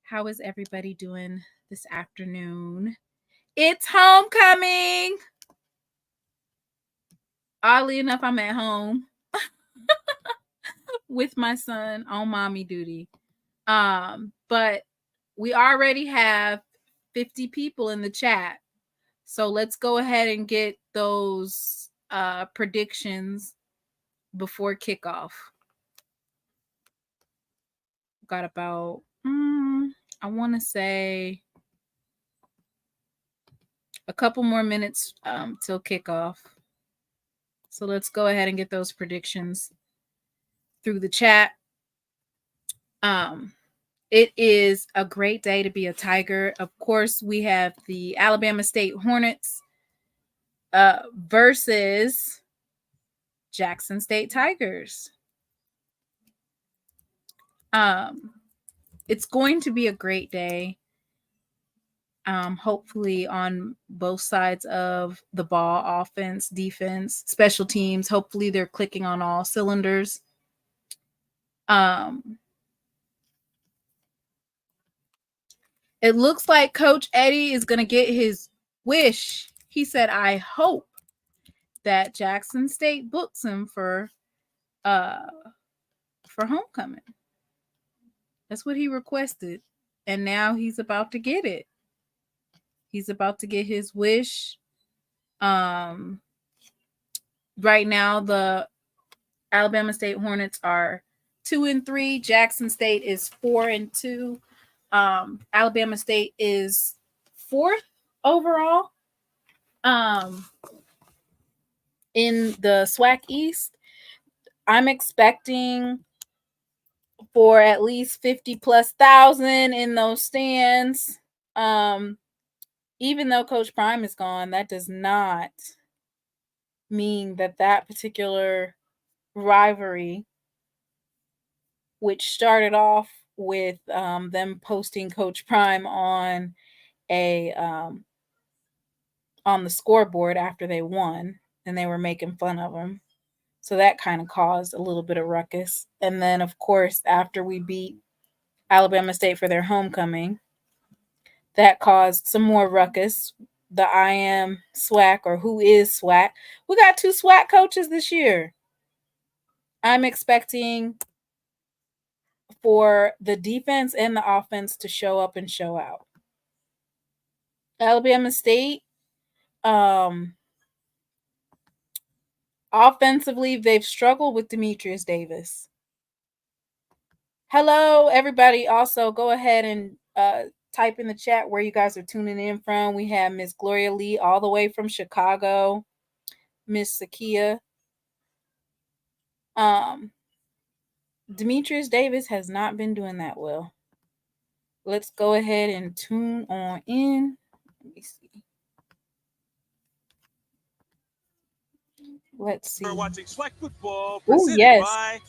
How is everybody doing this afternoon? It's homecoming. Oddly enough, I'm at home with my son on mommy duty. But we already have 50 people in the chat. So let's go ahead and get those predictions before kickoff. Got about, I want to say a couple more minutes till kickoff. So let's go ahead and get those predictions through the chat. It is a great day to be a Tiger. Of course, we have the Alabama State Hornets versus Jackson State Tigers. It's going to be a great day. Hopefully on both sides of the ball, offense, defense, special teams. Hopefully they're clicking on all cylinders. It looks like Coach Eddie is going to get his wish. He said, I hope that Jackson State books him for homecoming. That's what he requested. And now he's about to get it. He's about to get his wish. Right now, the Alabama State Hornets are 2-3. Jackson State is 4-2. Alabama State is 4th overall in the SWAC East. I'm expecting for at least 50,000+ in those stands. Even though Coach Prime is gone, that does not mean that particular rivalry, which started off with them posting Coach Prime on on the scoreboard after they won, and they were making fun of him. So that kind of caused a little bit of ruckus. And then, of course, after we beat Alabama State for their homecoming, that caused some more ruckus. The I am SWAC, or who is SWAC. We got 2 SWAC coaches this year. I'm expecting for the defense and the offense to show up and show out. Alabama State, offensively, they've struggled with Demetrius Davis. Hello, everybody. Also, go ahead and type in the chat where you guys are tuning in from. We have Miss Gloria Lee all the way from Chicago. Miss Sakia. Demetrius Davis has not been doing that well. Let's go ahead and tune on in. Let me see. Let's see. We're watching SWAC football presented by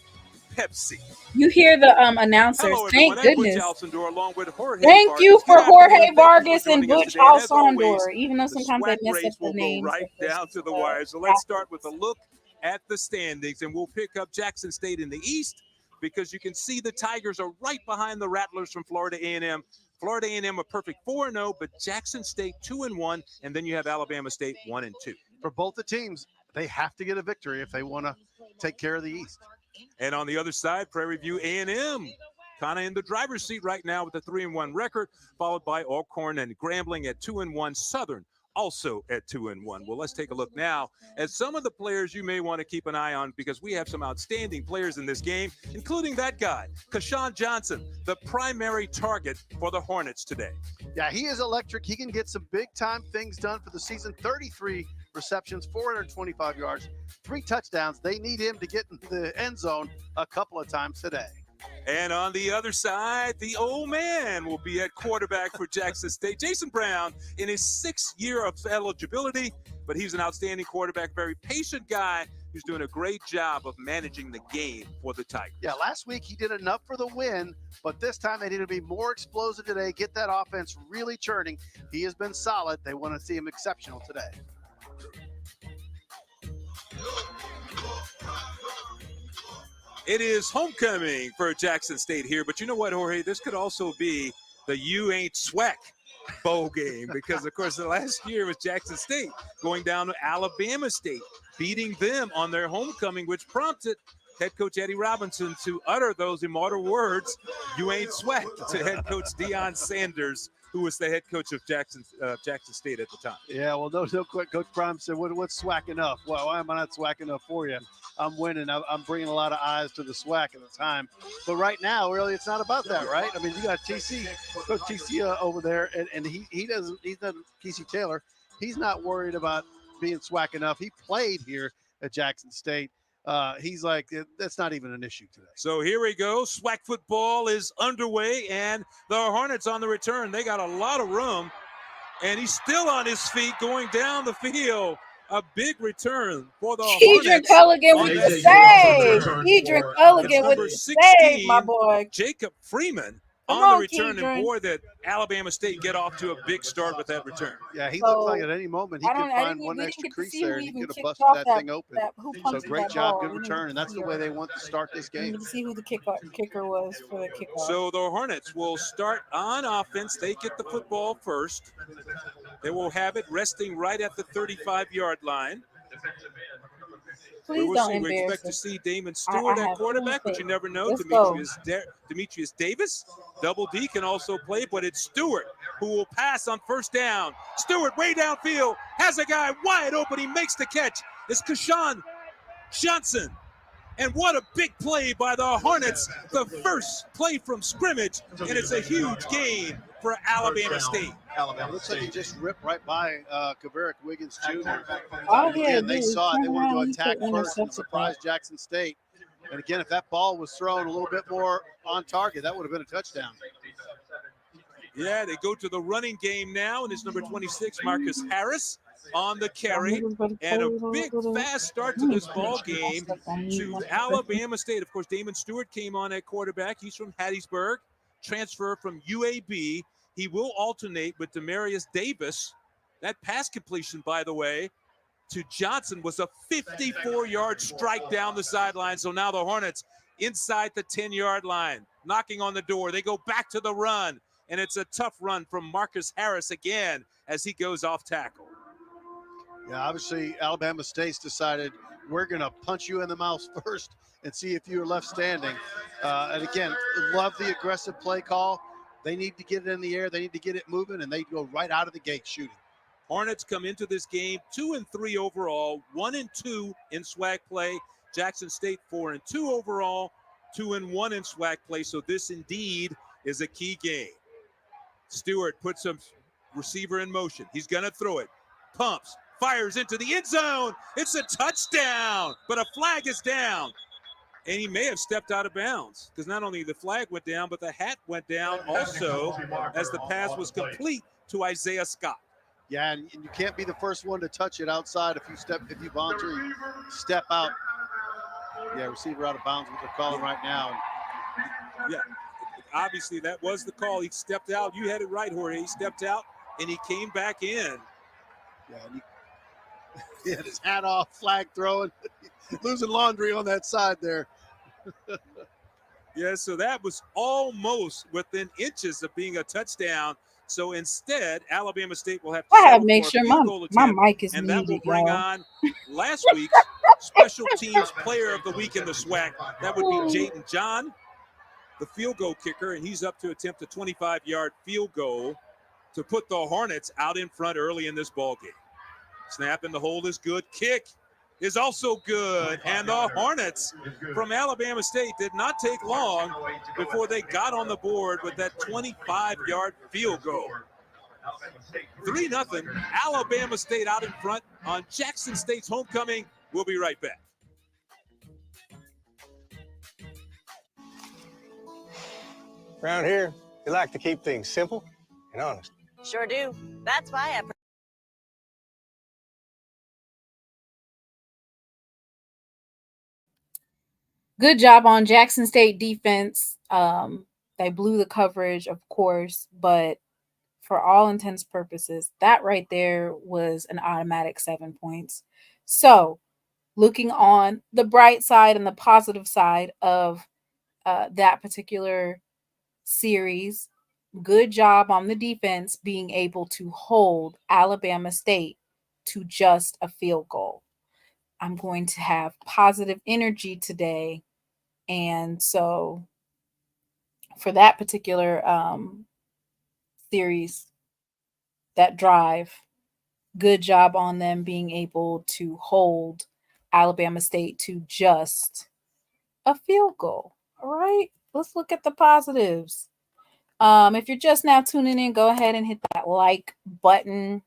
Pepsi. You hear the announcers. Hello, Thank goodness. Along with Jorge Thank Vargas. you for Jorge Vargas and Butch Alcindor, even though sometimes I mess up the names. Right down to the wire. So let's start with a look at the standings, and we'll pick up Jackson State in the East, because you can see the Tigers are right behind the Rattlers from Florida A&M. Florida A&M a perfect 4-0, but Jackson State 2-1, and then you have Alabama State 1-2. For both the teams, they have to get a victory if they want to take care of the East. And on the other side, Prairie View A&M kind of in the driver's seat right now with a 3-1 record, followed by Alcorn and Grambling at 2-1. Southern also at 2-1. Well, let's take a look now at some of the players you may want to keep an eye on, because we have some outstanding players in this game, including that guy, Kashawn Johnson, the primary target for the Hornets today. Yeah, he is electric. He can get some big-time things done for the season. 33 receptions, 425 yards, 3 touchdowns. They need him to get into the end zone a couple of times today. And on the other side, the old man will be at quarterback for Jackson State. Jason Brown in his 6th year of eligibility, but he's an outstanding quarterback, very patient guy who's doing a great job of managing the game for the Tigers. Yeah, last week he did enough for the win, but this time they need to be more explosive today, get that offense really churning. He has been solid. They want to see him exceptional today. It is homecoming for Jackson State here. But you know what, Jorge? This could also be the You Ain't Swack bowl game because, of course, the last year was Jackson State going down to Alabama State, beating them on their homecoming, which prompted head coach Eddie Robinson to utter those immortal words, "You ain't sweat," to head coach Deion Sanders, who was the head coach of Jackson State at the time. Yeah, well, no quick. Coach Prime said, what's SWAC enough? Well, why am I not SWAC enough for you? I'm winning. I'm bringing a lot of eyes to the SWAC at the time. But right now, really, it's not about that, right? I mean, you got TC, Coach TC over there, and he's not TC Taylor. He's not worried about being SWAC enough. He played here at Jackson State. He's like, that's not even an issue today. So here we go. SWAC football is underway, and the Hornets on the return. They got a lot of room, and he's still on his feet going down the field. A big return for the Hornets. Culligan with the save. Edric Culligan with the save, my boy. Jacob Freeman on the return, and boy, that Alabama State get off to a big start with that return. Yeah, he looked like at any moment he could find one extra crease there and he could have busted that thing open. So great job, good return, and that's the way they want to start this game. To see who the kicker was for the kickoff. So the Hornets will start on offense. They get the football first. They will have it resting right at the 35-yard line. Please we expect to see Damon Stewart at quarterback, but you never know. Demetrius Davis, Double D, can also play, but it's Stewart who will pass on first down. Stewart way downfield, has a guy wide open. He makes the catch. It's Kashawn Johnson. And what a big play by the Hornets, the first play from scrimmage, and it's a huge gain for Alabama State. Alabama looks like he just ripped right by Kaverick Wiggins Jr. Oh, yeah, again, they saw it. They wanted to attack first and surprise Jackson State. And again, if that ball was thrown a little bit more on target, that would have been a touchdown. Yeah, they go to the running game now, and it's number 26, Marcus Harris, on the carry, and a big fast start to this ball game to Alabama State. Of course, Damon Stewart came on at quarterback. He's from Hattiesburg, transfer from UAB. He will alternate with Demarius Davis. That pass completion, by the way, to Johnson was a 54-yard strike down the sideline. So now the Hornets inside the 10-yard line, knocking on the door. They go back to the run, and it's a tough run from Marcus Harris again as he goes off tackle. Yeah, obviously Alabama State's decided we're going to punch you in the mouth first and see if you're left standing. And again, love the aggressive play call. They need to get it in the air. They need to get it moving, and they go right out of the gate shooting. Hornets come into this game 2-3 overall, 1-2 in SWAC play. Jackson State 4-2 overall, 2-1 in SWAC play. So this indeed is a key game. Stewart puts some receiver in motion. He's going to throw it. Pumps. Fires into the end zone. It's a touchdown, but a flag is down. And he may have stepped out of bounds because not only the flag went down, but the hat went down also as the pass was complete to Isaiah Scott. Yeah, and you can't be the first one to touch it outside if you voluntarily step out. Yeah, receiver out of bounds, what they're calling right now. Yeah, obviously that was the call. He stepped out. You had it right, Jorge. He stepped out and he came back in. Yeah, and he had his hat off, flag throwing, losing laundry on that side there. Yeah, so that was almost within inches of being a touchdown. So instead, Alabama State will have to make sure my mic is and muted, that will bring on last week's special teams player of the week in the SWAC. That would be Jaden John, the field goal kicker, and he's up to attempt a 25-yard field goal to put the Hornets out in front early in this ball game. Snap in the hold is good. Kick is also good. And the Hornets from Alabama State did not take long before they got on the board with that 25-yard field goal. 3-0. Alabama State out in front on Jackson State's homecoming. We'll be right back. Around here, we like to keep things simple and honest. Sure do. That's why I... Good job on Jackson State defense. They blew the coverage, of course, but for all intents and purposes, that right there was an automatic 7 points. So looking on the bright side and the positive side of that particular series, good job on the defense being able to hold Alabama State to just a field goal. I'm going to have positive energy today. And so for that particular series, that drive, good job on them being able to hold Alabama State to just a field goal. All right, let's look at the positives. If you're just now tuning in, go ahead and hit that like button.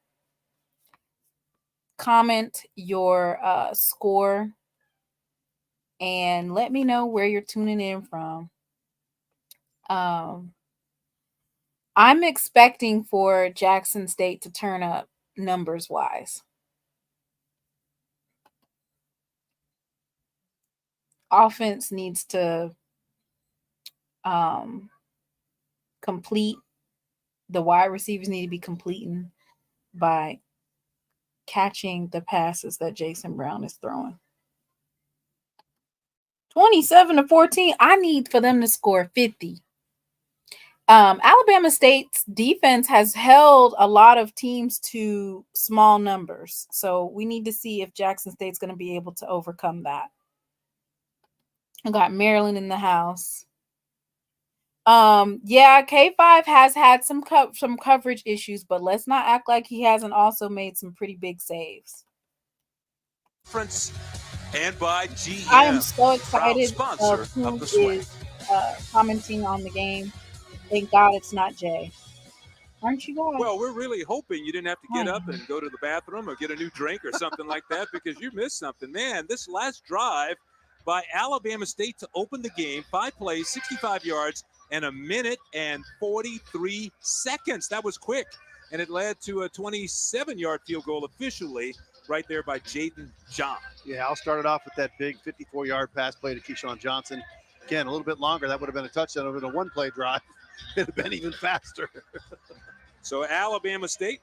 Comment your score and let me know where you're tuning in from. I'm expecting for Jackson State to turn up numbers wise. Offense needs to complete. The wide receivers need to be completing by catching the passes that Jason Brown is throwing. 27-14. I need for them to score 50. Alabama State's defense has held a lot of teams to small numbers. So we need to see if Jackson State's going to be able to overcome that. I got Maryland in the house. Yeah, K5 has had some coverage issues, but let's not act like he hasn't also made some pretty big saves. And by GM, I am so excited. Sponsor of the Swag. Is commenting on the game. Thank God it's not Jay. Aren't you guys? Well, we're really hoping you didn't have to get up and go to the bathroom or get a new drink or something like that because you missed something. Man, this last drive by Alabama State to open the game, 5 plays, 65 yards, and 1 minute and 43 seconds. That was quick. And it led to a 27-yard field goal officially right there by Jaden John. Yeah, I'll start it off with that big 54-yard pass play to Keyshawn Johnson. Again, a little bit longer. That would have been a touchdown over the one-play drive. It would have been even faster. So Alabama State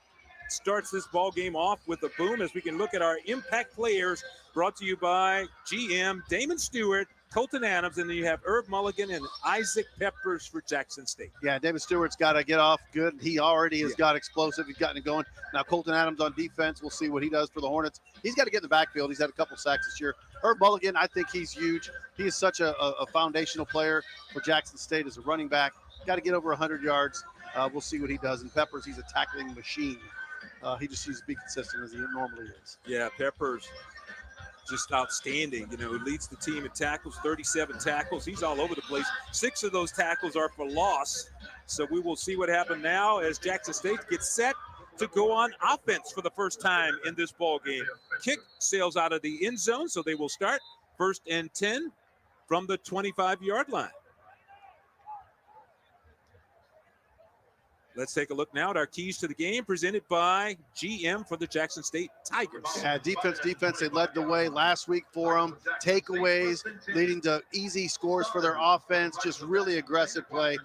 starts this ball game off with a boom as we can look at our impact players brought to you by GM Damon Stewart, Colton Adams, and then you have Herb Mulligan and Isaac Peppers for Jackson State. Yeah, David Stewart's got to get off good. He already has got explosive. He's gotten it going. Now Colton Adams on defense. We'll see what he does for the Hornets. He's got to get in the backfield. He's had a couple sacks this year. Herb Mulligan, I think he's huge. He is such a foundational player for Jackson State as a running back. Got to get over 100 yards. We'll see what he does. And Peppers, he's a tackling machine. He just needs to be consistent as he normally is. Yeah, Peppers just outstanding. You know, leads the team in tackles, 37 tackles. He's all over the place. 6 of those tackles are for loss. So we will see what happens now as Jackson State gets set to go on offense for the first time in this ball game. Kick sails out of the end zone, so they will start 1st and 10 from the 25-yard line. Let's take a look now at our keys to the game presented by GM for the Jackson State Tigers. Yeah, defense. They led the way last week for them. Takeaways leading to easy scores for their offense. Just really aggressive play.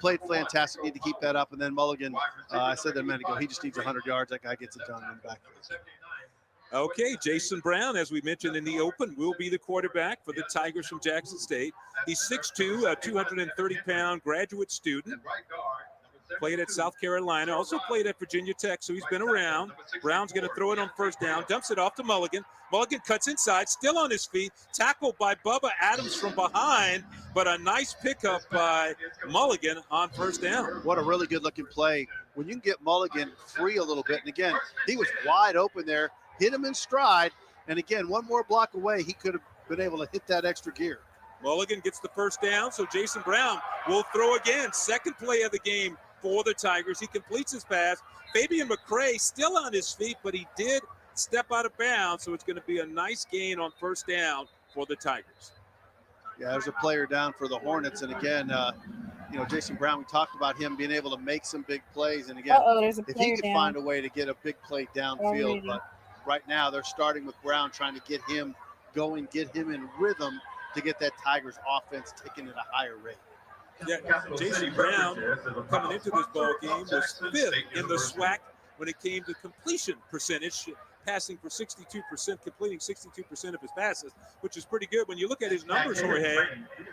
Played fantastic. Need to keep that up. And then Mulligan, I said that a minute ago, he just needs 100 yards. That guy gets it done in the back. Okay, Jason Brown, as we mentioned in the open, will be the quarterback for the Tigers from Jackson State. He's 6'2", a 230-pound graduate student. Played at South Carolina, also played at Virginia Tech, so he's been around. Brown's going to throw it on first down, dumps it off to Mulligan. Mulligan cuts inside, still on his feet, tackled by Bubba Adams from behind, but a nice pickup by Mulligan on first down. What a really good-looking play. When you can get Mulligan free a little bit, and again, he was wide open there, hit him in stride, and again, one more block away, he could have been able to hit that extra gear. Mulligan gets the first down, so Jason Brown will throw again. Second play of the game for the Tigers. He completes his pass. Fabian McCray still on his feet, but he did step out of bounds, so it's going to be a nice gain on first down for the Tigers. Yeah, there's a player down for the Hornets, and again, Jason Brown, we talked about him being able to make some big plays, and again, if he could find a way to get a big play downfield, but right now they're starting with Brown, trying to get him going, get him in rhythm to get that Tigers offense ticking at a higher rate. Yeah, Jason Brown coming into this ball game was 5th in the SWAC when it came to completion percentage. passing for 62%, completing 62% of his passes, which is pretty good. When you look at his numbers, Jorge,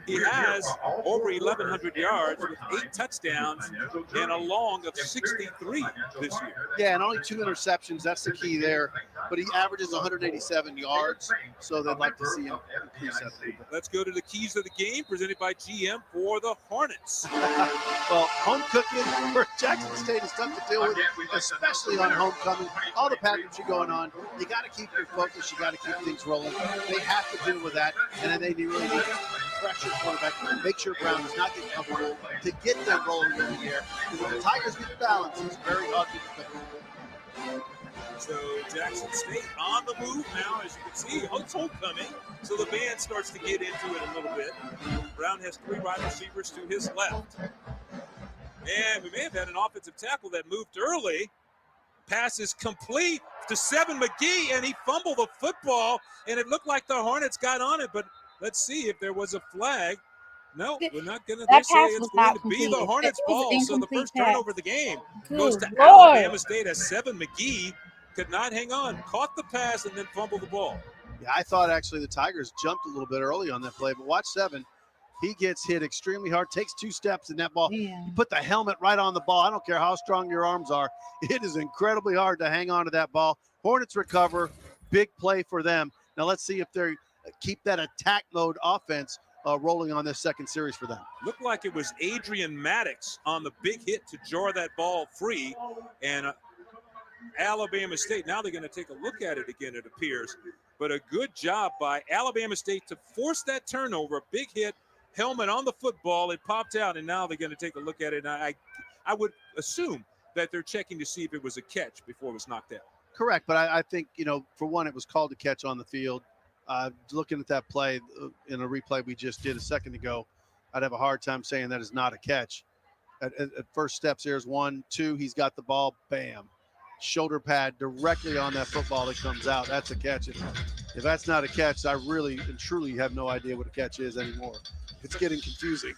he has over 1,100 yards with 8 touchdowns and a long of 63 this year. Yeah, and only 2 interceptions. That's the key there. But he averages 187 yards, so they'd like to see him increase that. Let's go to the keys of the game, presented by GM for the Hornets. Well, home cooking for Jackson State is tough to deal with, especially on homecoming. All the patterns are going on. You got to keep your focus. You got to keep things rolling. They have to deal with that, and then they really need to pressure quarterback. Make sure Brown does not get comfortable to get them rolling in the air. Because when the Tigers get balanced, it's very hard to defend. So Jackson State on the move now, as you can see. It's homecoming, so the band starts to get into it a little bit. Brown has 3 wide receivers to his left. And we may have had an offensive tackle that moved early. Pass is complete to Seven McGee, and he fumbled the football, and it looked like the Hornets got on it, but let's see if there was a flag. No, we're not going to. They say it's going to be the Hornets' ball, so the first turnover of the game goes to Alabama State as Seven McGee could not hang on, caught the pass, and then fumbled the ball. Yeah, I thought actually the Tigers jumped a little bit early on that play, but watch Seven. He gets hit extremely hard, takes 2 steps in that ball. Yeah. You put the helmet right on the ball. I don't care how strong your arms are. It is incredibly hard to hang on to that ball. Hornets recover. Big play for them. Now let's see if they keep that attack mode offense rolling on this second series for them. Looked like it was Adrian Maddox on the big hit to jar that ball free. And Alabama State, now they're going to take a look at it again, it appears. But a good job by Alabama State to force that turnover. Big hit. Helmet on the football, it popped out, and now they're going to take a look at it. And I would assume that they're checking to see if it was a catch before it was knocked out. Correct, but I think, for one, it was called a catch on the field. Looking at that play in a replay we just did a second ago, I'd have a hard time saying that is not a catch. At first steps, here's 1, 2, he's got the ball, bam. Shoulder pad directly on that football that comes out. That's a catch. If that's not a catch, I really and truly have no idea what a catch is anymore. It's getting confusing.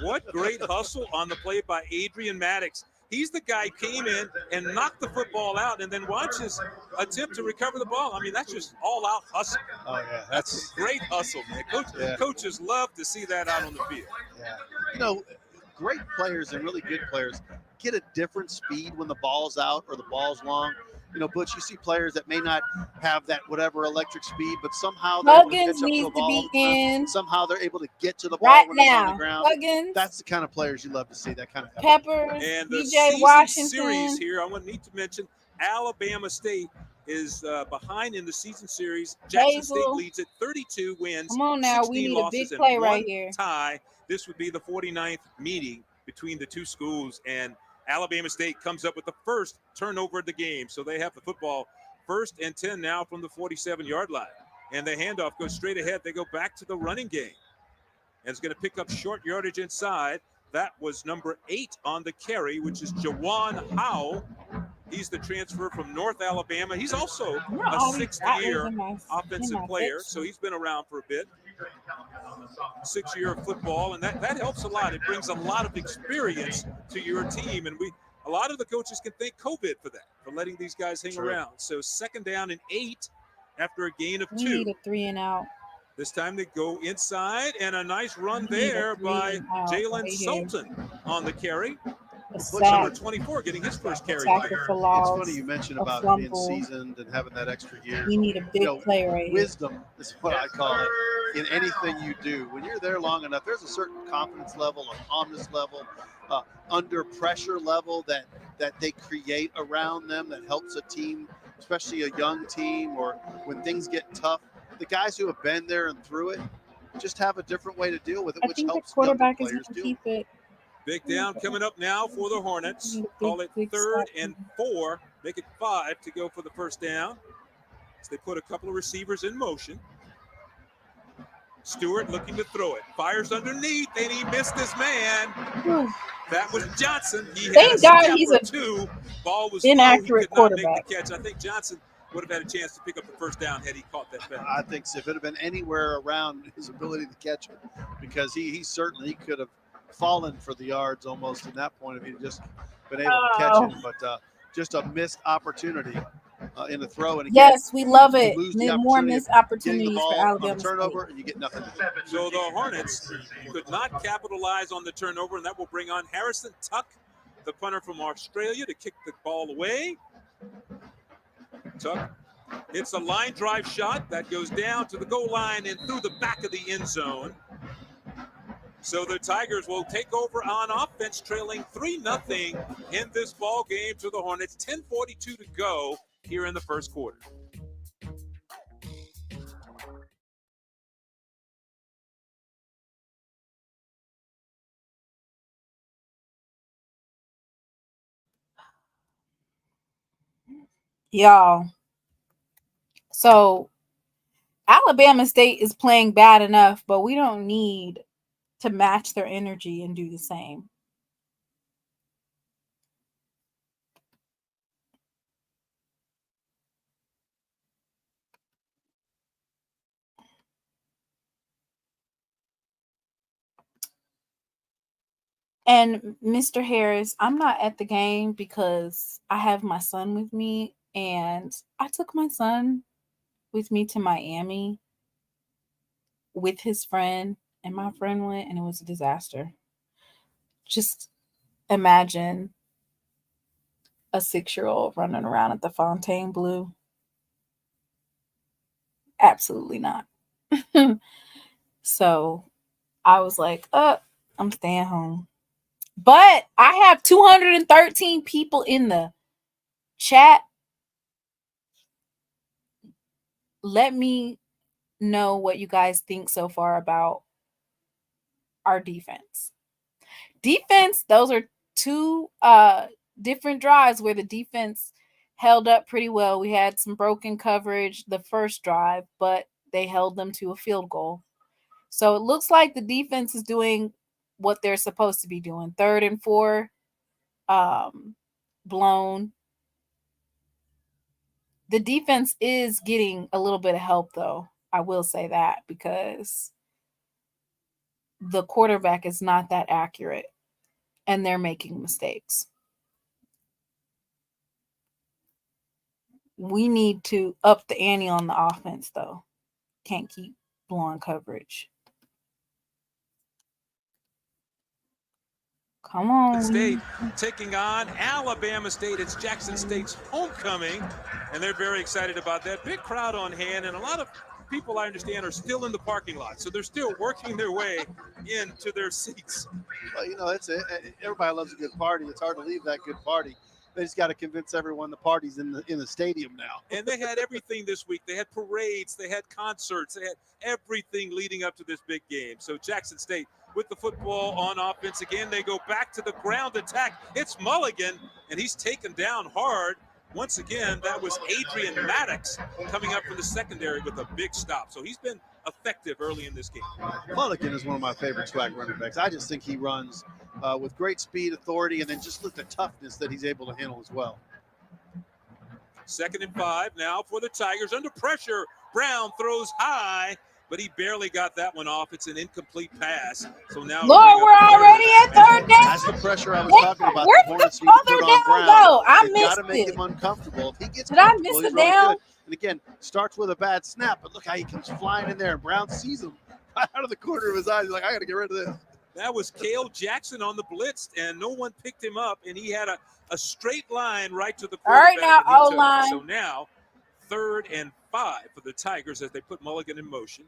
What great hustle on the play by Adrian Maddox. He's the guy who came in and knocked the football out, and then watch his attempt to recover the ball. I mean, that's just all-out hustle. Oh, yeah. That's great hustle, man. Coaches love to see that out on the field. Yeah. Great players and really good players get a different speed when the ball's out or the ball's long. Butch, you see players that may not have that whatever electric speed, but somehow they're able to catch up to the ball. Somehow they're able to get to the ball right when now. it's on the ground. Huggins, that's the kind of players you love to see. That kind of Peppers, and the DJ Washington series here. I want to need to mention Alabama State is behind in the season series. Jackson State leads at 32 wins. Come on now, we need a big play right here. Tie. This would be the 49th meeting between the two schools, and Alabama State comes up with the first turnover of the game. So they have the football 1st and 10 now from the 47-yard line. And the handoff goes straight ahead. They go back to the running game. And it's going to pick up short yardage inside. That was number 8 on the carry, which is Jawan Howe. He's the transfer from North Alabama. He's also a 6th-year offensive player, so he's been around for a bit. 6-year football, and that helps a lot. It brings a lot of experience to your team, and a lot of the coaches can thank COVID for that, for letting these guys hang around. So 2nd down and 8 after a gain of 2. We need a 3 and out. This time they go inside, and a nice run there by Jalen Sultan on the carry. Number 24 getting his first carry. It's funny you mentioned about being seasoned and having that extra year. We need a big play right here. Wisdom is what I call it in anything you do. When you're there long enough, there's a certain confidence level, a calmness level, under pressure level that they create around them that helps a team, especially a young team, or when things get tough. The guys who have been there and through it just have a different way to deal with it, which helps the quarterback is players going to keep it. Big down coming up now for the Hornets. Call it 3rd and 4. Make it 5 to go for the first down. As they put a couple of receivers in motion. Stewart looking to throw it. Fires underneath, and he missed his man. That was Johnson. Thank God he's a 2. Ball was inaccurate quarterback. Make the catch. I think Johnson would have had a chance to pick up the first down had he caught that pass. I think so. If it had been anywhere around his ability to catch it, because he certainly could have fallen for the yards almost in that point if he'd just been able to catch it, but just a missed opportunity. in the throw. And again, Yes, we love it. lose the More opportunity missed of getting the opportunities for ball on a Alabama State. turnover, and you get nothing. So the Hornets could not capitalize on the turnover, and that will bring on Harrison Tuck, the punter from Australia, to kick the ball away. Tuck hits a line drive shot that goes down to the goal line and through the back of the end zone. So the Tigers will take over on offense, trailing 3-0 in this ball game to the Hornets. 10:42 to go here in the first quarter. Y'all. So Alabama State is playing bad enough, but we don't need to match their energy and do the same. And Mr. Harris, I'm not at the game because I have my son with me, and I took my son with me to Miami with his friend, and my friend went, and it was a disaster. Just imagine a 6-year-old running around at the Fontainebleau. Absolutely not. So I was like, I'm staying home. But I have 213 people in the chat. Let me know what you guys think so far about our defense. Those are two different drives where the defense held up pretty well. We had some broken coverage the first drive, but they held them to a field goal. So it looks like the defense is doing what they're supposed to be doing. 3rd and 4, blown. The defense is getting a little bit of help, though. I will say that, because the quarterback is not that accurate and they're making mistakes. We need to up the ante on the offense, though. Can't keep blowing coverage. Come on. State taking on Alabama State. It's Jackson State's homecoming, and they're very excited about that. Big crowd on hand, and a lot of people, I understand, are still in the parking lot, so they're still working their way into their seats. Well, you know, everybody loves a good party. It's hard to leave that good party. They just got to convince everyone the party's in the stadium now. And they had everything this week. They had parades, they had concerts, they had everything leading up to this big game. So Jackson State with the football on offense again. They go back to the ground attack. It's Mulligan, and he's taken down hard. Once again, that was Adrian Maddox coming up from the secondary with a big stop. So he's been effective early in this game. Mulligan is one of my favorite SWAC running backs. I just think he runs with great speed, authority, and then just look the toughness that he's able to handle as well. 2nd and 5 now for the Tigers. Under pressure, Brown throws high, but he barely got that one off. It's an incomplete pass. So now Lord, we're already at 3rd down. That's the pressure I was talking about. Where's the Hornets the need to other put down on Brown. go? I They've missed got to make it. him uncomfortable. If he gets Did I comfortable, miss he's a really down? good. And again, starts with a bad snap, but look how he comes flying in there. And Brown sees him right out of the corner of his eyes. He's like, I got to get rid of this. That was Cale Jackson on the blitz, and no one picked him up, and he had a straight line right to the quarterback. All right, now, O-line. So now 3rd and 5 for the Tigers as they put Mulligan in motion.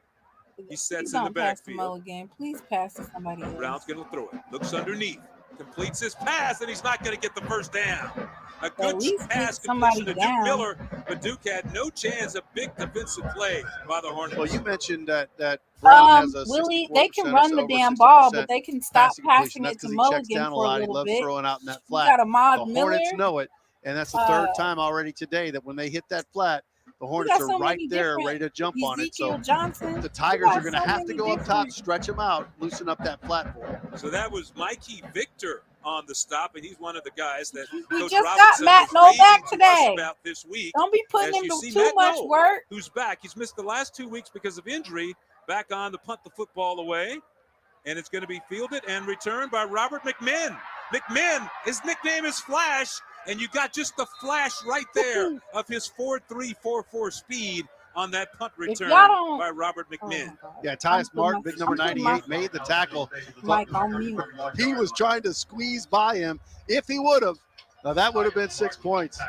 He sets in the backfield. Mulligan. Please pass to somebody else. Brown's going to throw it. Looks underneath. Completes his pass, and he's not going to get the first down. A good pass completion to Duke Miller, but Duke had no chance. A big defensive play by the Hornets. Well, you mentioned that Brown has a Willie, 64% they can run the over damn 60% ball, but they can stop passing That's it to because he Mulligan checks down a for lot. a He little loves bit. throwing out in that You flat. got Ahmad The Miller. Hornets know it, and that's the 3rd time already today that when they hit that flat, the Hornets are right there ready to jump on it. So Johnson. the Tigers are going to have to go up top, stretch them out, loosen up that platform. So that was Mikey Victor on the stop, and he's one of the guys that We Coach just Robinson got Matt was Noel back raving to us today. about this week. Don't be putting As him you to see, too Matt much Noel, work. who's back. He's missed the last 2 weeks because of injury. Back on to punt the football away, and it's going to be fielded and returned by Robert McMinn. McMinn, his nickname is Flash. And you got just the flash right there of his 4.3, 4.4 speed on that punt return by Robert McMinn. Yeah, Tyus Martin, big number 98, made the tackle. Mike on mute. He was trying to squeeze by him. If he would have, that would have been 6 points.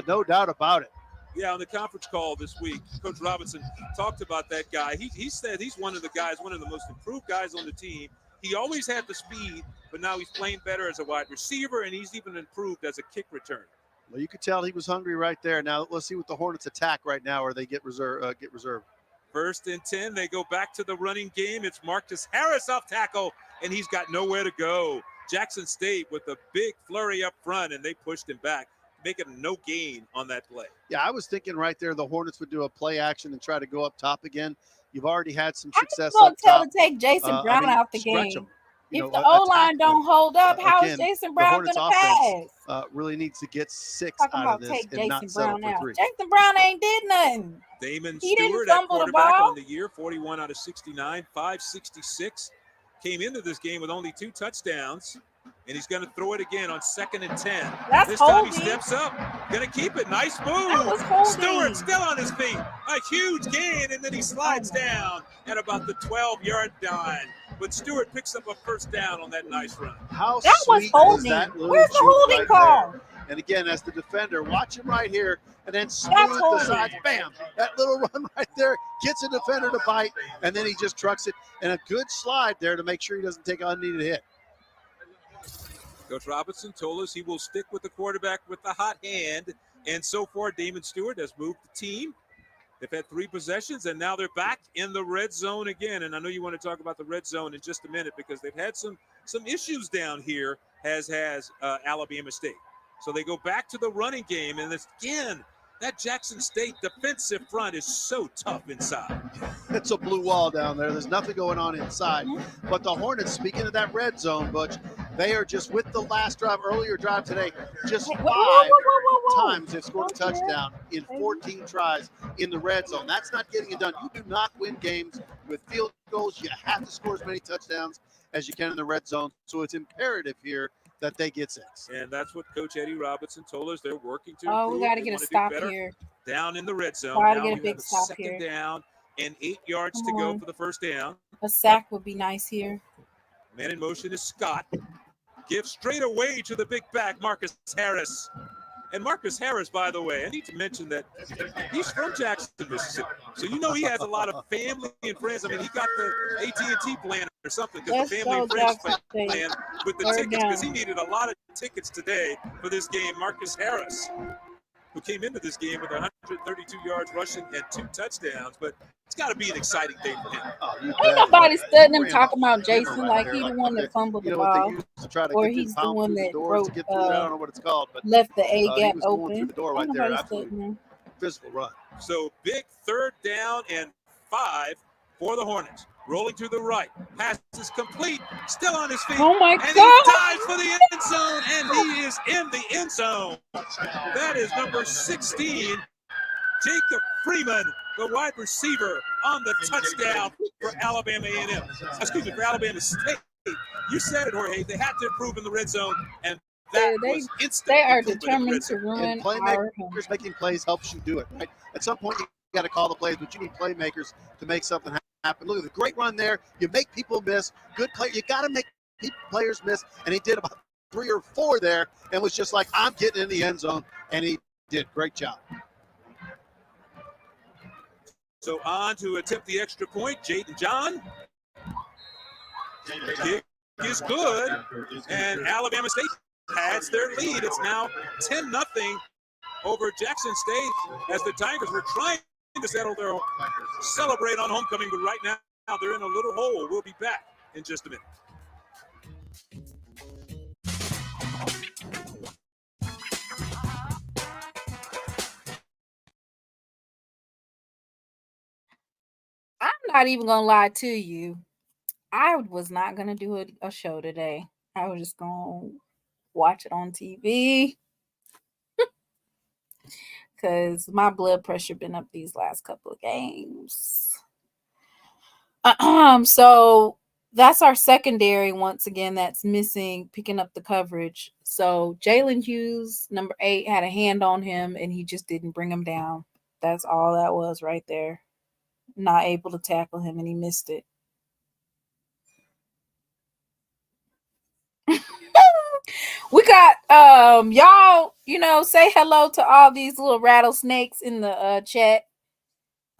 No doubt about it. Yeah, on the conference call this week, Coach Robinson talked about that guy. He said he's one of the guys, one of the most improved guys on the team. He always had the speed, but now he's playing better as a wide receiver, and he's even improved as a kick returner. Well, you could tell he was hungry right there. Now let's see what the Hornets attack right now, or they get reserved. 1st and 10. They go back to the running game. It's Marcus Harris off tackle, and he's got nowhere to go. Jackson State with a big flurry up front, and they pushed him back, making no gain on that play. Yeah, I was thinking right there the Hornets would do a play action and try to go up top again. You've already had some success up top. To take Jason Brown out the game. Them, if the O-line don't hold up, how is Jason Brown going to pass? Really needs to get 6 Talking out of about this and not settle for 3. Jason Brown ain't did nothing. Damon He Stewart didn't at fumble the quarterback ball. on the year, 41 out of 69, 566. Came into this game with only 2 touchdowns, and he's going to throw it again on 2nd and 10. That's this holding. time he steps up, going to keep it. Nice That was move. holding. Stewart still on his feet. A huge gain, and then he slides down at about the 12-yard line. But Stewart picks up a 1st down on that nice run. How that was sweet holding. is that little Where's the juke holding right call? there? And again, as the defender, watch him right here, and then smooth the sides. Bam! That little run right there gets a defender to bite, and then he just trucks it. And a good slide there to make sure he doesn't take an unneeded hit. Coach Robinson told us he will stick with the quarterback with the hot hand. And so far, Damon Stewart has moved the team. They've had 3 possessions, and now they're back in the red zone again. And I know you want to talk about the red zone in just a minute because they've had some issues down here, as has Alabama State. So they go back to the running game, and again, that Jackson State defensive front is so tough inside. It's a blue wall down there. There's nothing going on inside. But the Hornets, speaking of that red zone, Butch, they are just with the last earlier drive today, just 5 times they've scored a touchdown in 14 tries in the red zone. That's not getting it done. You do not win games with field goals. You have to score as many touchdowns as you can in the red zone. So it's imperative here that they get 6. And that's what Coach Eddie Robinson told us they're working to Oh, improve. we got to They get a wanna do stop better here. down in the red zone. Try to Now get a we big have stop 2nd here. down and 8 yards to go for the 1st down. A sack would be nice here. Man in motion is Scott. Gives straight away to the big back, Marcus Harris. And Marcus Harris, by the way, I need to mention that he's from Jackson, Mississippi. So you know he has a lot of family and friends. I mean, he got the AT&T plan or something because the family and friends plan with the tickets because he needed a lot of tickets today for this game. Marcus Harris, who came into this game with 132 yards rushing and 2 touchdowns. But it's got to be an exciting day for him. Ain't nobody studying him talking about Jason like he the one that fumbled the ball, or he's the one that broke, I don't know what it's called, but left the A gap open. open. The door right there, absolutely physical run. So big 3rd down and 5 for the Hornets. Rolling to the right. Pass is complete. Still on his feet. Oh, my and God. he dives for the end zone, and he is in the end zone. That is number 16, Jacob Freeman, the wide receiver, on the touchdown for Alabama A&M. Excuse me, for Alabama State. You said it, Jorge. They had to improve in the red zone, and that was instant. They are improvement in the determined red to zone. ruin And our playmakers making plays helps you do it, right? At some point, you got to call the plays, but you need playmakers to make something happen. Look at the great run there. You make people miss. Good play. You got to make players miss, and he did about 3 or 4 there, and was just like, I'm getting in the end zone, and he did. Great job. So on to attempt the extra point, Jaden John. Kick is good, and Alabama State has their lead. It's now 10-0 over Jackson State as the Tigers were trying to celebrate on homecoming, but right now they're in a little hole. We'll be back in just a minute. I'm not even gonna lie to you. I was not gonna do a show today. I was just gonna watch it on TV because my blood pressure been up these last couple of games. So that's our secondary once again that's missing, picking up the coverage. So Jalen Hughes, number 8, had a hand on him, and he just didn't bring him down. That's all that was right there. Not able to tackle him, and he missed it. We got y'all, say hello to all these little rattlesnakes in the chat.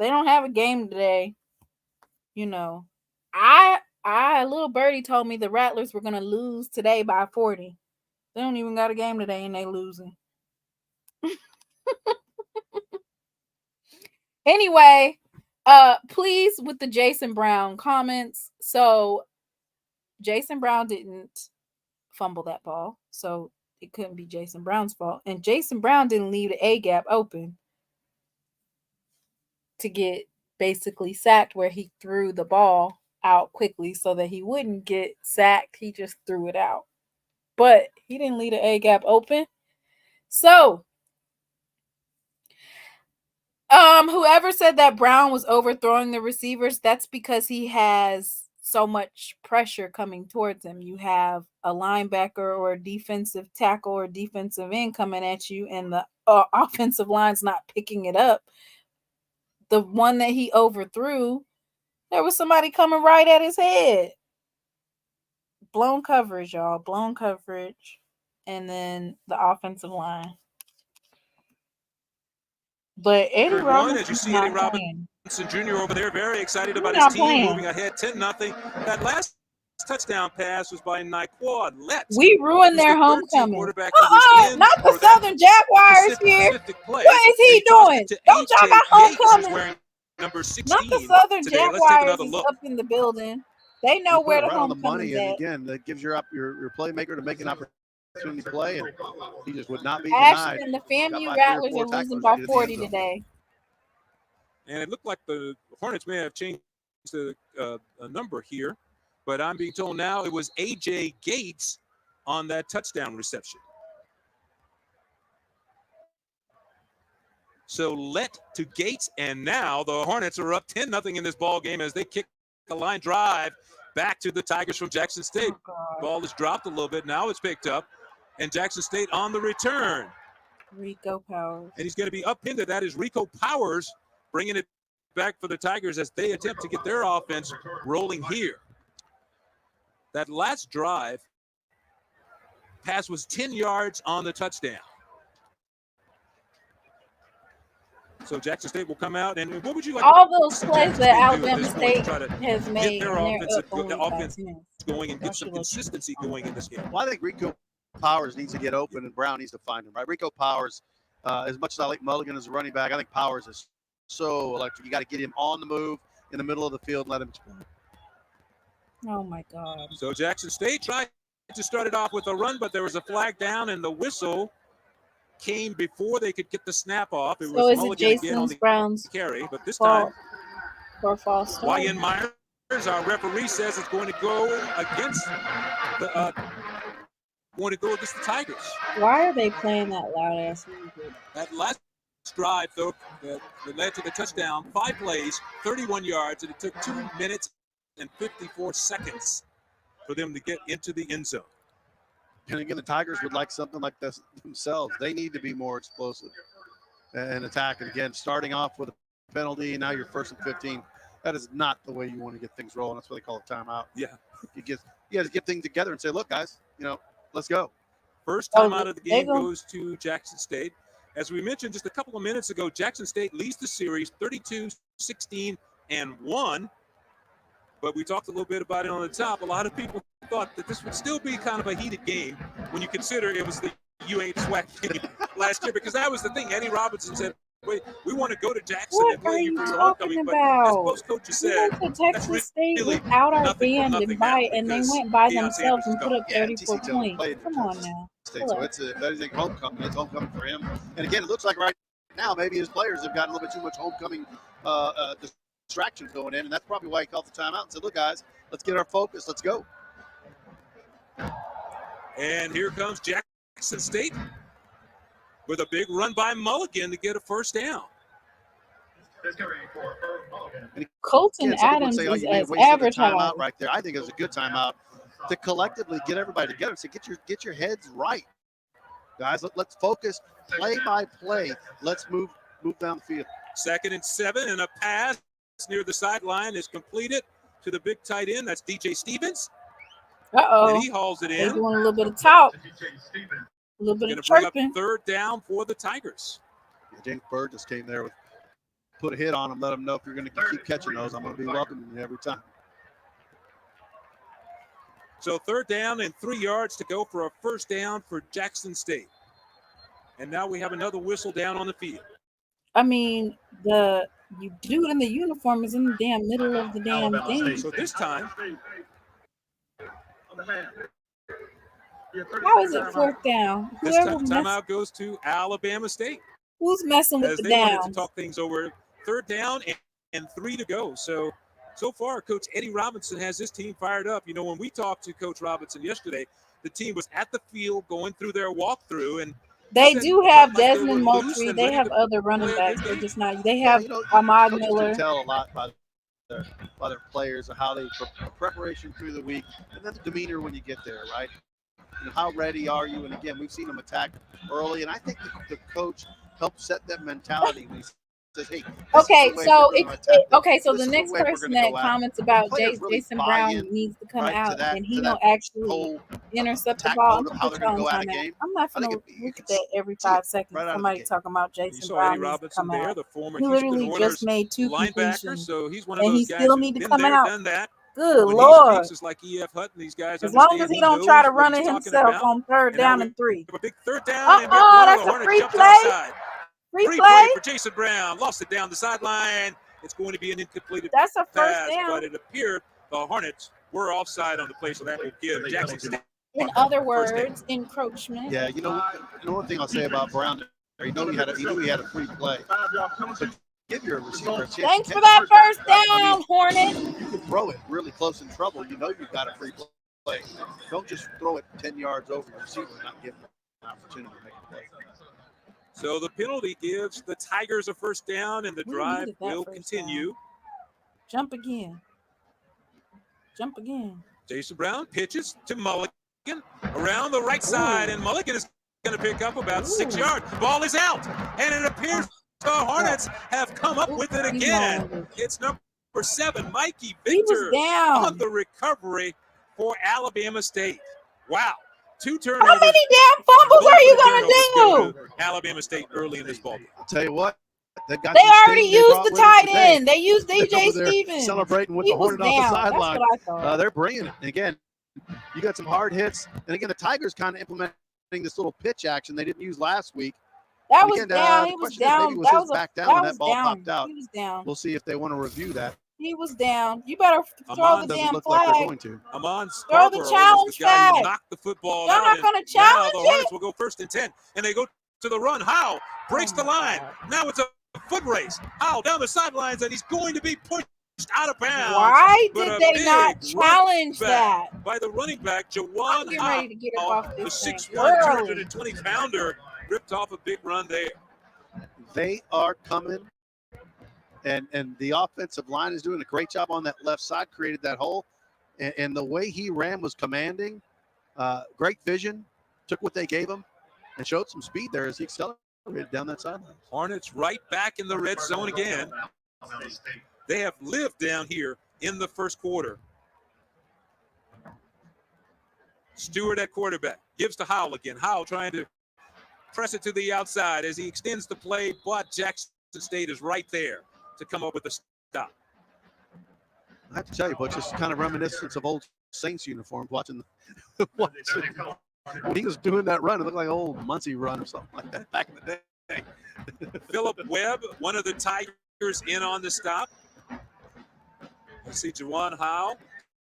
They don't have a game today. I little birdie told me the Rattlers were gonna lose today by 40. They don't even got a game today and they losing. Anyway, please with the Jason Brown comments. So Jason Brown didn't fumble that ball, so it couldn't be Jason Brown's fault. And Jason Brown didn't leave the A gap open to get basically sacked where he threw the ball out quickly so that he wouldn't get sacked. He just threw it out. But he didn't leave the A gap open. So whoever said that Brown was overthrowing the receivers, that's because he has so much pressure coming towards him. You have a linebacker or a defensive tackle or defensive end coming at you, and the offensive line's not picking it up. The one that he overthrew, there was somebody coming right at his head. Blown coverage, y'all. Blown coverage. And then the offensive line. But Eddie Robinson, as you see Eddie Robinson Jr. over there, very excited about his team moving ahead 10-0. That last touchdown pass was by Nyquad Letts. We ruined their homecoming. Not the Southern Jaguars here. What is he doing? Don't y'all got homecoming? Number 16. Not the Southern Jaguars is up in the building. They know where the homecoming is at. Again, that gives your playmaker to make an opportunity to play, and he just would not be denied. Ashton, the FAMU Rattlers are losing by 40 today. And it looked like the Hornets may have changed a number here, but I'm being told now it was A.J. Gates on that touchdown reception. So let to Gates, and now the Hornets are up 10-0 in this ball game as they kick a line drive back to the Tigers from Jackson State. Ball is dropped a little bit. Now it's picked up, and Jackson State on the return. Rico Powers. And he's going to be upended. That is Rico Powers bringing it back for the Tigers as they attempt to get their offense rolling here. That last drive pass was 10 yards on the touchdown. So Jackson State will come out, and what would you like? All those plays that Alabama State has made, their offense going and get some consistency going in this game. Well, I think Rico Powers needs to get open, and Brown needs to find him. Right, Rico Powers. As much as I like Mulligan as a running back, I think Powers is so electric. You got to get him on the move in the middle of the field and let him explode. Oh my God! So Jackson State tried to start it off with a run, but there was a flag down, and the whistle came before they could get the snap off. It so was is Mulligan it Jason Brown's carry, but this time for false start? YN Myers, our referee, says it's going to go against the Tigers. Why are they playing that loud ass music? That last drive, though, that led to the touchdown, 5 plays, 31 yards, and it took 2 minutes and 54 seconds for them to get into the end zone. And again, the Tigers would like something like this themselves. They need to be more explosive and attack. And again, starting off with a penalty, and now you're 1st and 15. That is not the way you want to get things rolling. That's what they call a timeout. Yeah. You got to get things together and say, look, guys, let's go. First time out of the game goes to Jackson State. As we mentioned just a couple of minutes ago, Jackson State leads the series 32-16-1. But we talked a little bit about it on the top. A lot of people thought that this would still be kind of a heated game when you consider it was the You Ain't Swag game last year, because that was the thing. Eddie Robinson said, wait, we want to go to Jackson and play you for your homecoming. But as most coaches said, we went to Texas State without our band and they went by themselves and put up 34 points. Come on now. So it's homecoming. It's homecoming for him. And again, it looks like right now maybe his players have gotten a little bit too much homecoming distractions going in, and that's probably why he called the timeout and said, look, guys, let's get our focus. Let's go. And here comes Jackson State with a big run by Mulligan to get a first down. And Colton again, some people would Adams say, "Oh, is you may have as wasted a advertised. timeout right there." I think it was a good timeout to collectively get everybody together and say, "Get your heads right, guys. Let's focus play by play. Let's move down the field." 2nd and 7, and a pass near the sideline is completed to the big tight end. That's DJ Stevens. Uh-oh. And he hauls it They're in. doing a little bit of talk. A little bit Going of to bring up chirping. 3rd down for the Tigers. Yeah, James Bird just came there with put a hit on him, let him know if you're going to keep catching those, I'm going to be welcoming you every time. So 3rd down and 3 yards to go for a 1st down for Jackson State. And now we have another whistle down on the field. I mean, the dude in the uniform is in the damn middle of the damn thing. So this time, how is it 4th down? this timeout goes to Alabama State. Who's messing with as the they wanted downs? to talk things over. 3rd down and 3 to go. So far, Coach Eddie Robinson has his team fired up. You know, when we talked to Coach Robinson yesterday, the team was at the field going through their walkthrough, and they do have Desmond Moultrie. They have other running backs. They're just not. They have Ahmad Miller. Can tell a lot by their players and how they preparation through the week, and then the demeanor when you get there, right? You know, how ready are you? And again, we've seen them attack early, and I think the coach helped set that mentality when he says, "Hey, okay, so so this the is next the way we're person gonna that go at it." comments about Players really Jason buy Brown in, needs to come right, out, to that- and he to don't that actually whole intercept the attack ball. mode of I'm how gonna they're put gonna you go on at a timeout. game. I'm not I think gonna you look can at that every see 5 it seconds. right out of the Somebody gate. talking about you Jason saw Brown Eddie needs to Robinson come there, out. the former He Houston literally Oilers just made 2 linebacker. completions, So he's one of and those he guys still who's need to been come there, out. done that. Good When Lord! he speaks, it's like E.F. Hutton. These guys As long understand. as he don't try to run it himself on 3rd down and 3. A big 3rd down, and Uh-oh, one of that's the a Hornets free jumped play. offside. Free Free play. play for Jason Brown. Lost it down the sideline. It's going to be an incompleted That's a 1st pass, down. but it appeared the Hornets were offside on the play, so that will give Jackson State. In other words, encroachment. Yeah, you know, one thing I'll say about Brown, he knew he had a free play. But give your receiver a chance. Thanks for that 1st down, Hornet. You can throw it really close in trouble. You know you've got a free play. Don't just throw it 10 yards over your receiver and not give him an opportunity to make a play. So the penalty gives the Tigers a 1st down, and the We drive needed that will 1st continue. down. Jump again. Jump again. Jason Brown pitches to Mulligan around the right side, and Mulligan is going to pick up about 6 yards. Ball is out, and it appears the Hornets have come up with it again. It's number 7, Mikey Victor, on the recovery for Alabama State. Wow. 2 turnovers. How many damn fumbles are you going to do? Alabama State early in this ball game. I'll tell you what. They already used the tight end. They used DJ Stevens. Celebrating with He the Hornet was off the down. sideline. That's what I thought. They're bringing it. And again, you got some hard hits. And again, the Tigers kind of implementing this little pitch action they didn't use last week. That And was again, down. the He was question is, down. maybe was That his was back down that when was that ball down. popped out. He was down. We'll see if they want to review that. He was down. You better throw Amon the Doesn't damn look like they're flag. going to. Amon Throw the Scarborough challenge was the guy who flag. knocked the football Y'all out. not and gonna now challenge the it? Hornets will go 1st and 10, and they go to the run. Howe breaks the line. Now it's a foot race. Howe down the sidelines, and he's going to be pushed out of bounds. Why But did a they big not challenge run that? back by the running back, I'm Jawan getting Howe, ready to get up off the this thing 6'1", early. 220-pounder, ripped off a big run there. They are coming. And the offensive line is doing a great job on that left side, created that hole. And the way he ran was commanding. Great vision, took what they gave him, and showed some speed there as he accelerated down that sideline. Hornets right back in the red zone again. They have lived down here in the 1st quarter. Stewart at quarterback. Gives to Howell again. Howell trying to press it to the outside as he extends the play, but Jackson State is right there to come up with a stop. I have to tell you, but just kind of reminiscence of old Saints uniforms watching when he was doing that run. It looked like an old Muncie run or something like that back in the day. Philip Webb, one of the Tigers, in on the stop. You see Jawan Howe.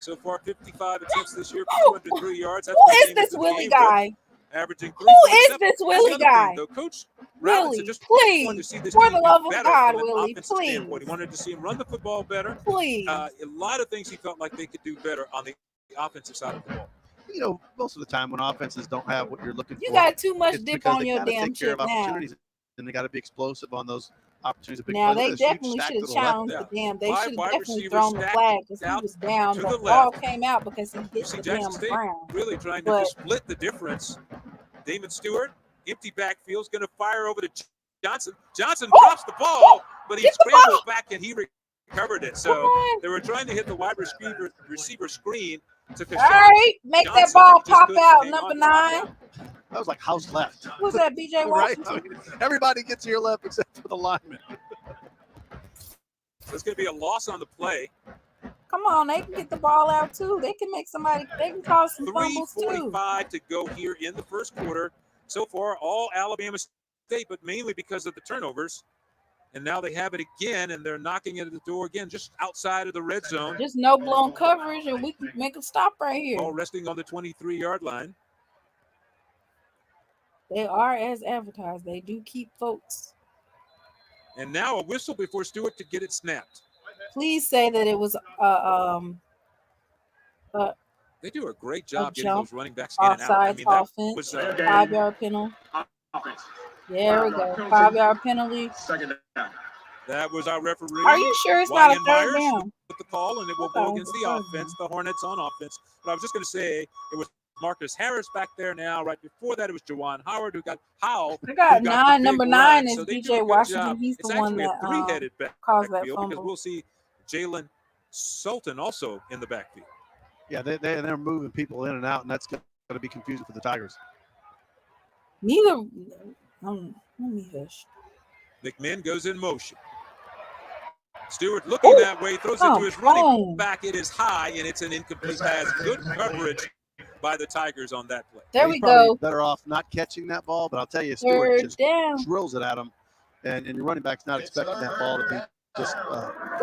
So far, 55 attempts this year for 203 yards. That's Who is this Willie guy? Averaging 3.7. Who is this Willie guy? Though, Coach Willie, just please, wanted to see this for team the do love of better God, from an Willie, offensive please. standpoint. He wanted to see him run the football better. Please. A lot of things he felt like they could do better on the offensive side of the ball. You know, most of the time when offenses don't have what you're looking You for, got too much it's dip because on they your gotta damn take care shit of now. opportunities, and they got to be explosive on those opportunities. A big Now play. they Look at this huge definitely stack should to have the left challenged there. the damn. They Five should have wide definitely receivers thrown the stacked flag because he out was down. to The the ball left. came out because he You hit see the Jackson damn State ground. really trying to But just split the difference. Damon Stewart, empty backfield, is going to fire over to Johnson. Johnson drops the ball, but he scrambled back and he recovered it. So they were trying to hit the wide receiver screen to all right, make that ball pop out, number 9. That was like house left. Who's that, BJ Right? Washington? I mean, everybody gets to your left except for the lineman. So it's going to be a loss on the play. Come on, they can get the ball out too. They can make somebody. They can cause some fumbles too. 3:45 to go here in the first quarter. So far, all Alabama State, but mainly because of the turnovers. And now they have it again, and they're knocking it at the door again, just outside of the red zone. Just no blown coverage, and we can make a stop right here. Ball resting on the 23-yard line. They are as advertised. They do keep folks. And now a whistle before Stewart to get it snapped. Please say that it was They do a great job getting jump, those running backs in and out. I offsides mean, that offense, was 5-yard penalty. There we go. 5-yard penalty. that was our referee. Are you sure it's not a Ryan third Myers down? with the call, and it will go against the offense. The Hornets on offense. But I was just going to say it was Marcus Harris back there now. Right before that, it was Jawan Howard who got Howell. I got who 9. the Number big 9 run. is So they do a BJ good Washington. job. He's It's the one actually that a three-headed caused that backfield because fumble. we'll see Jalen Sultan also in the backfield. Yeah, they're moving people in and out, and that's going to be confusing for the Tigers. Neither. Let me hush. McMinn goes in motion. Stewart looking that way, throws it to his running back. It is high, and it's an incomplete pass. Good coverage by the Tigers on that play. There He's we probably go. better off not catching that ball, but I'll tell you, Stewart Third just down. drills it at him, and your running back's not expecting that ball to be just.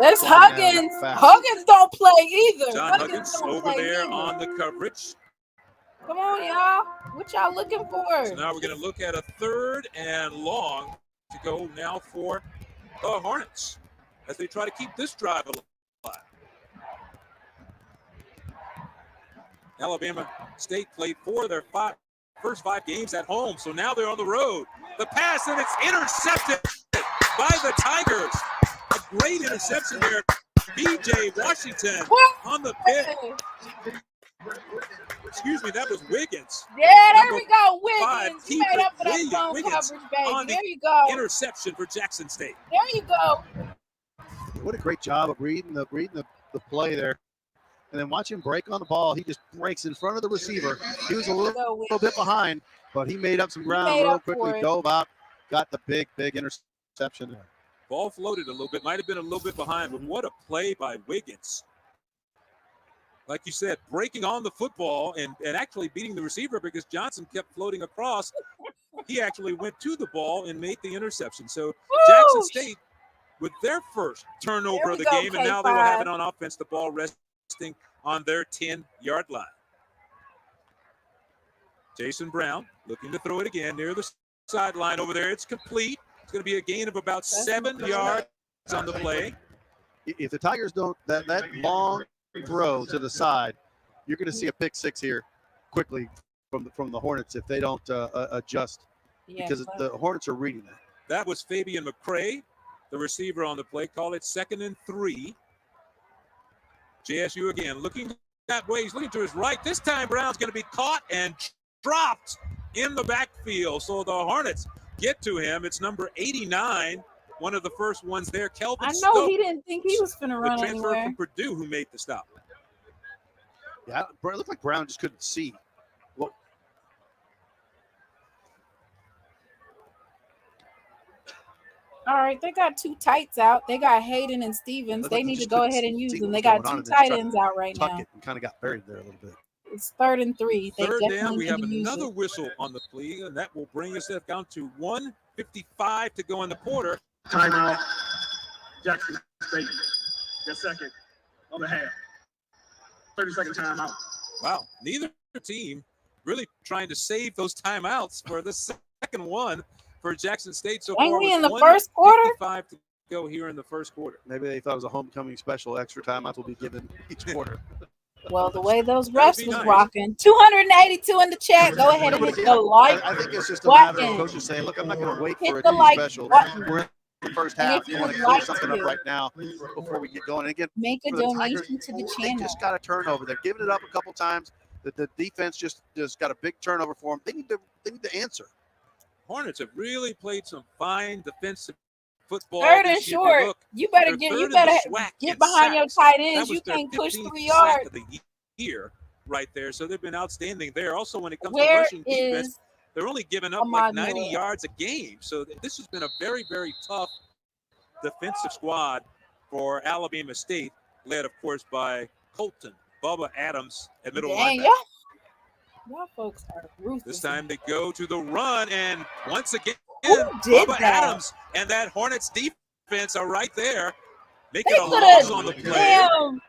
There's flying down Huggins. fast. Huggins don't play either. John Huggins don't over play there either. on the coverage. Come on, y'all. What y'all looking for? So now we're going to look at a 3rd and long to go now for the Hornets as they try to keep this drive alive. Alabama State played 4 of their first 5 games at home, so now they're on the road. The pass, and it's intercepted by the Tigers. A great interception there. BJ Washington on the pick. Excuse me, that was Wiggins. Yeah, there Number we go. 5, Wiggins. You made up for that phone Wiggins coverage, on baby. the There you go. interception for Jackson State. There you go. What a great job of reading the play there. And then watch him break on the ball. He just breaks in front of the receiver. He was a little bit behind, but he made up some ground real quickly, dove out, got the big interception there. Ball floated a little bit, might have been a little bit behind, but what a play by Wiggins. Like you said, breaking on the football and actually beating the receiver because Johnson kept floating across. He actually went to the ball and made the interception. So Jackson State with their first turnover of the game, and now they will have it on offense, the ball resting on their 10-yard line. Jason Brown looking to throw it again near the sideline over there. It's complete. It's going to be a gain of about 7 yards on the play. If the Tigers don't, that long throw to the side, you're going to see a pick 6 here quickly from the Hornets if they don't adjust, because the Hornets are reading that. That was Fabian McCray, the receiver on the play. Call it 2nd and 3. JSU again looking that way. He's looking to his right. This time Brown's going to be caught and dropped in the backfield. So the Hornets get to him. It's number 89, one of the first ones there. Kelvin I know Stokes, he didn't think he was going to run the transfer anywhere. from Purdue, who made the stop. Yeah, it looked like Brown just couldn't see. All right, they got 2 tights out. They got Hayden and Stevens. They need to go ahead and use them. They got 2 tight ends out right now. It and kind of got buried there a little bit. It's 3rd and 3. They 3rd down. We need have to use another it. whistle on the plea, and that will bring us down to 1:55 to go in the quarter. Timeout. Jackson State. Your second on the half. 30-second timeout. Wow, neither team really trying to save those timeouts for the second one for Jackson State. So Ain't far, we in the with first quarter? 1:55 to go here in the first quarter. Maybe they thought it was a homecoming special. Extra timeouts will be given each quarter. Well, the way those That'd refs be was nice. rocking. 282 in the chat. Go ahead and hit the like. I think it's just a matter of button. coaches saying, look, I'm not going to wait Hit for a the team like special. button. We're the first And half. if You you want to would clear like something up to right now before we get going. And again, make a for the Tigers, donation to the they channel. just got a turnover. They're giving it up a couple times. The defense just got a big turnover for them. They need to answer. Hornets have really played some fine defensive football. Third and this year. short. Look, You better they're get third in the SWAC in behind your sacks. tight That ends. was You their can't push 15th 3 sack yards. of the year right there. So they've been outstanding there. Also, when it comes to Where rushing defense, is they're only giving up Ahmad like 90 Miller? yards a game. So this has been a very, very tough defensive squad for Alabama State, led, of course, by Colton Bubba Adams at middle Dang, linebacker. y'all folks are ruthless. This time they go to the run, and once again, Who did Bubba that? Adams and that Hornets defense are right there, making They a could loss have. on the play Damn.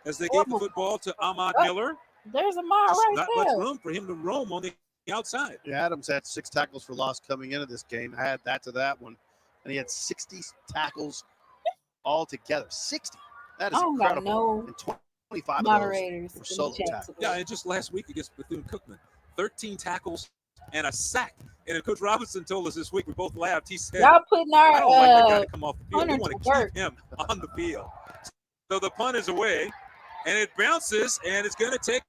as they gave the football to Ahmad Miller. There's a mile Just right not there. much room for him to roam on the outside. Yeah, Adams had 6 tackles for loss coming into this game. Add that to that one, and he had 60 tackles altogether. 60. That is I don't got incredible. no And 25 of moderators those were in the solo chat tackles. today. Yeah, and just last week against Bethune-Cookman, 13 tackles and a sack. And Coach Robinson told us this week, we both laughed. He said, Y'all putting I don't like that guy our to come off the field. We punter want to to keep work. him on the field. So the punt is away, and it bounces, and it's going to take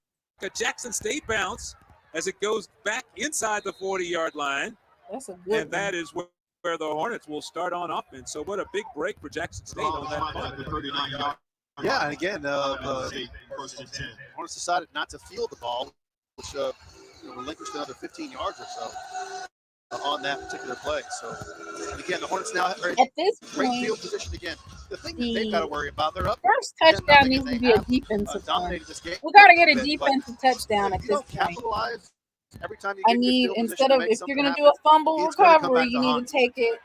a Jackson State bounce as it goes back inside the 40-yard line. That's a good And that is where the Hornets will start on offense. So what a big break for Jackson State on that punt. Yeah, and again, Hornets decided not to field the ball, which relinquished another 15 yards or so on that particular play. So, and again, the Hornets now are in at this great point. field position again. The thing that they've got to worry about, they're up. First touchdown 10-0, needs and to they be a have, defensive one. dominated this game. We got to get a But defensive touchdown if at you this don't point. capitalize every time you I get need, good field instead position to of, make if you're something going to do a fumble it's gonna come recovery, back to you need haunt to take it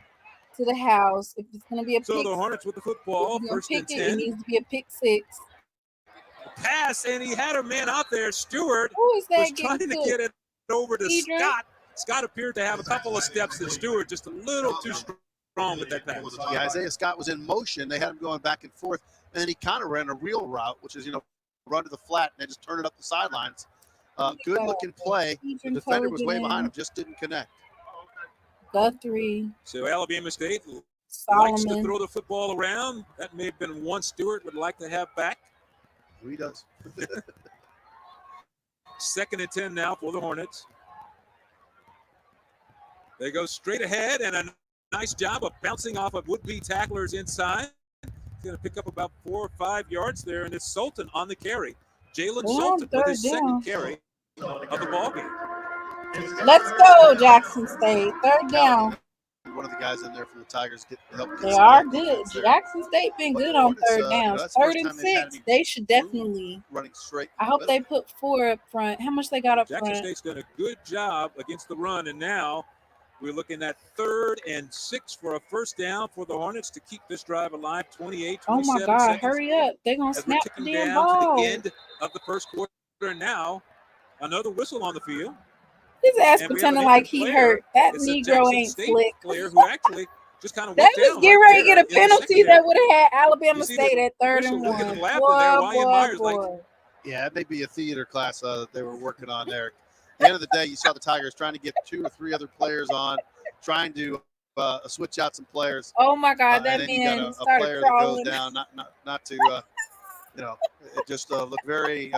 to the house. If it's going to be a So pick, the Hornets with the if football, you're gonna first and pick it, it 10. needs to be a pick 6. Pass, and he had a man out there. Stewart Who is was that trying getting to cooked? get it over to Cedric? Scott. Scott appeared to have a couple of steps, and Stewart just a little too strong with that pass. Yeah, Isaiah Scott was in motion. They had him going back and forth, and then he kind of ran a real route, which is, run to the flat and then just turn it up the sidelines. Good looking play. The defender was way behind him, just didn't connect. Guthrie, So Alabama State likes to Solomon. throw the football around. That may have been one Stewart would like to have back. He does. Second and 10 now for the Hornets. They go straight ahead, and a nice job of bouncing off of would-be tacklers inside. He's going to pick up about 4 or 5 yards there, and it's Sultan on the carry. Jalen Sultan with his second carry of the ballgame. Let's go, Jackson State. Third down. One of the guys in there from the Tigers help. They are good. Jackson State been good on third downs. that's the Third first and time they've had 6. any They should definitely. running straight. I hope they put 4 up front. How much they got up Jackson front? State's done a good job against the run, and now we're looking at 3rd and 6 for a first down for the Hornets to keep this drive alive. 28, 27 Oh my God! seconds. Hurry up! They're gonna As we're snap the ticking damn down ball. to the end of the first quarter, and now another whistle on the field. His ass And we have pretending an like injured he player. hurt. That It's a Negro Jackson ain't State slick. player who actually just kind of That went was down getting right ready to get a there in the penalty that secondary. would have had Alabama You see State the at 3rd and whistle looking 1. and laughing there. Ryan Myers like, Yeah, it may be a theater class that they were working on there. At the end of the day, you saw the Tigers trying to get 2 or 3 other players on, trying to switch out some players. Oh my God! And That then you got man a started player that crawling. goes down, not to, it just looked very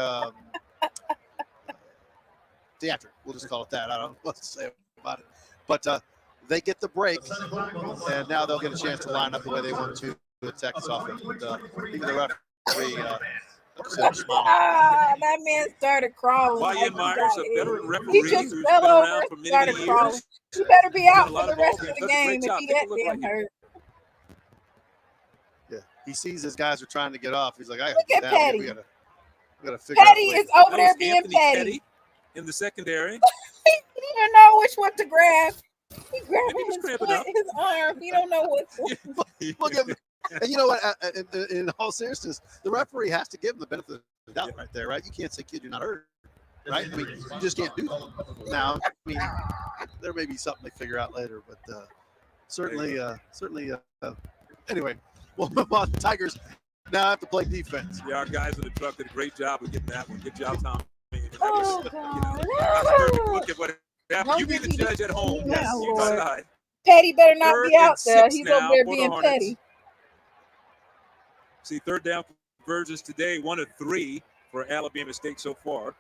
theatrical. We'll just call it that. I don't know what to say about it. But they get the break, and now they'll get a chance to line up the way they want to attack this offense. But even the referee That man started crawling. Ryan like Myers, he a got veteran hit. referee He just who's fell been over around and for many, started many crawling. years. You better be out A for lot the of rest ball of games. the Does a game great if job. he Take a got look right damn here. hurt. Yeah, he sees his guys are trying to get off. He's like, I Look at gotta get down Petty. here. We gotta figure Petty out a way is to- over That there was being Anthony petty. in the secondary. He didn't know which one to grab. He grabbed He was his cramping foot, up. his arm. He don't know what. Look at him. And you know what? In all seriousness, the referee has to give him the benefit of the doubt right there, right? You can't say, kid, you're not hurt, right? I mean, you just can't do that. Now, I mean, there may be something they figure out later, but certainly. Anyway, we'll move on. Tigers now have to play defense. Yeah, our guys in the truck did a great job of getting that one. Good job, Tom. Oh, That was, God. that's a perfect look at what happened. Don't You be give the me the- judge at home. Yeah, You Lord. decide. Petty better not Third be and out there. 6 He's over now there for the being Hornets. petty. See, third down conversions today, 1 of 3 for Alabama State so far.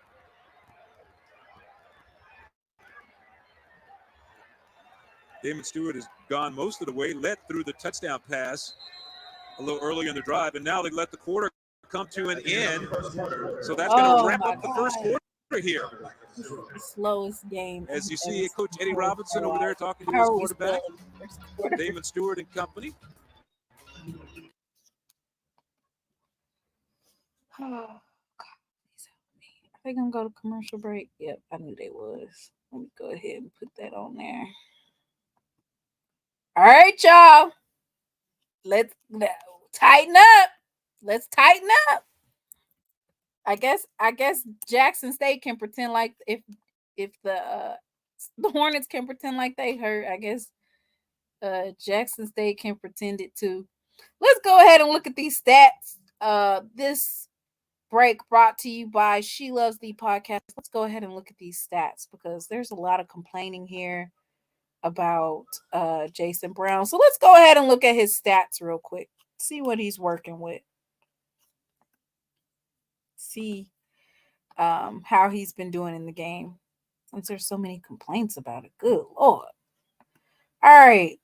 Damon Stewart has gone most of the way, led through the touchdown pass a little earlier in the drive, and now they let the quarter come to an end. So that's going to wrap up the first quarter here. This is the slowest game. As you see Coach Eddie Robinson over there talking to his quarterback, Damon Stewart and company. Oh, God, please help me. Are they going to go to commercial break? Yep, I knew they was. Let me go ahead and put that on there. All right, y'all. Let's tighten up. Let's tighten up. I guess Jackson State can pretend like if the Hornets can pretend like they hurt, I guess Jackson State can pretend it too. Let's go ahead and look at these stats. This break brought to you by SheLovesThee podcast. Let's go ahead and look at these stats because there's a lot of complaining here about Jason Brown. So let's go ahead and look at his stats real quick. See what he's working with. See how he's been doing in the game. Since there's so many complaints about it. Good Lord. All right.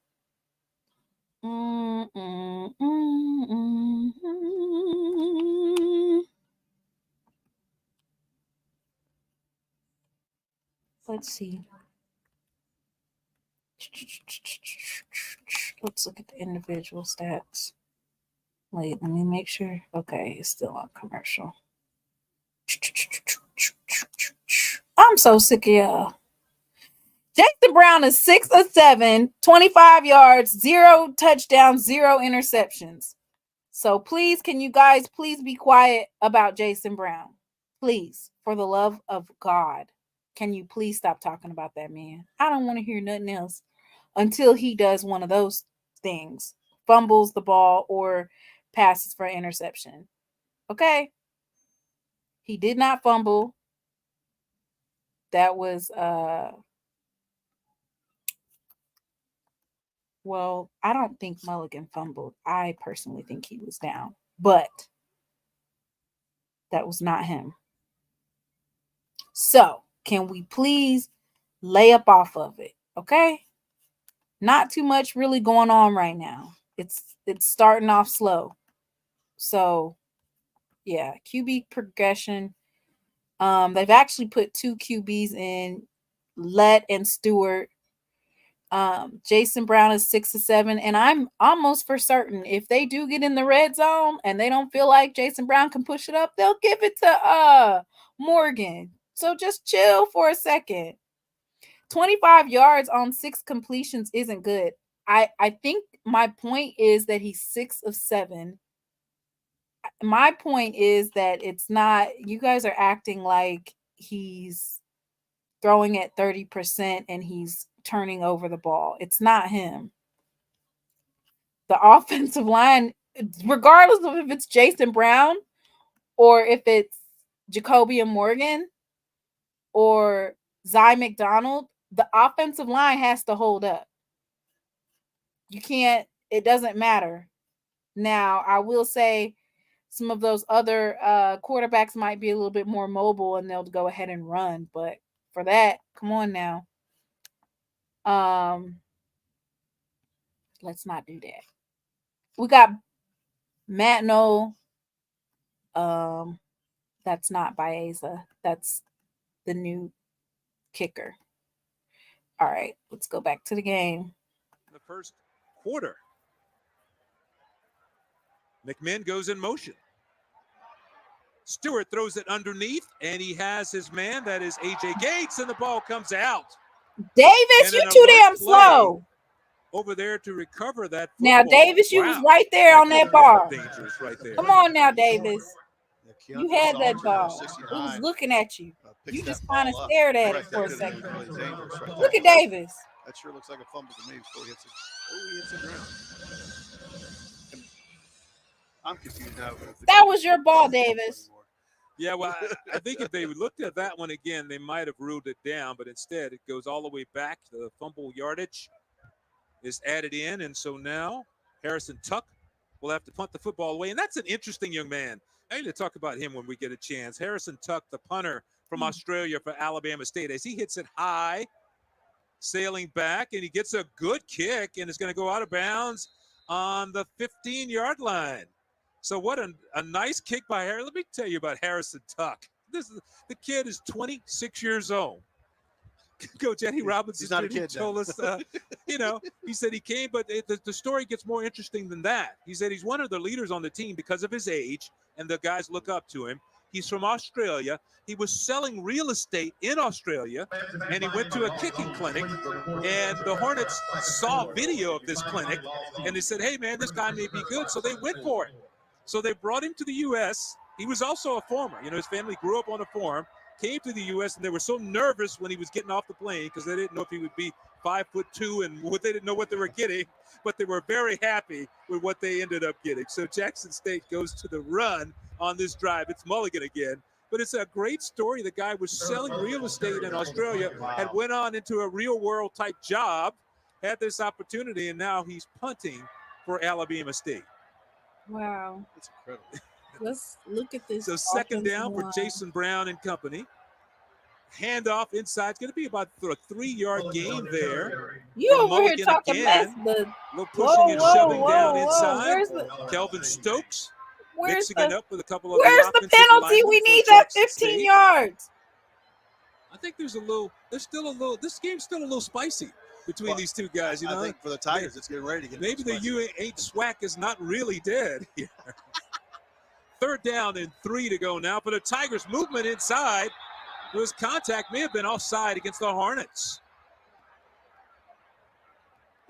Let's see. Let's look at the individual stats. Wait, let me make sure. Okay, it's still on commercial. I'm so sick of y'all. Jason Brown is 6 of 7, 25 yards, 0 touchdowns, 0 interceptions. So please, can you guys please be quiet about Jason Brown? Please, for the love of God, can you please stop talking about that man? I don't want to hear nothing else until he does one of those things, fumbles the ball or passes for interception. Okay? He did not fumble. That was well, I don't think Mulligan fumbled. I personally think he was down, but that was not him. So, can we please lay up off of it? Okay? Not too much really going on right now. It's starting off slow. So, yeah, QB progression. They've actually put 2 QBs in, Lett and Stewart. Jason Brown is 6 of 7, and I'm almost for certain if they do get in the red zone and they don't feel like Jason Brown can push it up, they'll give it to Morgan. So just chill for a second. 25 yards on 6 completions isn't good. I think my point is that he's 6 of 7. My point is that it's not, you guys are acting like he's throwing at 30% and he's turning over the ball. It's not him. The offensive line, regardless of if it's Jason Brown or if it's Jacoby Morgan or Zy McDonald, the offensive line has to hold up. You can't, it doesn't matter. Now, I will say some of those other quarterbacks might be a little bit more mobile and they'll go ahead and run. But for that, come on now. Let's not do that. We got Matt Noel. That's not Baeza. That's the new kicker. All right, let's go back to the game. The first quarter. McMinn goes in motion. Stewart throws it underneath, and he has his man. That is A.J. Gates, and the ball comes out. Davis, you too damn slow. Over there to recover that football. Now, Davis, you was right there on that bar. Dangerous right there. Come on now, Davis. You had that ball. It was looking at you. You just kind of stared at it for a second. Look at Davis. That sure looks like a fumble to me before he hits it. Oh, he hits the ground. I'm confused now. That was your ball, Davis. Yeah, well, I think if they looked at that one again, they might have ruled it down, but instead it goes all the way back to the fumble yardage. is added in. And so now Harrison Tuck will have to punt the football away. And that's an interesting young man. I need to talk about him when we get a chance. Harrison Tuck, the punter from Australia for Alabama State, as he hits it high, sailing back, and he gets a good kick, and it's going to go out of bounds on the 15-yard line. So what a nice kick by Harrison. Let me tell you about Harrison Tuck. The kid is 26 years old. Coach Eddie Robinson told us, he said he came, but the story gets more interesting than that. He said he's one of the leaders on the team because of his age, and the guys look up to him. He's from Australia. He was selling real estate in Australia, and he went to a kicking clinic, and the Hornets saw video of this clinic, and they said, hey, man, this guy may be good, so they went for it. So they brought him to the U.S. He was also a farmer. His family grew up on a farm, came to the U.S., and they were so nervous when he was getting off the plane because they didn't know if he would be 5'2", and they didn't know what they were getting, but they were very happy with what they ended up getting. So Jackson State goes to the run on this drive. It's Mulligan again, but it's a great story. The guy was selling real estate in Australia, had went on into a real-world type job, had this opportunity, and now he's punting for Alabama State. Wow. That's incredible. Let's look at this. So second down for Jason Brown and company. Handoff inside. It's going to be about a 3-yard gain there. You over here talking mess. A little pushing and shoving down inside. Kelvin Stokes mixing it up with a couple of Where's the penalty? We need that 15 yards. I think there's still a little, this game's still a little spicy between these two guys. I think for the Tigers, it's getting ready to get maybe the U8 SWAC is not really dead here. Third down and 3 to go now for the Tigers. Movement inside. There was contact, may have been offside against the Hornets.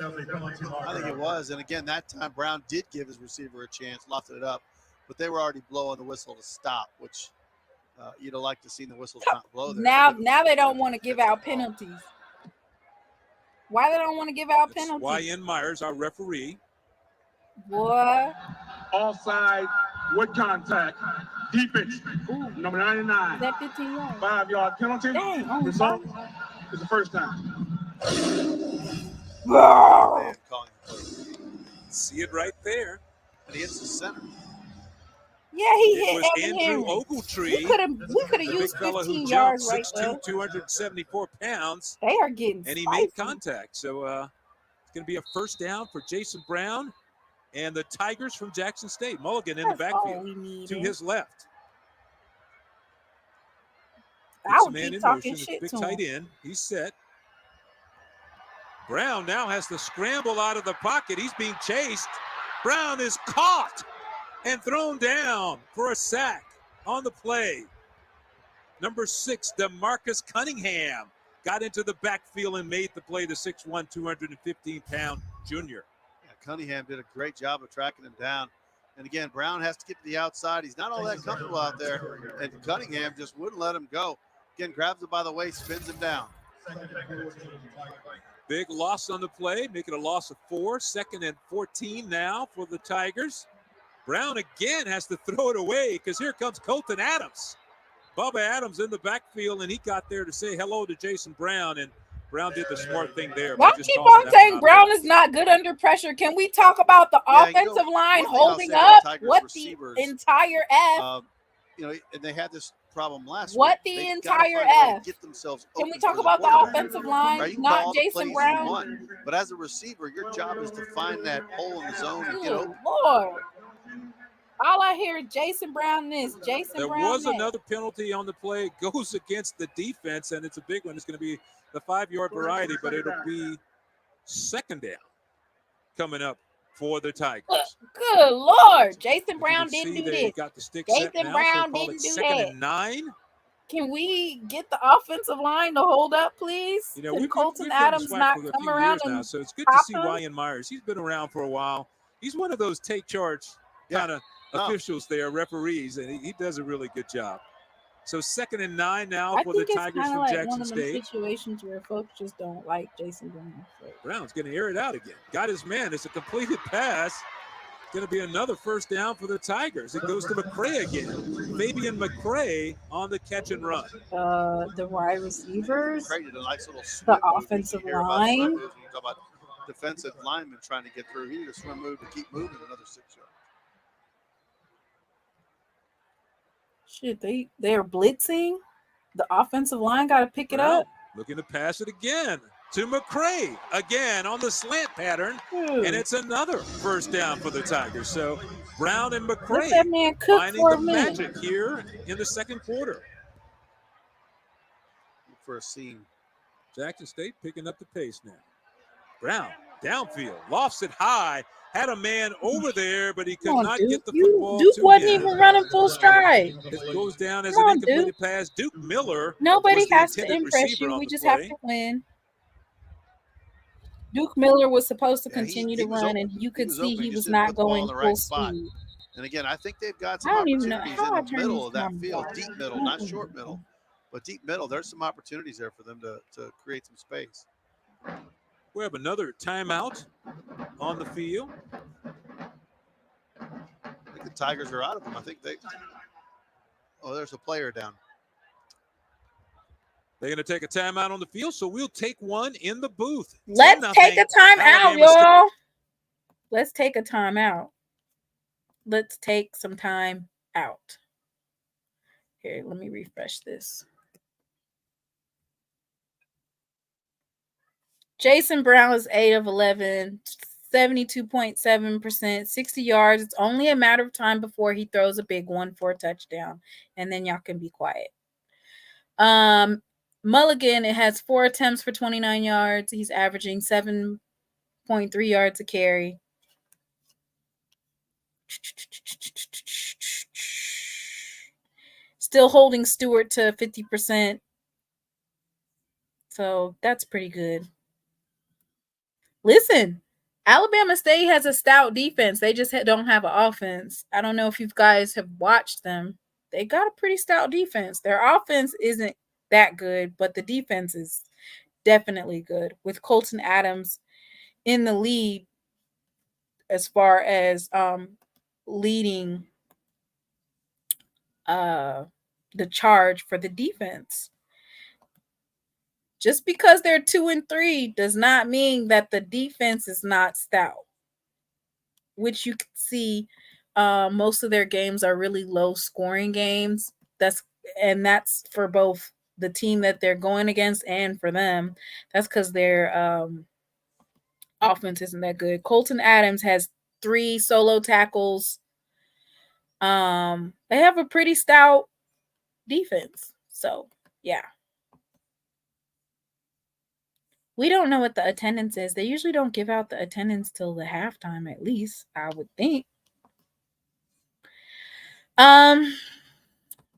I think it was. And again, that time Brown did give his receiver a chance, lofted it up, but they were already blowing the whistle to stop, which you'd have liked to see the whistles not blow there. Now they don't want to give out penalties. Why they don't want to give out penalties? Y.N. Myers, our referee. Boy. Offside with contact. Defense. Number 99. Is that 15 yards? 5-yard penalty. Dang, Result is the first time. See it right there. And he hits the center. Yeah, he it hit was Evan Andrew Henry. Ogletree. We could have used 15 yards right there. 6'2", 274 pounds. They are getting and he spicy. made contact. So it's going to be a first down for Jason Brown and the Tigers from Jackson State. Mulligan in the backfield to his left. I would keep talking shit big to tight him. end. He's set. Brown now has to scramble out of the pocket. He's being chased. Brown is caught and thrown down for a sack on the play. Number 6, DeMarcus Cunningham got into the backfield and made the play, the 6'1", 215-pound junior. Yeah, Cunningham did a great job of tracking him down. And again, Brown has to get to the outside. He's not all that comfortable out there. And Cunningham just wouldn't let him go. Again, grabs him by the waist, spins him down. Big loss on the play, making a loss of 4. 2nd and 14 now for the Tigers. Brown again has to throw it away because here comes Colton Adams. Bubba Adams in the backfield, and he got there to say hello to Jason Brown, and Brown did the smart thing there. Why keep on saying Brown is not good under pressure? Can we talk about the offensive line holding up? What the entire F? And they had this problem last week. What the entire F? Get themselves Can we talk about the offensive line, right? not Jason Brown? But as a receiver, your job is to find that hole in the zone and get open. Lord. All I hear is Jason Brown this, Jason Brown There was that. another penalty on the play. It goes against the defense, and it's a big one. It's going to be the 5-yard variety, but it'll be second down coming up for the Tigers. Good Lord. Jason Brown didn't do this. Got the stick Jason Brown didn't do that. 2nd and 9. Can we get the offensive line to hold up, please? Can Colton Adams not come around now, so it's good to see Y.N. Myers. He's been around for a while. He's one of those take charge kind of officials there, referees, and he does a really good job. So 2nd and 9 now for the Tigers from Jackson State. One of the situations where folks just don't like Jason Brown. Brown's going to air it out again. Got his man. It's a completed pass. It's going to be another first down for the Tigers. It goes to McCray again. Fabian McCray on the catch and run. The wide receivers, Nice little the offensive line. defensive lineman trying to get through. He needed a swim move to keep moving another 6 yards. Shit, they're blitzing. The offensive line got to pick it Brown up. looking to pass it again to McCray, again on the slant pattern, and it's another first down for the Tigers. So Brown and Let McCray that man cook finding for the a minute. magic here in the second quarter. Look for a seam. Jackson State picking up the pace now. Brown downfield, lofts it high, had a man over there, but he could Come on, not Duke. get the football Duke to wasn't him. even running full stride. It goes down as Come an on, incompleted Duke. pass. Duke Miller Nobody was the has to intended impress receiver you. on We the just play. have to win. Duke Miller was supposed to Yeah, continue he to was run, open. and you He could was see open. he He was just didn't not put the ball in going the full right spot. speed. And again, I think they've got I some don't even know opportunities how I in the turn middle these of that cameras field, off. deep middle, not short middle, but deep middle. There's some opportunities there for them to create some space. We have another timeout on the field. I think the Tigers are out of them. I think they. Oh, there's a player down. They're going to take a timeout on the field, so we'll take one in the booth. Let's 10-0 take a timeout, Alabama State. y'all. Let's take a timeout. Let's take some time out. Here, let me refresh this. Jason Brown is 8 of 11, 72.7%, 60 yards. It's only a matter of time before he throws a big one for a touchdown, and then y'all can be quiet. Mulligan, it has 4 attempts for 29 yards. He's averaging 7.3 yards a carry. Still holding Stewart to 50%. So that's pretty good. Listen, Alabama State has a stout defense. They just don't have an offense. I don't know if you guys have watched them. They got a pretty stout defense. Their offense isn't that good, but the defense is definitely good, with Colton Adams in the lead as far as leading the charge for the defense. Just because they're 2-3 does not mean that the defense is not stout, which you can see most of their games are really low scoring games. That's for both the team that they're going against and for them. That's because their offense isn't that good. Colton Adams has 3 solo tackles. They have a pretty stout defense. So, yeah. We don't know what the attendance is. They usually don't give out the attendance till the halftime, at least, I would think.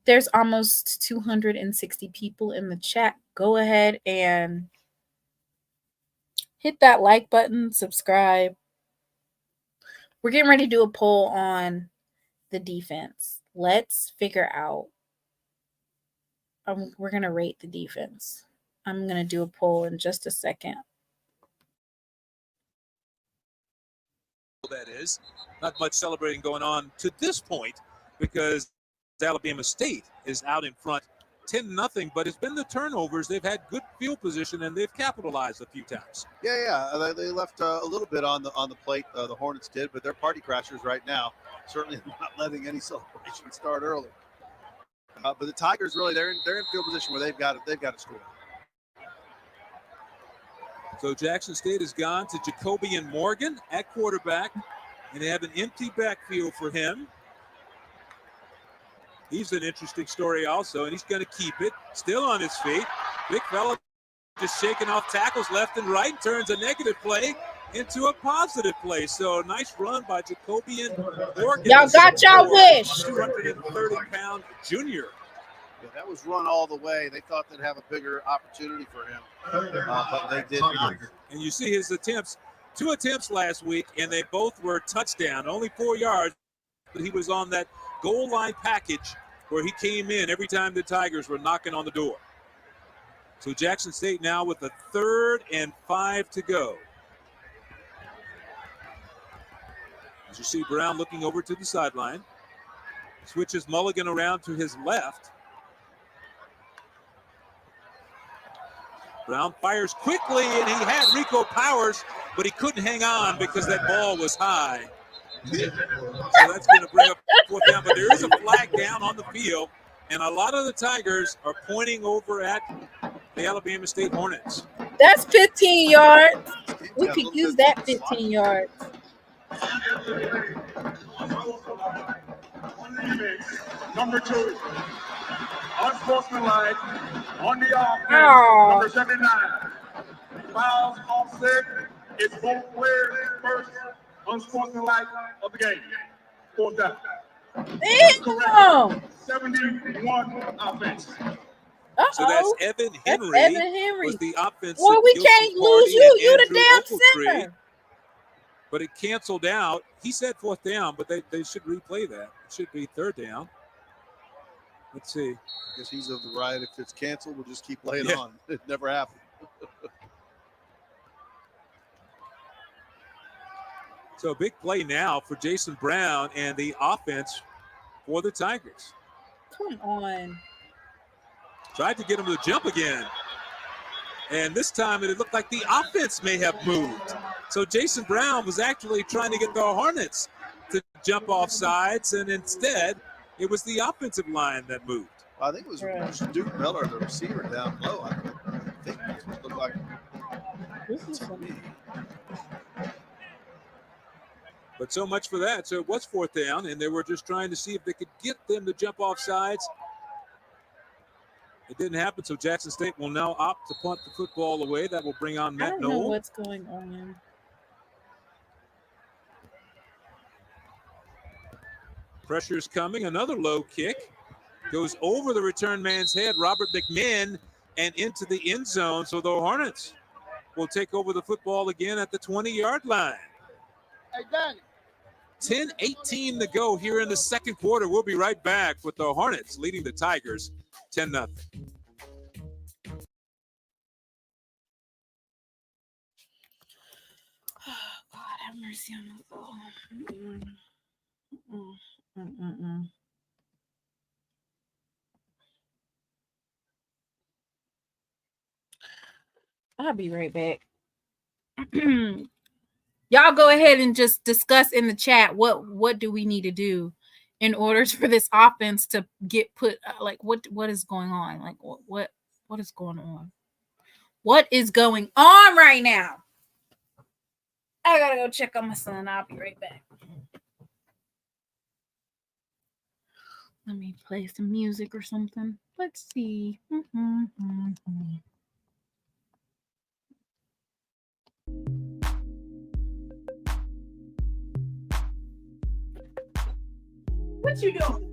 There's almost 260 people in the chat. Go ahead and hit that like button, subscribe. We're getting ready to do a poll on the defense. Let's figure out. We're going to rate the defense. I'm going to do a poll in just a second. That is not much celebrating going on to this point because Alabama State is out in front 10-0, but it's been the turnovers. They've had good field position and they've capitalized a few times. Yeah. They left a little bit on the plate. The Hornets did, but they're party crashers right now. Certainly not letting any celebration start early. But the Tigers really they're in field position where they've got to score. So Jackson State has gone to Jacobian Morgan at quarterback, and they have an empty backfield for him. He's an interesting story also, and he's going to keep it. Still on his feet. Big fella just shaking off tackles left and right, turns a negative play into a positive play. So nice run by Jacobian Morgan. Y'all got y'all wish. 230-pound junior. Yeah, that was run all the way. They thought they'd have a bigger opportunity for him, but they did not. And you see his attempts, 2 attempts last week, and they both were touchdown, only 4 yards, but he was on that goal line package where he came in every time the Tigers were knocking on the door. So Jackson State now with a 3rd and 5 to go. As you see Brown looking over to the sideline, switches Mulligan around to his left. Brown fires quickly, and he had Rico Powers but he couldn't hang on because that ball was high. So that's going to bring up 4th down. But there is a flag down on the field, and a lot of the Tigers are pointing over at the Alabama State Hornets. That's 15 yards. We could use that 15 yards. Number 2, unsportsmanlike on the offense. Oh. Number 79. Fouls offset. It's both players' first unsportsmanlike of the game. 4th down. Damn. 71 offense. So that's Evan Henry. Evan Henry. Was the offensive Boy, we guilty can't party lose you. and You the Andrew damn Ogletree. center. But it canceled out. He said 4th down, but they should replay that. It should be 3rd down. Let's see. I guess he's of the right. If it's canceled, we'll just keep playing Yeah. on. It never happened. So a big play now for Jason Brown and the offense for the Tigers. Come on. Tried to get him to jump again. And this time it looked like the offense may have moved. So Jason Brown was actually trying to get the Hornets to jump off sides, and instead it was the offensive line that moved. I think it was Duke Miller, the receiver down low. I think that's what it looked like. This is funny. But so much for that. So it was 4th down, and they were just trying to see if they could get them to jump off sides. It didn't happen, so Jackson State will now opt to punt the football away. That will bring on I Matt don't know Knoll. what's going on. Pressure's coming. Another low kick. Goes over the return man's head, Robert McMinn, and into the end zone. So the Hornets will take over the football again at the 20-yard line. Hey, Danny. 10:18 to go here in the second quarter. We'll be right back with the Hornets leading the Tigers 10-0. Oh, God, have mercy on us all. I'll be right back. Y'all go ahead and just discuss in the chat what do we need to do in order for this offense to get put, like what is going on? Like what is going on? What is going on right now? I gotta go check on my son. I'll be right back. Let me play some music or something. Let's see. What you doing?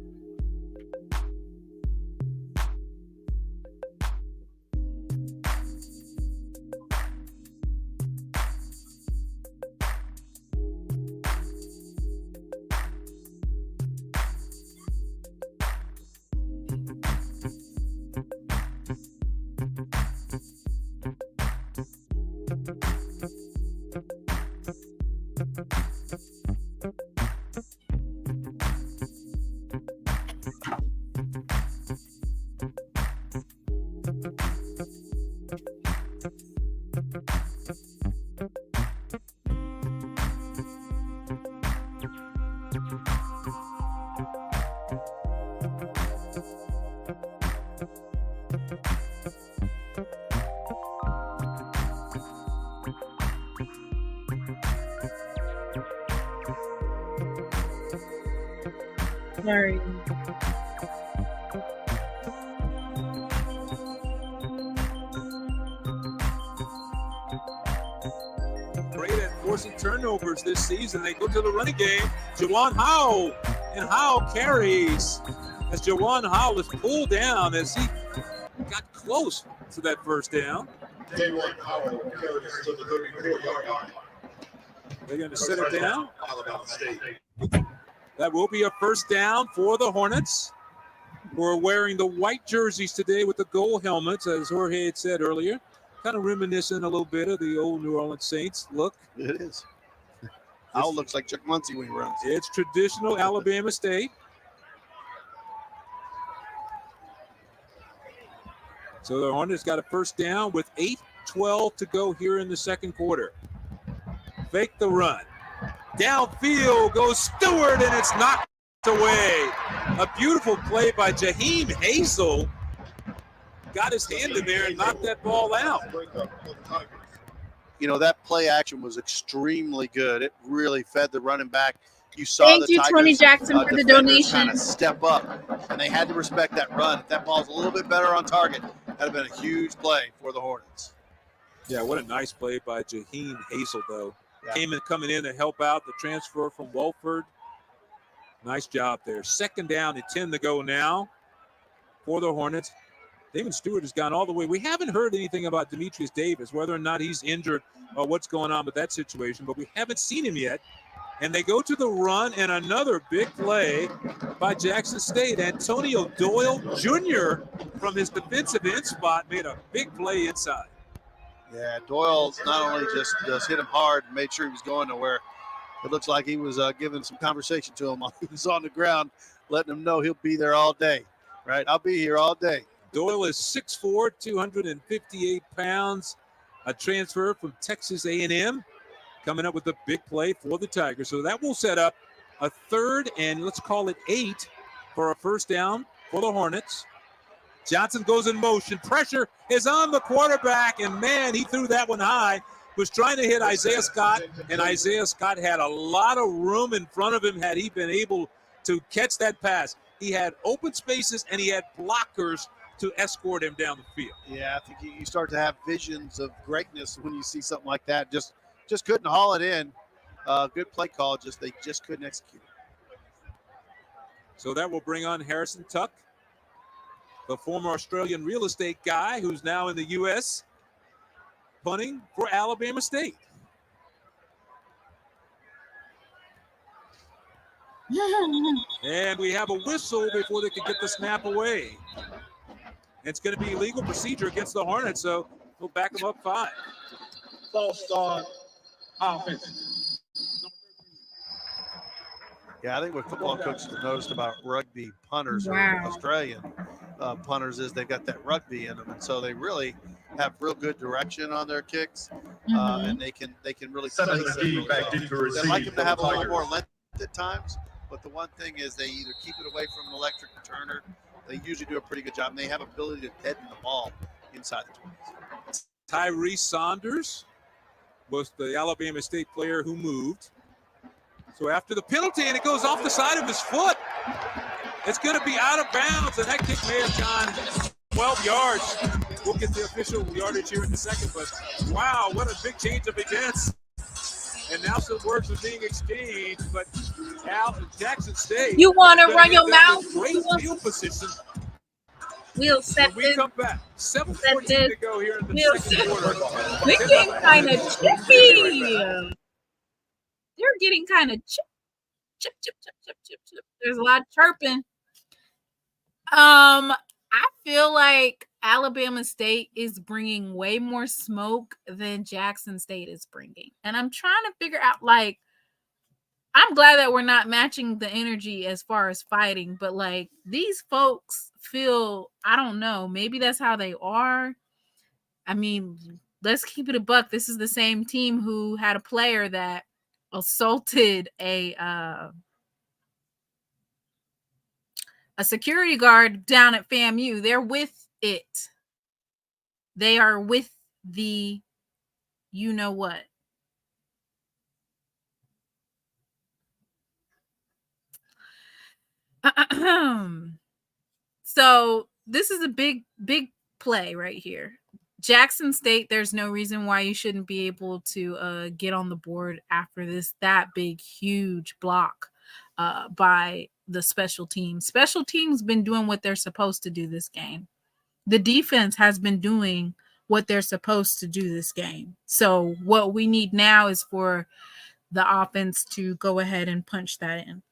Sorry. Great at forcing turnovers this season. They go to the running game. Jawan Howell, and Howell carries as Jawan Howell is pulled down as he got close to that first down. Jawan Howell carries to the 34-yard line. They're going to set it down. That will be a first down for the Hornets, who are wearing the white jerseys today with the gold helmets, as Jorge had said earlier. Kind of reminiscent a little bit of the old New Orleans Saints look. It is. Howell looks like Chuck Muncie when he runs. It's traditional Alabama State. So the Hornets got a first down with 8:12 to go here in the second quarter. Fake the run. Downfield goes Stewart, and it's knocked away. A beautiful play by Jaheim Hazel. Got his hand in there and knocked that ball out. You know, that play action was extremely good. It really fed the running back. You saw Thank the you, Tigers, Tony Jackson, for the defenders kind donation. of step up, and they had to respect that run. If that ball's a little bit better on target, that'd have been a huge play for the Hornets. Yeah, what a nice play by Jaheim Hazel, though. Yeah. Coming in to help out the transfer from Welford. Nice job there. 2nd down and 10 to go now for the Hornets. Damon Stewart has gone all the way. We haven't heard anything about Demetrius Davis, whether or not he's injured or what's going on with that situation, but we haven't seen him yet. And they go to the run, and another big play by Jackson State. Antonio Doyle Jr. from his defensive end spot made a big play inside. Yeah, Doyle not only just hit him hard and made sure he was going nowhere, it looks like he was giving some conversation to him while he was on the ground, letting him know he'll be there all day, right? I'll be here all day. Doyle is 6'4", 258 pounds, a transfer from Texas A&M, coming up with a big play for the Tigers. So that will set up a 3rd and let's call it 8 for a 1st down for the Hornets. Johnson goes in motion. Pressure is on the quarterback, and man, he threw that one high. Was trying to hit Isaiah Scott, and Isaiah Scott had a lot of room in front of him had he been able to catch that pass. He had open spaces, and he had blockers to escort him down the field. Yeah, I think you start to have visions of greatness when you see something like that. Just couldn't haul it in. Good play call. They just couldn't execute. So that will bring on Harrison Tuck, the former Australian real estate guy who's now in the U.S., punting for Alabama State. And we have a whistle before they can get the snap away. It's going to be legal procedure against the Hornets, so we'll back them up 5. False start offense. Yeah, I think what football coaches have noticed about rugby punters or Australian punters is they've got that rugby in them, and so they really have real good direction on their kicks, and they can really place them really well. They like them to have a little more length at times, but the one thing is they either keep it away from an electric returner. They usually do a pretty good job, and they have ability to deaden the ball inside the 20s. Tyree Saunders was the Alabama State player who moved. So after the penalty, and it goes off the side of his foot, it's going to be out of bounds, and that kick may have gone 12 yards. We'll get the official yardage here in a second, but wow, what a big change of events. And now some words are being exchanged, but Jackson State. You want to run your mouth? Great field position. We'll set when we come back. 7:14 to go here in the second quarter. We're getting kind of chippy. They're getting kind of chip. There's a lot of chirping. I feel like Alabama State is bringing way more smoke than Jackson State is bringing. And I'm trying to figure out, like, I'm glad that we're not matching the energy as far as fighting, but like these folks feel, I don't know, maybe that's how they are. I mean, let's keep it a buck. This is the same team who had a player that assaulted a security guard down at FAMU. They're with it. They are with the you know what. So this is a big play right here. Jackson State, there's no reason why you shouldn't be able to get on the board after that big, huge block by the special teams. Special teams been doing what they're supposed to do this game. The defense has been doing what they're supposed to do this game. So what we need now is for the offense to go ahead and punch that in.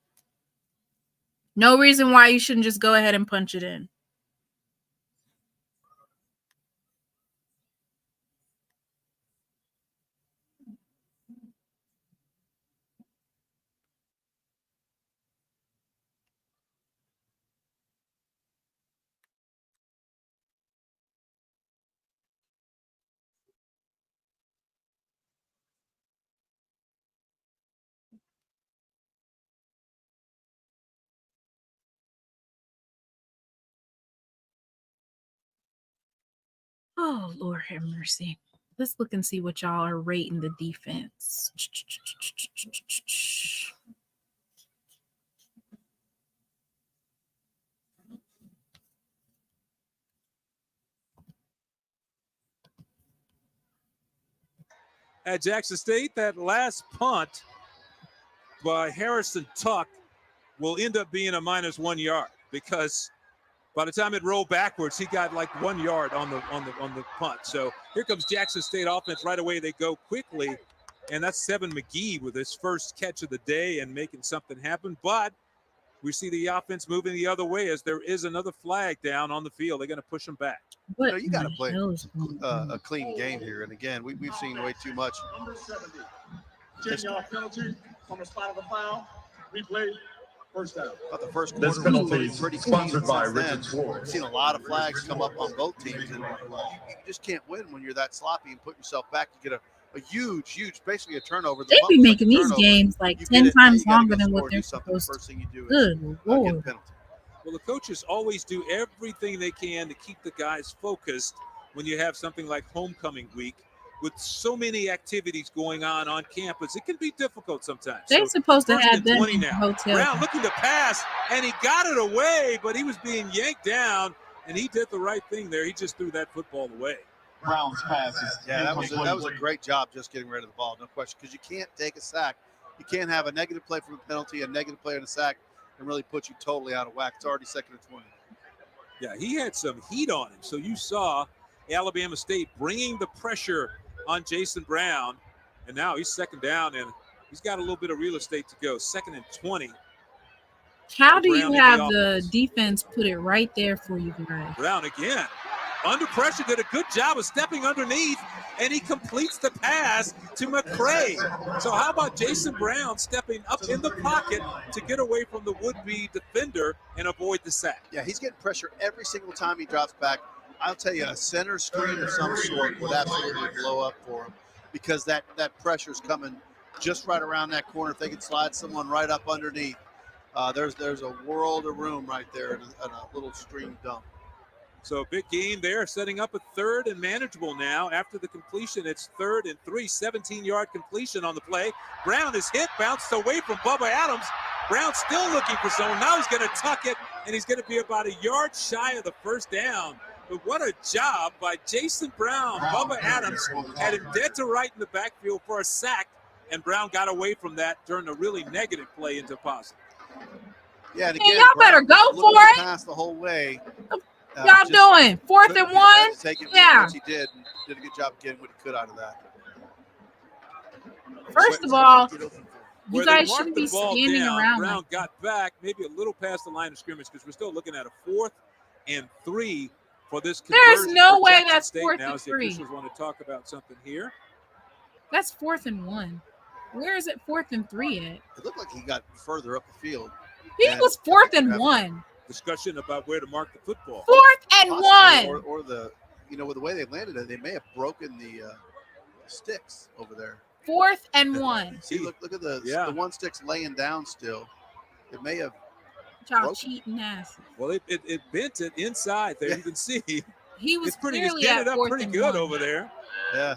No reason why you shouldn't just go ahead and punch it in. Oh, Lord have mercy. Let's look and see what y'all are rating the defense. At Jackson State, that last punt by Harrison Tuck will end up being a -1 yard because by the time it rolled backwards, he got like 1 yard on the punt. So here comes Jackson State offense. Right away, they go quickly, and that's Seven McGee with his first catch of the day and making something happen. But we see the offense moving the other way as there is another flag down on the field. They're going to push them back. You, you got to play a clean game here. And again, we've seen way too much. Number 70. 10-yard penalty on the spot of the foul. Replay. First down. But the first This quarter penalty was pretty sponsored clean by since then. Richard Schwartz. We've seen a lot of flags come up on both teams, and you just can't win when you're that sloppy and put yourself back. You get a huge, basically a turnover. They be making these games like 10 times longer than what they're supposed to. First thing you do Good is Lord. get a penalty. Well, the coaches always do everything they can to keep the guys focused when you have something like homecoming week. With so many activities going on campus, it can be difficult sometimes. They're supposed to have them 20 in the now. hotel. Brown looking to pass, and he got it away, but he was being yanked down, and he did the right thing there. He just threw that football away. Brown's pass is Yeah, that was a great job just getting rid of the ball, no question, because you can't take a sack. You can't have a negative play from a penalty, a negative play on a sack, and really put you totally out of whack. It's already 2nd and 20. Yeah, he had some heat on him. So you saw Alabama State bringing the pressure on Jason Brown, and now he's 2nd down, and he's got a little bit of real estate to go. 2nd and 20. How do Brown you in have the the offense. defense put it right there for you guys? Brown again. Under pressure, did a good job of stepping underneath, and he completes the pass to McCray. So how about Jason Brown stepping up in the pocket to get away from the would-be defender and avoid the sack? Yeah, he's getting pressure every single time he drops back. I'll tell you, a center screen of some sort would absolutely blow up for him because that pressure's coming just right around that corner. If they can slide someone right up underneath, there's a world of room right there and a little stream dump. So a big game there, setting up a 3rd and manageable now. After the completion, it's 3rd and 3, 17-yard completion on the play. Brown is hit, bounced away from Bubba Adams. Brown still looking for someone. Now he's going to tuck it, and he's going to be about a yard shy of the first down. But what a job by Jason Brown. Bubba Adams had him dead to right in the backfield for a sack, and Brown got away from that, turned a really negative play into positive. Yeah, and Hey, again, y'all better Brown go looking for to it. pass the whole way. Y'all Just doing 4th and couldn't 1? take it Yeah. once he did a good job getting what he could out of that. First of all, Get open for him. you Where they guys marked shouldn't the be ball standing down, around Brown like got back maybe a little past the line of scrimmage because we're still looking at a 4th and 3 for this There's conversion no for way Jackson that's State. 4th Now and as the 3. officials want to talk about something here. That's 4th and 1. Where is it 4th and 3 at? It looked like he got further up the field. He And was 4th and 1. Discussion about where to mark the football. 4th and Possibly, 1. or the, with the way they landed it, they may have broken the sticks over there. 4th and 1. See, look at the one stick's laying down still. It may have. Y'all broken. cheating asses. Well, it bent it inside there. Yeah. You can see He was it's pretty. clearly It's at getting it up 4th pretty and good 1. over there. Yeah.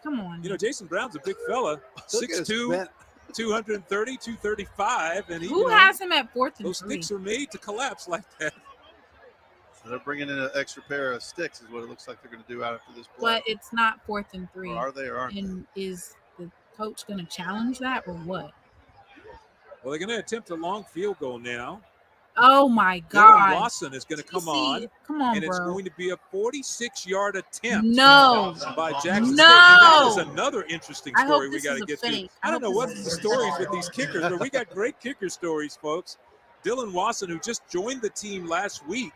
Come on. You know, Jason Brown's a big fella, Look at his 6'2", bent. 230, 235, and he, Who has him at 4th and those 3? sticks are made to collapse like that. So they're bringing in an extra pair of sticks, is what it looks like they're going to do after this play. But it's not 4th and 3. Or are they or aren't they? And is the coach going to challenge that or what? Well, they're going to attempt a long field goal now. Oh my Dylan God! Lawson is going to come on, Come on, and it's bro. going to be a 46-yard attempt. No. By Jackson No. State. And that is another interesting I hope story we this got is to a get fake. to. I don't know hope what this the is a stories fake. with these kickers, but we got great kicker stories, folks. Dylan Lawson, who just joined the team last week,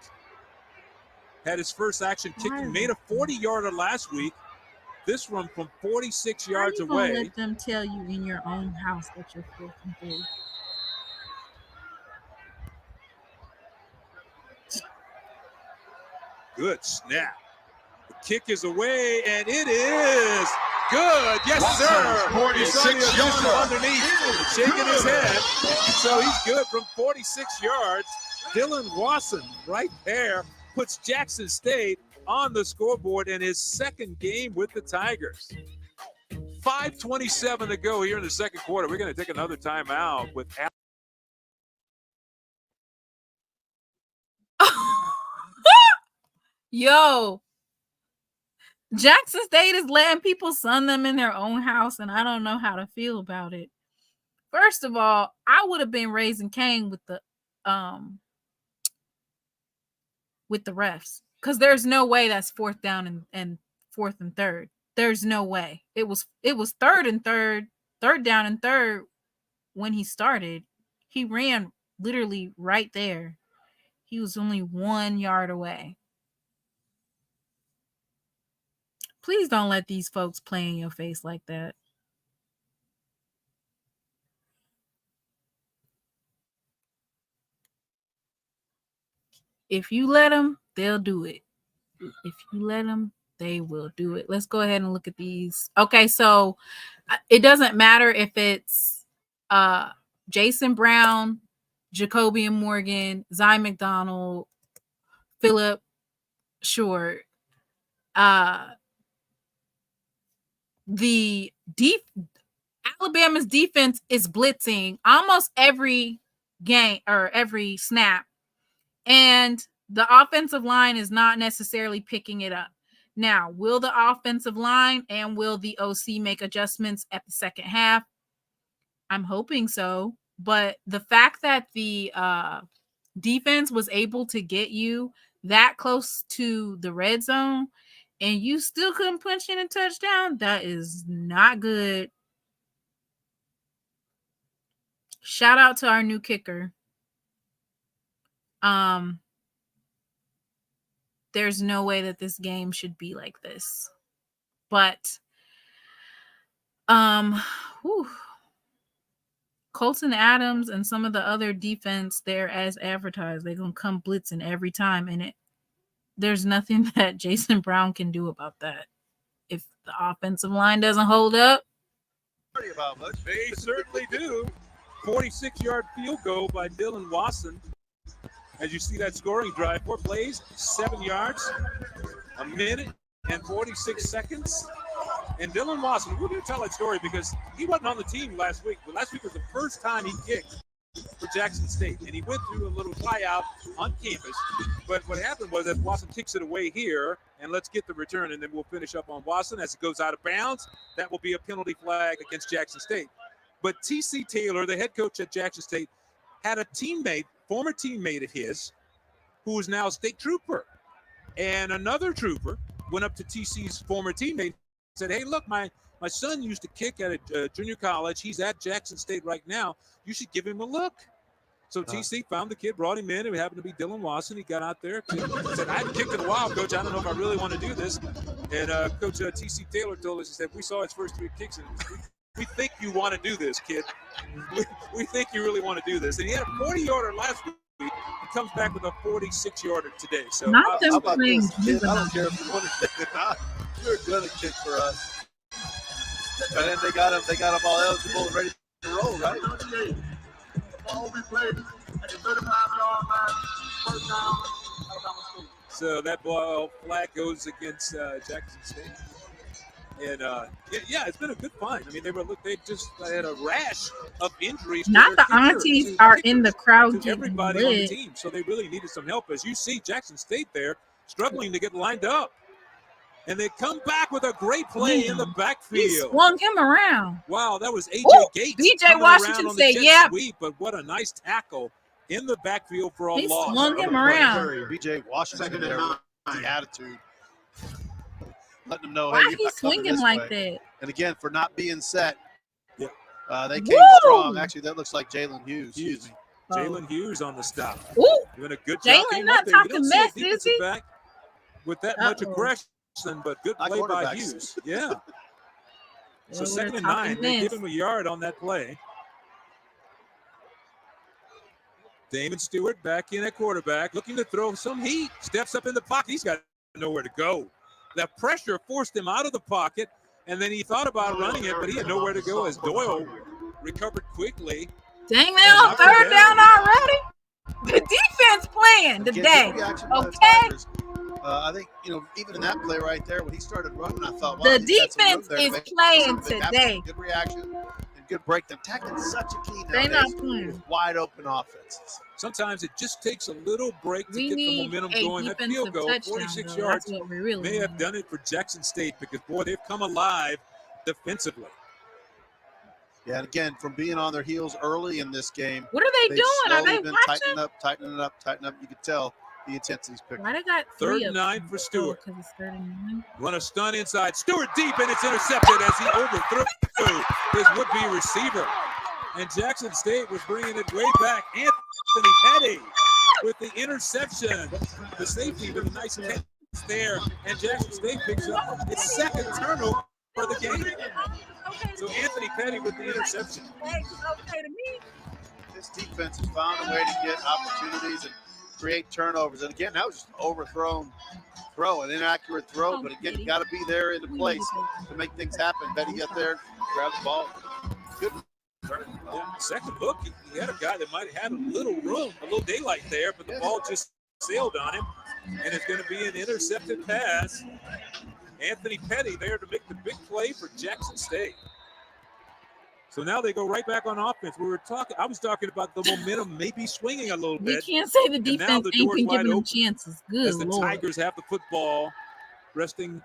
had his first action kicking, made a 40-yarder last week. This one from 46 yards How you gonna away. let them tell you in your own house that you're 4th and 3? Good snap. The kick is away, and it is good. Yes, sir. You saw the official underneath shaking his head. So he's good from 46 yards. Dylan Wasson right there puts Jackson State on the scoreboard in his second game with the Tigers. 5:27 to go here in the second quarter. We're going to take another timeout with Yo, Jackson State is letting people sun them in their own house, and I don't know how to feel about it. First of all, I would have been raising Cain with the refs, because there's no way that's fourth down and fourth and third. There's no way. It was third down and third when he started. He ran literally right there. He was only 1 yard away. Please don't let these folks play in your face like that. If you let them, they'll do it. If you let them, they will do it. Let's go ahead and look at these. Okay, so it doesn't matter if it's Jason Brown, Jacobian Morgan, Zy McDonald, Phillip Short. Alabama's defense is blitzing almost every game or every snap, and the offensive line is not necessarily picking it up. Now, will the offensive line and will the OC make adjustments at the second half? I'm hoping so, but the fact that the defense was able to get you that close to the red zone and you still couldn't punch in a touchdown, that is not good. Shout out to our new kicker. There's no way that this game should be like this. But Colton Adams and some of the other defense there as advertised, they're going to come blitzing every time, and there's nothing that Jason Brown can do about that. If the offensive line doesn't hold up, they certainly do. 46-yard field goal by Dylan Wasson. As you see that scoring drive, 4 plays, 7 yards, a minute and 46 seconds. And Dylan Wasson, we're going to tell that story because he wasn't on the team last week, but last week was the first time he kicked for Jackson State. And he went through a little tryout on campus. But what happened was that Wasson kicks it away here, and let's get the return, and then we'll finish up on Wasson. As it goes out of bounds, that will be a penalty flag against Jackson State. But T.C. Taylor, the head coach at Jackson State, had a teammate, former teammate of his, who is now a state trooper. And another trooper went up to TC's former teammate and said, hey, look, my son used to kick at a junior college. He's at Jackson State right now. You should give him a look. So TC found the kid, brought him in. It happened to be Dylan Wasson. He got out there. He said, I haven't kicked in a while, Coach. I don't know if I really want to do this. And Coach TC Taylor told us, he said, we saw his first 3 kicks, and we think you want to do this, kid. We think you really want to do this. And he had a 40-yarder last week. He comes back with a 46-yarder today. So not them playing. I don't care if you want to kick or not. You're going to kick for us. And then they got him all eligible and ready to roll, right? Ball we played at the 35-yard line. First down, Alabama State. So that ball flag goes against Jackson State. And yeah, it's been a good find. I mean, they just had a rash of injuries. Not the aunties are in the crowd. Everybody on the team, so they really needed some help. As you see, Jackson State there struggling to get lined up, and they come back with a great play in the backfield. He swung him around. Wow, that was AJ Gates. BJ Washington said, "Yeah." But what a nice tackle in the backfield for a loss. He swung him around. BJ Washington there with the attitude. Letting them know, why hey, he's swinging like that. And again, for not being set, yeah, they came strong. Actually, that looks like Jalen Hughes. Excuse me. Jalen Hughes on the stop. Ooh. Doing a good job. Jalen not talking mess, is he? Back with that much aggression, but good play by Hughes. Yeah. So 2nd and 9. They give him a yard on that play. Damon Stewart back in at quarterback, looking to throw some heat. Steps up in the pocket. He's got nowhere to go. That pressure forced him out of the pocket, and then he thought about running it, but he had nowhere to go as Doyle recovered quickly. Dang, they're on 3rd down already. The defense playing today, okay? I think, even in that play right there, when he started running, I thought, wow, The he's got some room defense there to is make playing something happen. today. Good reaction and good break. The tackling is such a key They nowadays not playing. with wide open offenses. Sometimes it just takes a little break to We get the need momentum a going. That field defensive goal, touchdown, 46 though. yards, That's what we really may have need. done it for Jackson State because, boy, they've come alive defensively. Yeah, and again, from being on their heels early in this game, What are they they've doing? Are slowly they been watching? tightening up. You could tell the intensity's picking Why up. they got 3rd 3 and of 9 them? for Stewart. Because it's 3rd and 9. Run a stun inside. Stewart deep, and it's intercepted as he overthrew his would-be receiver. And Jackson State was bringing it way back. Anthony Petty with the interception. The safety with a nice catch there. And Jackson State picks up its 2nd turnover for the game. So Anthony Petty with the interception. Okay to me. This defense has found a way to get opportunities and create turnovers. And again, that was just an overthrown throw, an inaccurate throw. But again, you got to be there in the place to make things happen. Betty get there, grab the ball. Good. Yeah, second look, he had a guy that might have had a little room, a little daylight there, but the ball just sailed on him. And it's going to be an intercepted pass. Anthony Petty there to make the big play for Jackson State. So now they go right back on offense. I was talking about the momentum maybe swinging a little We bit. can't say the defense the ain't door's been wide giving them open chances. Good as the Lord. Tigers have the football resting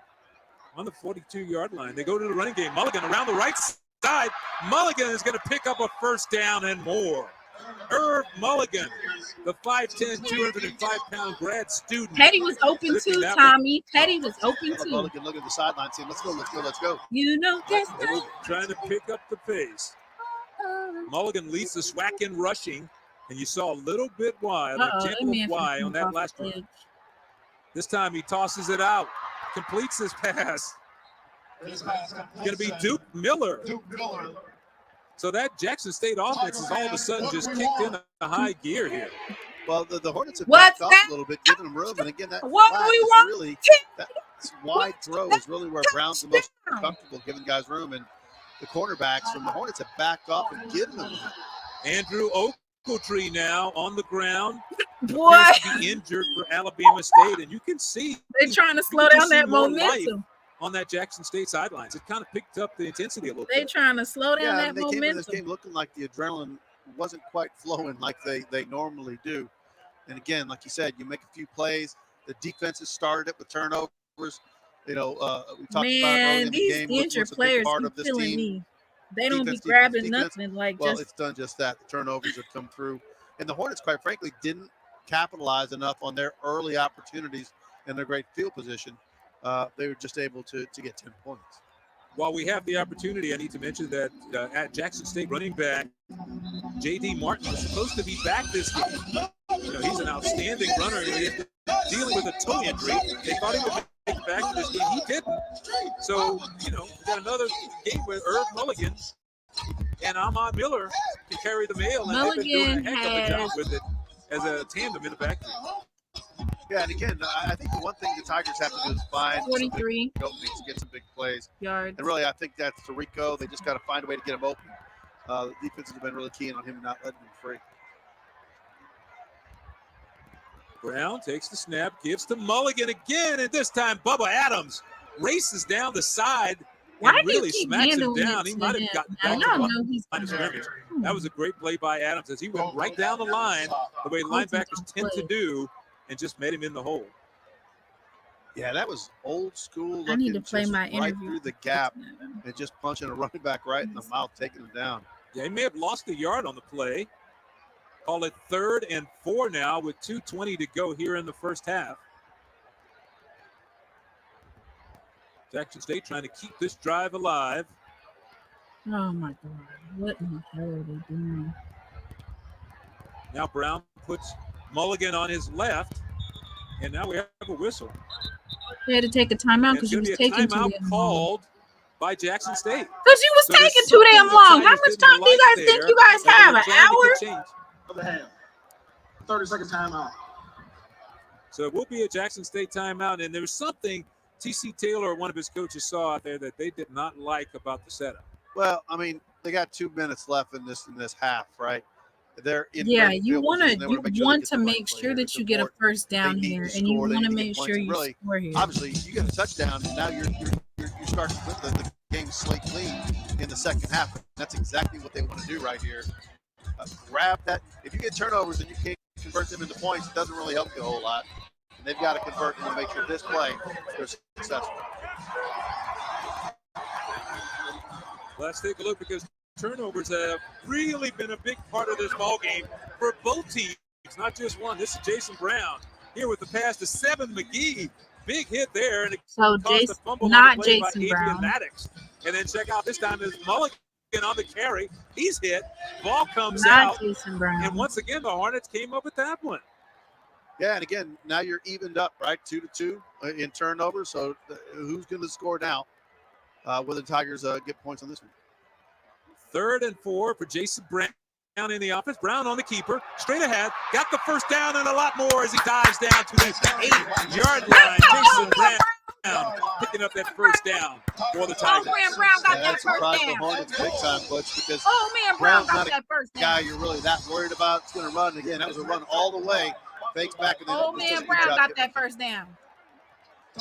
on the 42-yard line. They go to the running game. Mulligan around the right side. Mulligan is going to pick up a first down and more. Irv Mulligan, the 5'10", 205-pound grad student. Petty was open too, Tommy. Petty was open too. Mulligan look at the sideline saying, let's go. You know, just Trying to pick up the pace. Mulligan leads the SWAC in rushing, and you saw a little bit wide, an example of why on that last run. This time he tosses it out, completes his pass. It's going to be Duke Miller. So that Jackson State offense is all of a sudden just kicked in a high gear here. Well, the Hornets have backed off a little bit, giving them room. And again, that wide throw is really where Brown's the most comfortable, giving guys room. And the cornerbacks from the Hornets have backed off and given them room. Andrew Ogletree now on the ground. Boy, to be injured for Alabama State, and you can see they're trying to slow down that momentum on that Jackson State sidelines. It kind of picked up the intensity a little bit. They're trying to slow down that they momentum. came in this game looking like the adrenaline wasn't quite flowing like they normally do. And again, like you said, you make a few plays. The defenses started it with turnovers. We talked about early in the game. These injured players keep killing me. They don't be grabbing nothing like just. Well, it's done just that. The turnovers have come through, and the Hornets, quite frankly, didn't capitalize enough on their early opportunities and their great field position. They were just able to get 10 points. While we have the opportunity, I need to mention that at Jackson State running back, J.D. Martin was supposed to be back this game. He's an outstanding runner. He's dealing with a toe injury. They thought he would make it back to this game. He didn't. So, we got another game with Irv Mulligan and Ahmad Miller to carry the mail. And they've been doing a heck of a job with it as a tandem in the backfield. Yeah, and again, I think the one thing the Tigers have to do is find 43 openings to get some big plays. Yards. And really, I think that's Tarico. They just got to find a way to get him open. The defense has been really keen on him not letting him free. Brown takes the snap, gives to Mulligan again, and this time Bubba Adams races down the side and really smacks him down. He might have gotten back to the line of scrimmage. That was a great play by Adams as he went right down the line, the way linebackers tend to do, and just met him in the hole. Yeah, that was old school looking. I need to play my right interview through the gap and just punching a running back right in the mouth, taking him down. Yeah, he may have lost a yard on the play. Call it 3rd and 4 now with 2:20 to go here in the first half. Jackson State trying to keep this drive alive. Oh, my God. What in the hell are they doing? Now Brown puts Mulligan on his left, and now we have a whistle. They had to take a timeout because you was taking too damn long. Called by Jackson State. Because you was taking too damn long. How much time do you guys think you guys have? An hour? Of the half. 30-second timeout. So it will be a Jackson State timeout, and there's something T.C. Taylor, one of his coaches, saw out there that they did not like about the setup. Well, I mean, they got 2 minutes left in this half, right? they're in Yeah, great you field want position. to They you wanna make sure they want get to the right make play sure here. that It's you get a important. first They down need here, to and you score. They want need to to get make points. sure And you really, score here. obviously, you get a touchdown, and now you're starting with the game slate clean in the second half. That's exactly what they want to do right here. Grab that. If you get turnovers and you can't convert them into points, it doesn't really help you a whole lot. And they've got to convert them to make sure this play they're successful. Let's take a look because turnovers have really been a big part of this ball game for both teams, not just one. This is Jason Brown here with the pass to Seven McGee. Big hit there, and it So caused a fumble on the not play by Jason Adrian Brown. Maddox. And then check out this time is Mulligan on the carry. He's hit. Ball comes Not out. Jason Brown. And once again, the Hornets came up with that one. Yeah, and again, now you're evened up, right? 2-2 in turnovers. So who's going to score now? Will the Tigers get points on this one? 3rd and 4 for Jason Brown in the offense. Brown on the keeper, straight ahead, got the first down and a lot more as he dives down to the 8-yard line. Jason Brown picking up that first down for the Tigers. Oh man, Brown got that That first surprised the down. Hornets big time, Butch, because Oh man, Brown Brown's got not that first guy down. you're really that worried about. It's going to run again. That was a run all the way. Fakes back and then Oh it's just man, a Brown job got getting that first down.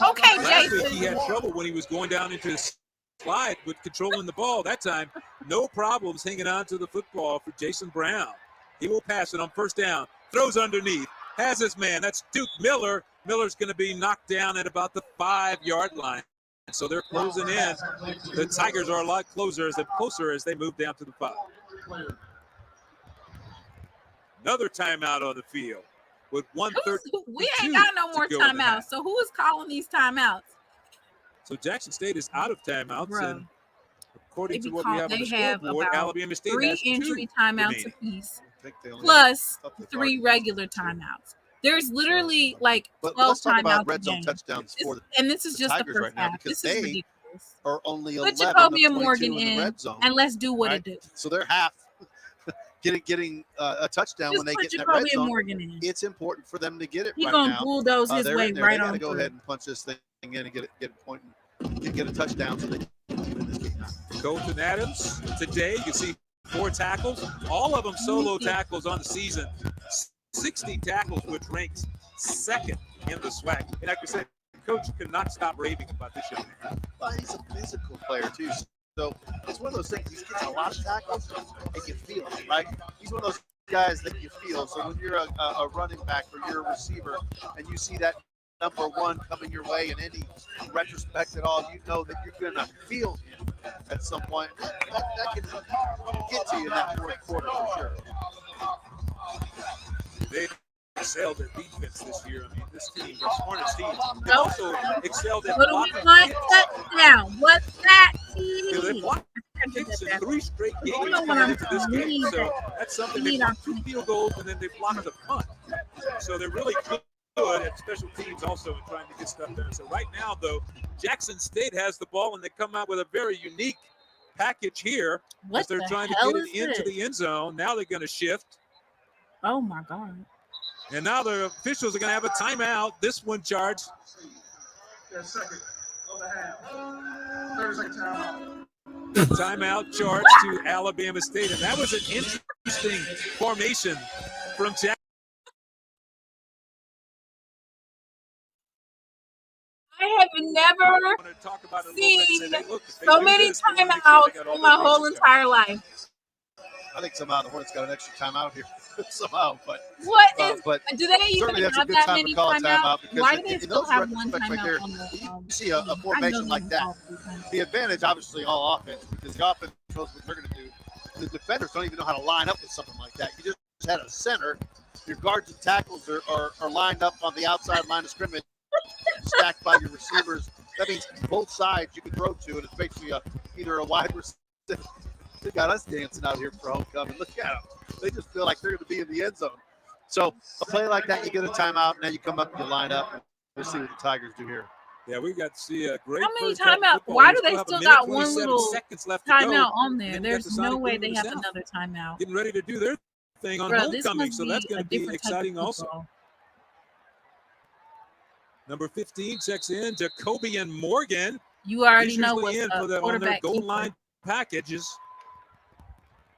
Okay, Last week Jason. he had trouble when he was going down into his slide with controlling the ball. That time, no problems hanging on to the football for Jason Brown. He will pass it on first down. Throws underneath. Has his man. That's Duke Miller. Miller's going to be knocked down at about the 5-yard line. So they're closing in. The Tigers are a lot closer as they move down to the 5. Another timeout on the field with 1:32 We ain't got no to more go in the half. timeouts. So who is calling these timeouts? So Jackson State is out of timeouts, Bruh. and according They to what we have on the have scoreboard, about Alabama State 3 has 2 injury timeouts remaining. apiece, I think they only plus have a couple of 3 targets. regular timeouts. There's literally like But 12 let's talk about timeouts a red zone game. touchdowns for And this is the just the Tigers first right now half. because This is they ridiculous. are only Put 11 Jacoby of and 22 Morgan in the in, red zone. and let's do what right? it do. So they're half getting a touchdown Just when they put get in that red Jacoby and zone. Morgan in. It's important for them to get it He's right gonna now. bulldoze his They're way in there. right They got on to go through. ahead and punch this thing in and get a point and get a touchdown so they can win this game. Colton Adams today, you can see 4 tackles, all of them solo tackles on the season. 60 tackles, which ranks 2nd in the SWAC. And like I said, Coach could not stop raving about this young man. Well, he's a physical player too. So it's one of those things. He gets a lot of tackles, and you feel it, right? He's one of those guys that you feel. So when you're a running back or you're a receiver, and you see that number 1 coming your way in any retrospect at all, you know that you're going to feel him at some point. That can get to you in that fourth quarter for sure. They excelled at defense this year. I mean, this team, this Hornets team, they also excelled at What do we blocking want? hits. Touchdown. What's that? They blocked hits in 3 straight games You know what coming I'm into this game. saying? So that's something. They blocked 2 field goals and then they blocked the punt. So they're really good at special teams also in trying to get stuff done. So right now, though, Jackson State has the ball and they come out with a very unique package here What as they're the trying to hell get is it into this? the end zone. Now they're going to shift. Oh my God. And now the officials are going to have a timeout. This one charged. 10 seconds of the half. 30-second timeout. Timeout charge to Alabama State. And that was an interesting formation from Jackson. I have never seen so many timeouts in my whole entire life. I think somehow the Hornets got an extra timeout here. Somehow, but What is? but do they even certainly that's a have good that time to many call a timeout timeouts? because Why do they in still those have one retrospects right timeout there, on the? you see a I know formation like them that. all the time. The advantage, obviously, all offense because the offense knows what they're going to do. The defenders don't even know how to line up with something like that. You just had a center. Your guards and tackles are lined up on the outside line of scrimmage, stacked by your receivers. That means both sides you can throw to, and it's basically either a wide receiver. They got us dancing out here for homecoming. Look at them. They just feel like they're going to be in the end zone. So a play like that, you get a timeout, and then you come up and you line up. And we'll see what the Tigers do here. Yeah, we got to see a great. How many first half timeouts? football. Why We do they have a still minute, got one 27 little seconds left to go. timeout on there? And then we got There's the no Sonic way Boom they in have the South. another timeout. Getting ready to do their thing on Bro, this homecoming, must so that's be going a to be different type of exciting also. football. Number 15 checks in, Jacoby and Morgan. You already He's know usually what's in for up. the, on their Quarterback goal keeper. line packages.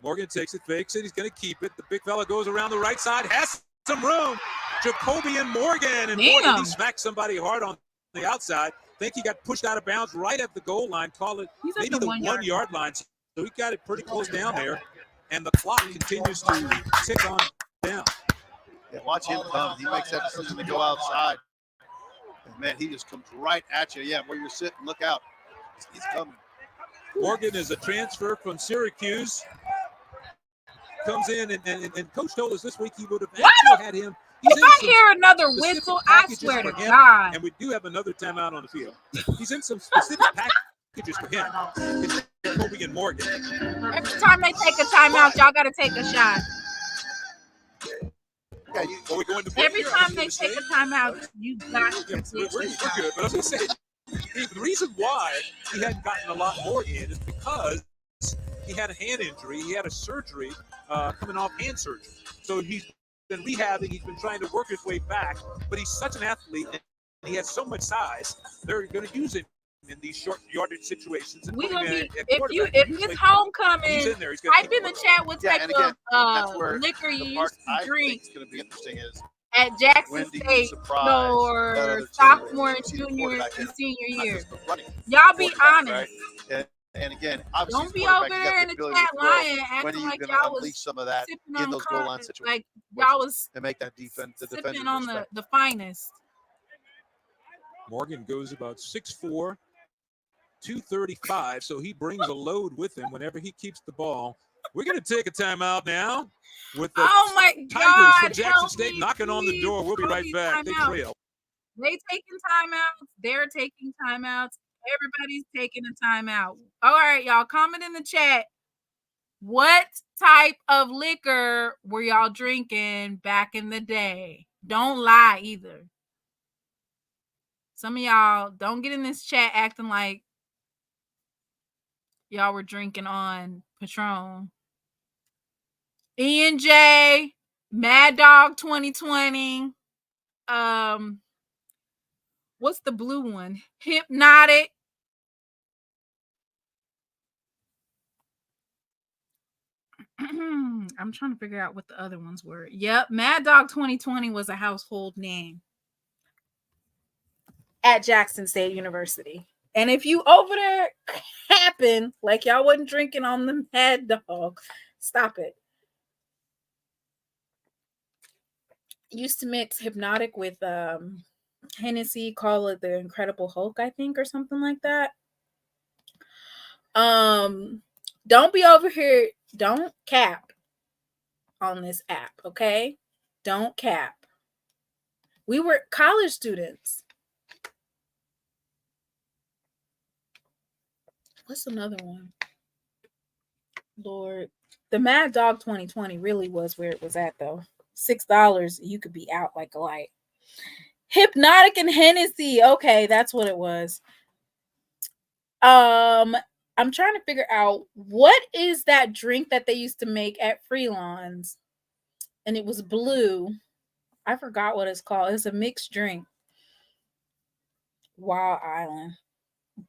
Morgan takes it, fakes it. He's going to keep it. The big fella goes around the right side, has some room. Jacoby and Morgan. And boy, did he smack somebody hard on the outside. I think he got pushed out of bounds right at the goal line. Call it maybe the 1 yard line. So he got it pretty close down there. And the clock continues to tick on down. Yeah, watch him come. He makes that decision to go outside. And man, he just comes right at you. Yeah, where you're sitting, look out. He's coming. Morgan is a transfer from Syracuse. Comes in, and Coach told us this week he would have actually had him. If I hear another whistle, I swear to God. And we do have another timeout on the field. He's in some specific packages for him. It's Jacoby and Morgan. Every time they take a timeout, y'all got to take a shot. Every time they take a timeout, you got to take a shot. We're good, but I was going to say, the reason why he hadn't gotten a lot more in is because he had a hand injury. He had a surgery coming off hand surgery. So he's been rehabbing. He's been trying to work his way back. But he's such an athlete, and he has so much size. They're going to use him in these short yardage situations. We gonna be if it's homecoming. Type in the chat what type of liquor you used to drink. It's going to be interesting is at Jackson State for sophomore, junior, and senior year. Y'all be honest. Right? And again, don't be over there in the chat lying, acting like y'all was some of that in those goal line situations. Like y'all was to make that defense, the sipping on the finest. Morgan goes about 6'4", 235, so he brings a load with him whenever he keeps the ball. We're going to take a timeout now with the Tigers from Jackson State knocking on the door. We'll be right back. They trail. They taking timeouts. They're taking timeouts. Everybody's taking a timeout. All right, y'all, comment in the chat. What type of liquor were y'all drinking back in the day? Don't lie either. Some of y'all don't get in this chat acting like y'all were drinking on Patron. E&J, Mad Dog 2020. What's the blue one? Hypnotic. I'm trying to figure out what the other ones were. Yep, Mad Dog 2020 was a household name at Jackson State University. And if you over there capping like y'all wasn't drinking on the Mad Dog, stop it. Used to mix Hypnotic with Hennessy, call it the Incredible Hulk, I think, or something like that. Don't be over here. Don't cap on this app, okay? Don't cap. We were college students. What's another one? Lord, the Mad Dog 2020 really was where it was at, though. $6, you could be out like a light. Hypnotic and Hennessy. Okay, that's what it was. I'm trying to figure out what is that drink that they used to make at Freelon's, and it was blue. I forgot what it's called. It's a mixed drink. Wild Island.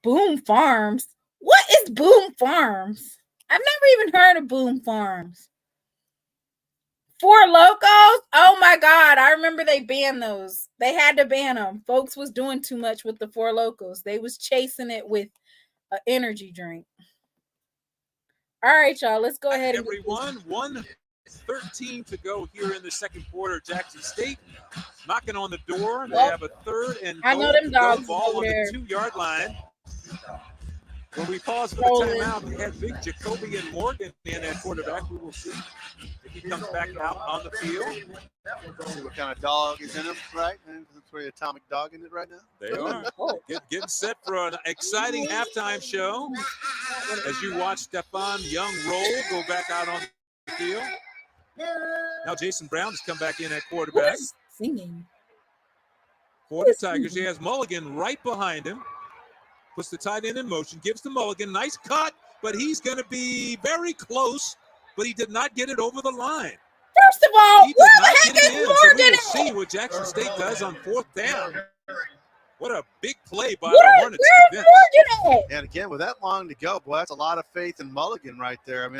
Boom Farms. What is Boom Farms? I've never even heard of Boom Farms. Four Locos? Oh my God. I remember they banned those. They had to ban them. Folks was doing too much with the Four Locos. They was chasing it with an energy drink. All right, y'all. Let's go ahead. Everyone, 1:13 to go here in the second quarter. Jackson State knocking on the door. They have a third and I know them dogs ball on there. the 2-yard line. When we pause for the timeout, we had big Jacoby and Morgan in at quarterback. We will see if he comes back out on the field. See what kind of dog is in him, right? That's where the atomic dog in it right now. They are. Getting set for an exciting halftime show as you watch Stephon Young roll, go back out on the field. Now Jason Brown has come back in at quarterback. Who's singing? For the Tigers, he has Mulligan right behind him. Puts the tight end in motion, gives to Mulligan. Nice cut, but he's going to be very close, but he did not get it over the line. First of all, He did where not the heck get it is in. Morgan So we will at? see what Jackson State does on 4th down. What a big play by the Where's Hornets defense. Morgan at? And again, with that long to go, boy, that's a lot of faith in Mulligan right there. I mean,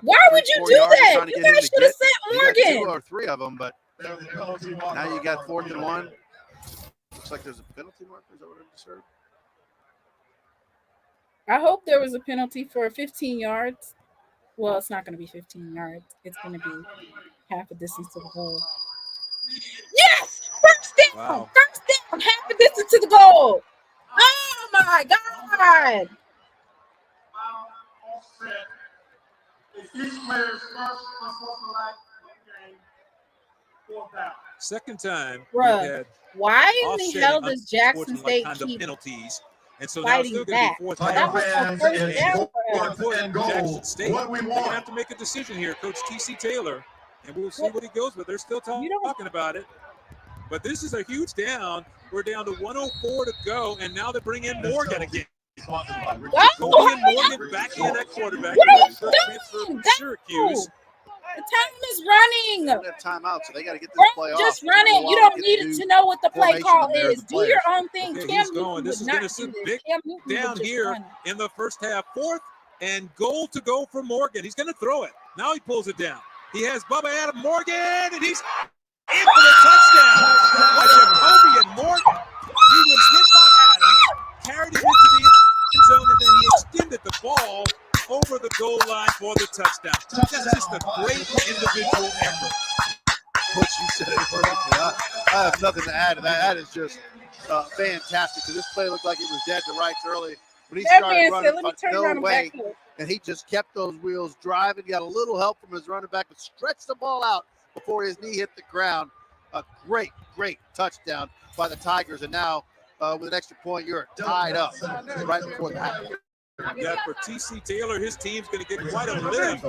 Why would you do that? You guys should have sent Morgan. 2 or 3 of them, but now you got 4th and 1. Looks like there's a penalty marker. Is that what I just heard? I hope there was a penalty for 15 yards. Well, it's not going to be 15 yards. It's going to be half a distance to the goal. Yes! First down! Wow. First down! Half a distance to the goal. Oh, my God! Second time. Bruh, why in the hell does Jackson State kind of keep penalties? And so now it's still fighting going to be back? 4th That was down. the first down for us. And Jackson State. They're going to have to make a decision here, Coach T.C. Taylor, and we'll see what he goes with. They're still talking about it. But this is a huge down. We're down to 1:04 to go, and now they bring in Morgan again. Morgan back in that quarterback. What are you Transfer from Syracuse. The time is running. They don't have timeout, so they got to get this play off. Just run it. You don't need to know what the play call is. Do your own thing. Okay, Cam he's going. This is going to sit big down here in the first half. 4th and goal to go for Morgan. He's going to throw it. Now he pulls it down. He has Bubba Adam Morgan, and he's in for the touchdown. Jacoby and Morgan. He was hit by Adams, carried him into the end zone, and then he extended the ball over the goal line for the touchdown. That's just a great individual effort. What you said perfectly. I have nothing to add to that. That is just fantastic. Because this play looked like it was dead to rights early. When he started running, no way. And he just kept those wheels driving. Got a little help from his running back, but stretched the ball out before his knee hit the ground. A great, great touchdown by the Tigers. And now with an extra point, you're tied up right before the half. Yeah, for T.C. Taylor, his team's going to get quite a lift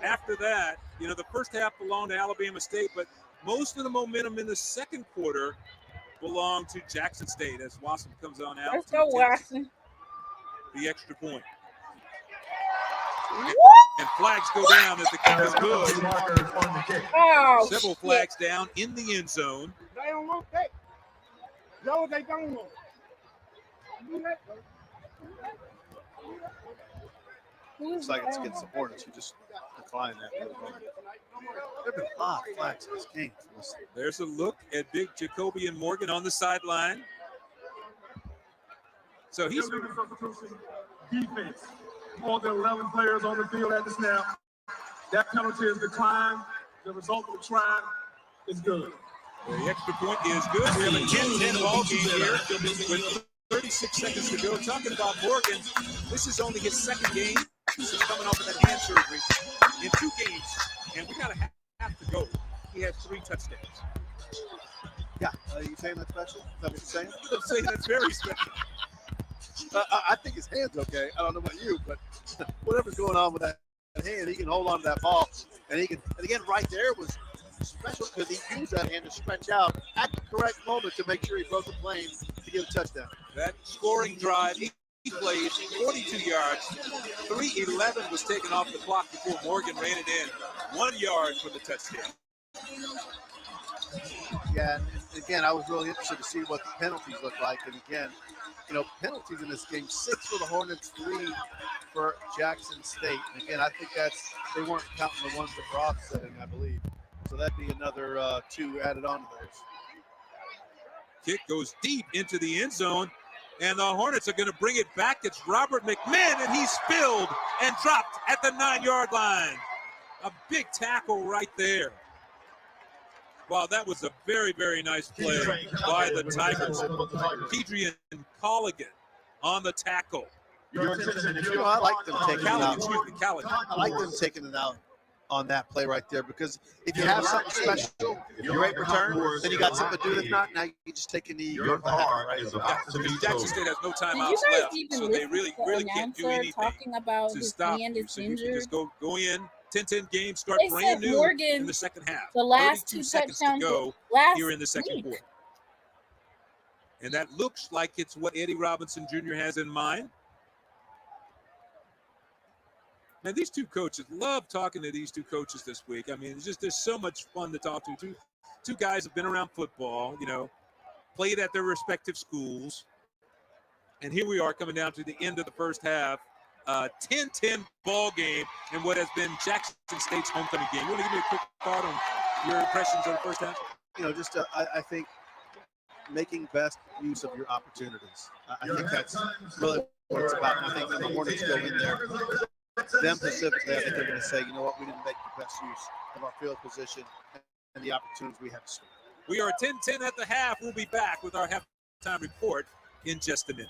after that. You know, the first half belonged to Alabama State, but most of the momentum in the second quarter belonged to Jackson State as Wasson comes on out. Let's go, Wasson. The extra point. And flags go down as the kick is good. Oh, several flags down in the end zone. They don't want that. No, they don't want. Looks like it's against the Hornets. You just decline that. There have been a lot of flags in this game. There's a look at big Jacoby and Morgan on the sideline. So he's defense. More than 11 players on the field at the snap. That penalty is declined. The result of the try is good. The extra point is good. We have a 10-10 ball game here with 36 seconds to go. Talking about Morgan, this is only his second game. He's coming off of that hand surgery in 2 games, and we got a half to go. He has 3 touchdowns. Yeah, you saying that's special? Is that what you're saying? I'm saying that's very special. I think his hand's okay. I don't know about you, but whatever's going on with that hand, he can hold on to that ball, and he can. And again, right there was special because he used that hand to stretch out at the correct moment to make sure he broke the plane to get a touchdown. That scoring drive, he plays 42 yards. 3:11 was taken off the clock before Morgan ran it in. 1 yard for the touchdown. Yeah, and again, I was really interested to see what the penalties look like. And again, you know, penalties in this game, 6 for the Hornets, 3 for Jackson State. And again, I think they weren't counting the ones that were offsetting, I believe. So that'd be another 2 added on to those. Kick goes deep into the end zone, and the Hornets are going to bring it back. It's Robert McMahon, and he's spilled and dropped at the 9-yard line. A big tackle right there. Wow, that was a very, very nice play by the Tigers. Kedrian Colligan on the tackle. You know, I like them taking it out. Callaghan. I like them taking it out on that play right there because if you have something special, you're right return, then you got something to do. If not, now you just take a knee. Your car is Yeah, about to be Jackson State has no Did timeouts you guys left, even so listen they really to the can't do announcer anything talking about to his stop hand you. is So you can injured? just go in, 10-10 game, start They brand said new Morgan, in the second half. the last 32 2 seconds to touchdowns go last here in the second week. quarter. And that looks like it's what Eddie Robinson Jr. has in mind. Man, these 2 coaches, love talking to these 2 coaches this week. I mean, it's just, there's so much fun to talk to. Two guys have been around football, you know, played at their respective schools. And here we are coming down to the end of the first half. 10-10 ball game in what has been Jackson State's homecoming game. You want to give me a quick thought on your impressions of the first half? Just I think making best use of your opportunities. I think that's really what it's about. And I think when the Hornets go in there, them specifically, I think they're going to say, you know what, we didn't make the best use of our field position and the opportunities we have to score. We are 10-10 at the half. We'll be back with our halftime report in just a minute.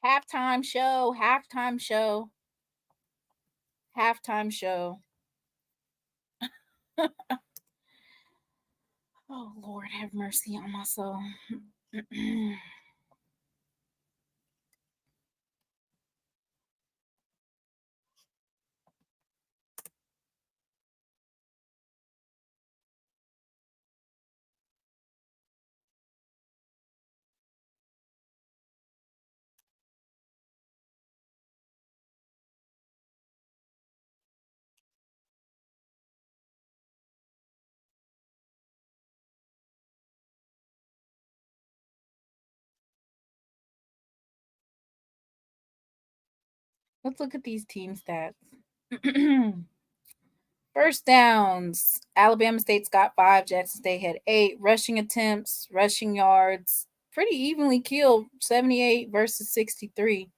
Halftime show. Oh, Lord, have mercy on my soul. Let's look at these team stats. First downs. Alabama State's got 5. Jackson State had 8. Rushing attempts, rushing yards, pretty evenly killed, 78 versus 63.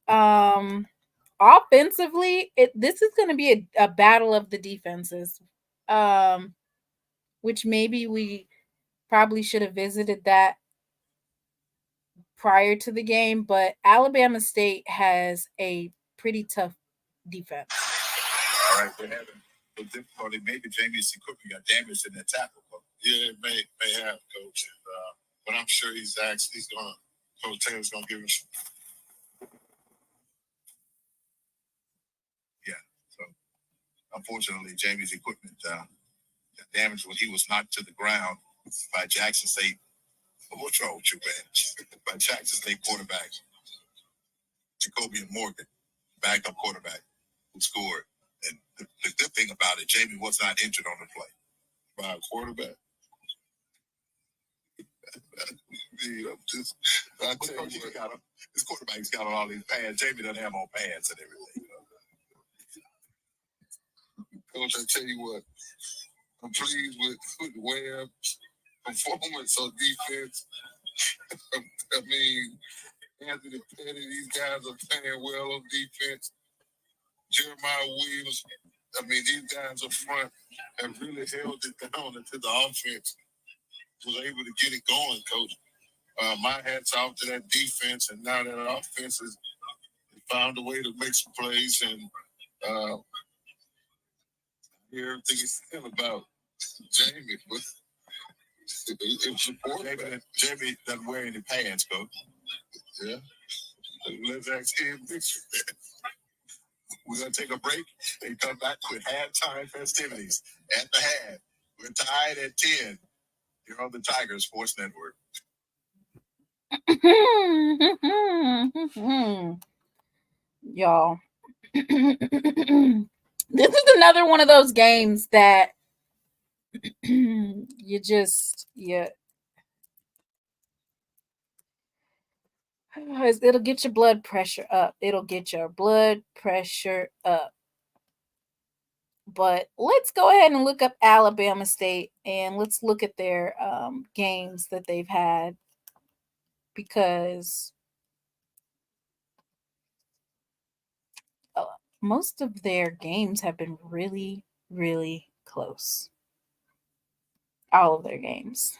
Offensively, this is going to be a battle of the defenses, which maybe we probably should have visited that prior to the game, but Alabama State has a pretty tough defense. All right, we're having a difficulty. Maybe Jamie's equipment got damaged in that tackle. Yeah, it may have, Coach. But I'm sure Coach Taylor's going to give him some. Yeah, so unfortunately, Jamie's equipment got damaged when he was knocked to the ground by Jackson State. What's wrong with you, man? By Jackson State quarterback, Jacobian Morgan, backup quarterback, who scored. And the good thing about it, Jamie was not injured on the play. By a quarterback? I tell you, this quarterback's got on all these pads. Jamie doesn't have on pads and everything. Coach, I tell you what, I'm pleased with Webb's performance on defense. I mean, Anthony Petty, these guys are playing well on defense. Jeremiah Williams, I mean, these guys up front have really held it down until the offense was able to get it going, Coach. My hat's off to that defense, and now that offense has found a way to make some plays, and hear everything he's saying about Jamie. But Jamie doesn't wear any pants, Coach. Yeah. Let's ask him. We're going to take a break and come back with halftime festivities at the half. We're tied at 10. You're on the Tiger Sports Network. Y'all. This is another one of those games that it'll get your blood pressure up. But let's go ahead and look up Alabama State and let's look at their games that they've had, because most of their games have been really, really close. All of their games.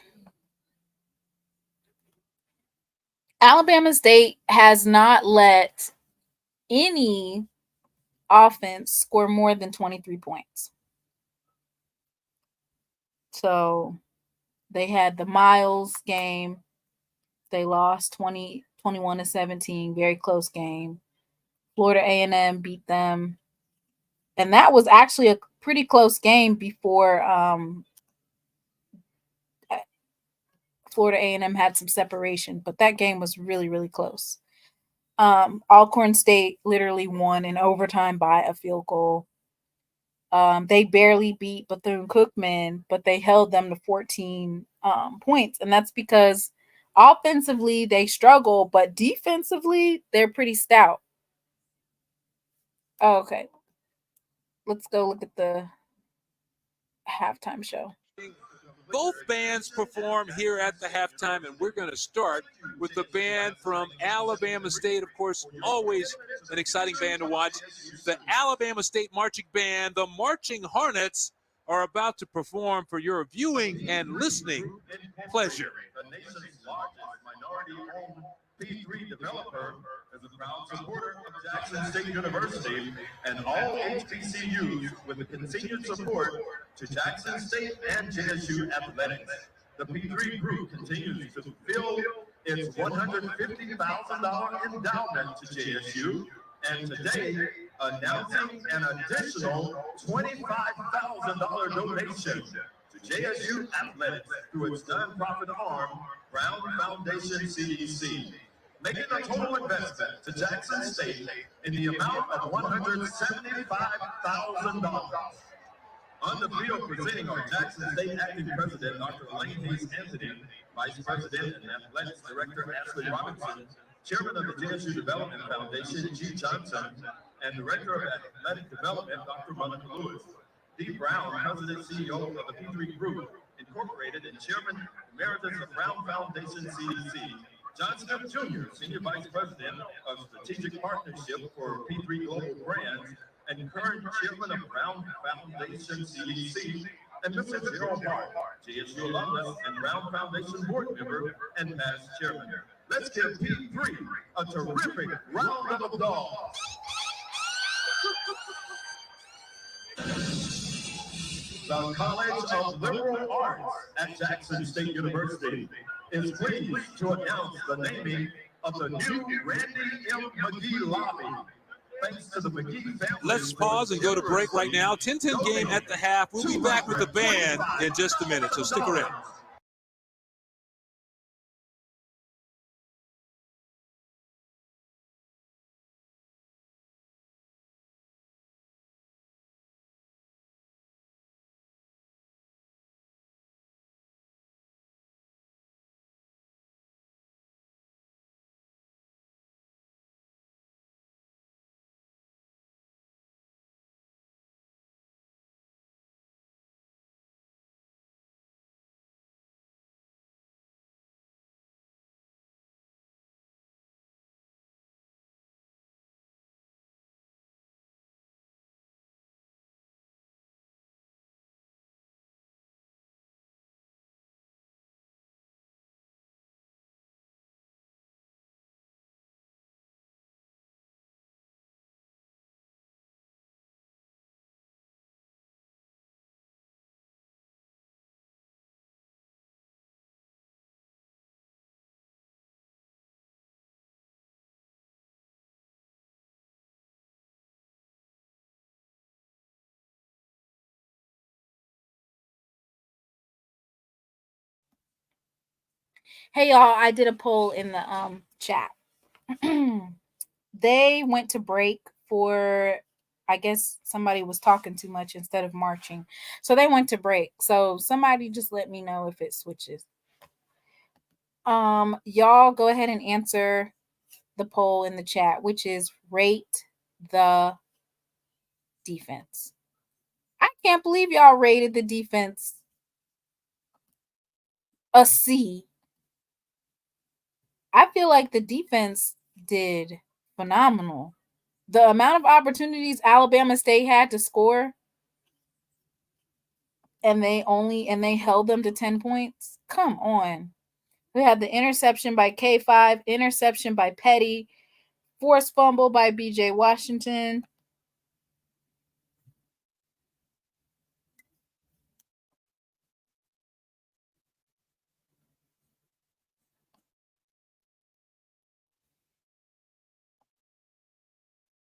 Alabama State has not let any offense score more than 23 points. So they had the Miles game. They lost 21-17, very close game. Florida A&M beat them. And that was actually a pretty close game before Florida A&M had some separation, but that game was really, really close. Alcorn State literally won in overtime by a field goal. They barely beat Bethune-Cookman, but they held them to 14 points. And that's because offensively they struggle, but defensively they're pretty stout. Okay. Let's go look at the halftime show. Both bands perform here at the halftime, and we're going to start with the band from Alabama State. Of course, always an exciting band to watch. The Alabama State Marching Band, the Marching Hornets, are about to perform for your viewing and listening pleasure. The nation's largest minority-owned P3 developer is a proud supporter of Jackson State University and all HBCUs with the continued support to Jackson State and JSU athletics. The P3 group continues to fulfill its $150,000 endowment to JSU, and today announcing an additional $25,000 donation to JSU athletics through its nonprofit arm, Brown Foundation CDC, making a total investment to Jackson State in the amount of $175,000. On the field presenting our Jackson State Acting President, Dr. Elaine Hayes Anthony, Vice President and Athletics Director Ashley Robinson, Chairman of the JSU Development Foundation, G. Johnson, and Director of Athletic Development, Dr. Monica Lewis. Dee Brown, President CEO of the P3 Group, Incorporated, and Chairman Emeritus of Brown Foundation CDC. John Smith Jr., Senior Vice President of Strategic Partnership for P3 Global Brands, and current Chairman of Brown Foundation CDC, and Mr. Gerald Hart, JSU alumnus and Brown Foundation board member and past chairman. Let's give P3 a terrific round of applause. The College of Liberal Arts at Jackson State University is pleased to announce the naming of the new Randy M. McGee Lobby. Thanks to the McGee family. Let's pause and go to break right now. 10-10 game at the half. We'll be back with the band in just a minute, so stick around. Hey y'all, I did a poll in the chat. They went to break for, I guess somebody was talking too much instead of marching. So they went to break. So somebody just let me know if it switches. Y'all go ahead and answer the poll in the chat, which is rate the defense. I can't believe y'all rated the defense a C. I feel like the defense did phenomenal. The amount of opportunities Alabama State had to score, and they held them to 10 points. Come on. We had the interception by K5, interception by Petty, forced fumble by BJ Washington.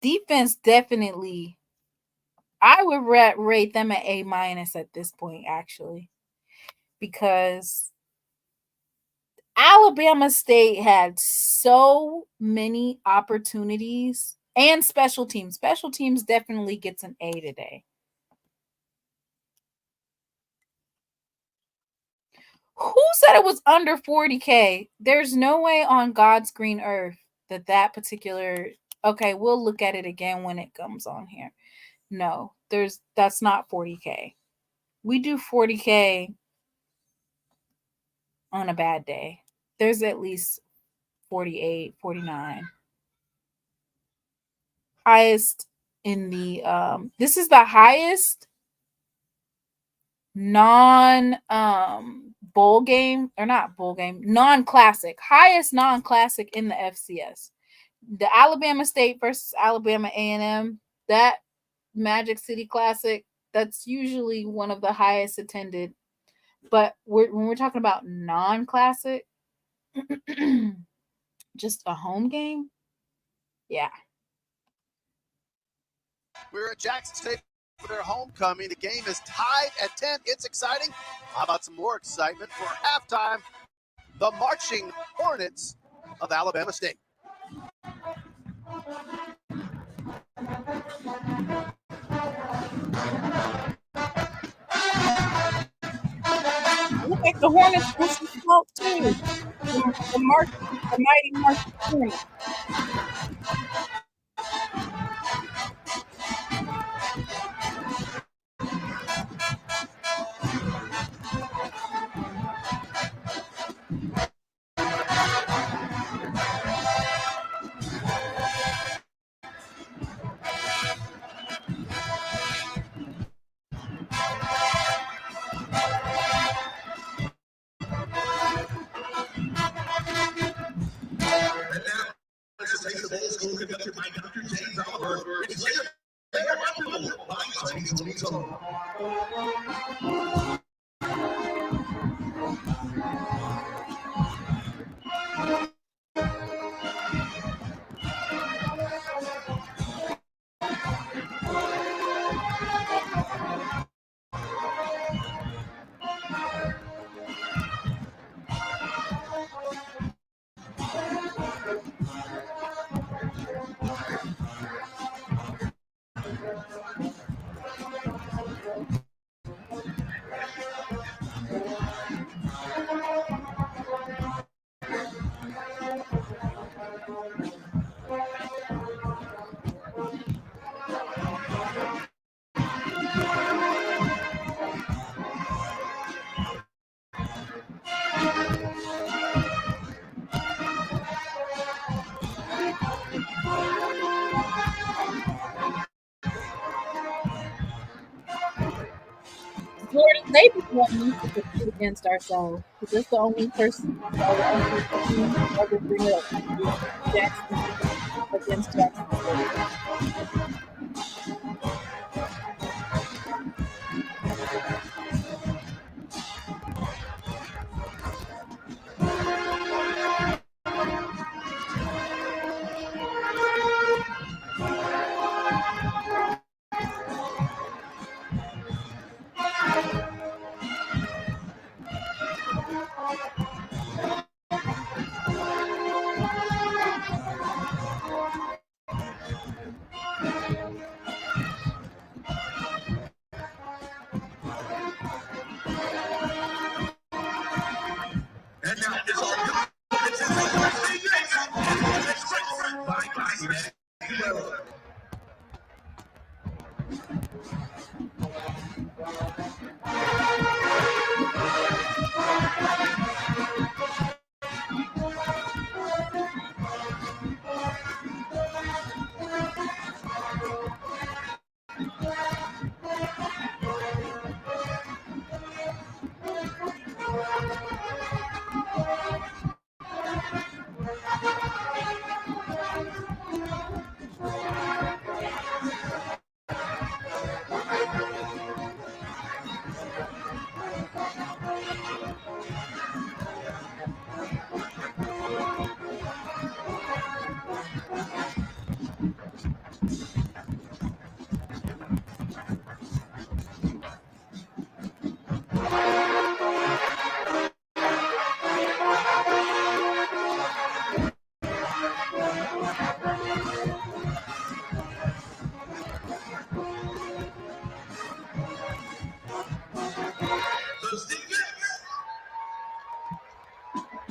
Defense definitely, I would rate them an A- at this point, actually, because Alabama State had so many opportunities, and special teams. Special teams definitely gets an A today. Who said it was under 40K? There's no way on God's green earth that particular. Okay, we'll look at it again when it comes on here. No, that's not 40K. We do 40K on a bad day. There's at least 48, 49. Highest in the this is the highest non bowl game, or not bowl game, non-classic, highest non-classic in the FCS. The Alabama State versus Alabama A&M, that Magic City Classic, that's usually one of the highest attended. But when we're talking about non-classic, just a home game, yeah. We're at Jackson State for their homecoming. The game is tied at 10. It's exciting. How about some more excitement for halftime? The marching Hornets of Alabama State. Look like the Hornets with some smoke too. The mighty marching Hornets. Conducted by Dr. James Oliver. It's by Florida State is wanting us to compete against ourselves, because that's the only person that will ever bring up Jackson against Jackson State.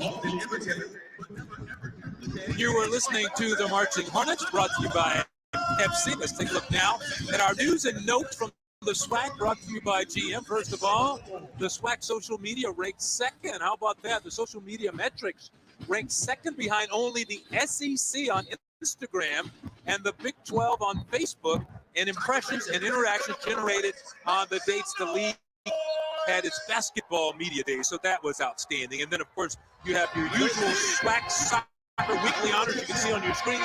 Often imitated. You were listening to the Marching Hornets, brought to you by Pepsi. Let's take a look now at our news and notes from the SWAC, brought to you by GM. First of all, the SWAC social media ranked second. How about that? The social media metrics ranked second behind only the SEC on Instagram and the Big 12 on Facebook in impressions and interactions generated on the dates the league had its basketball media day. So that was outstanding. And then, of course, you have your usual SWAC soccer weekly honors you can see on your screen.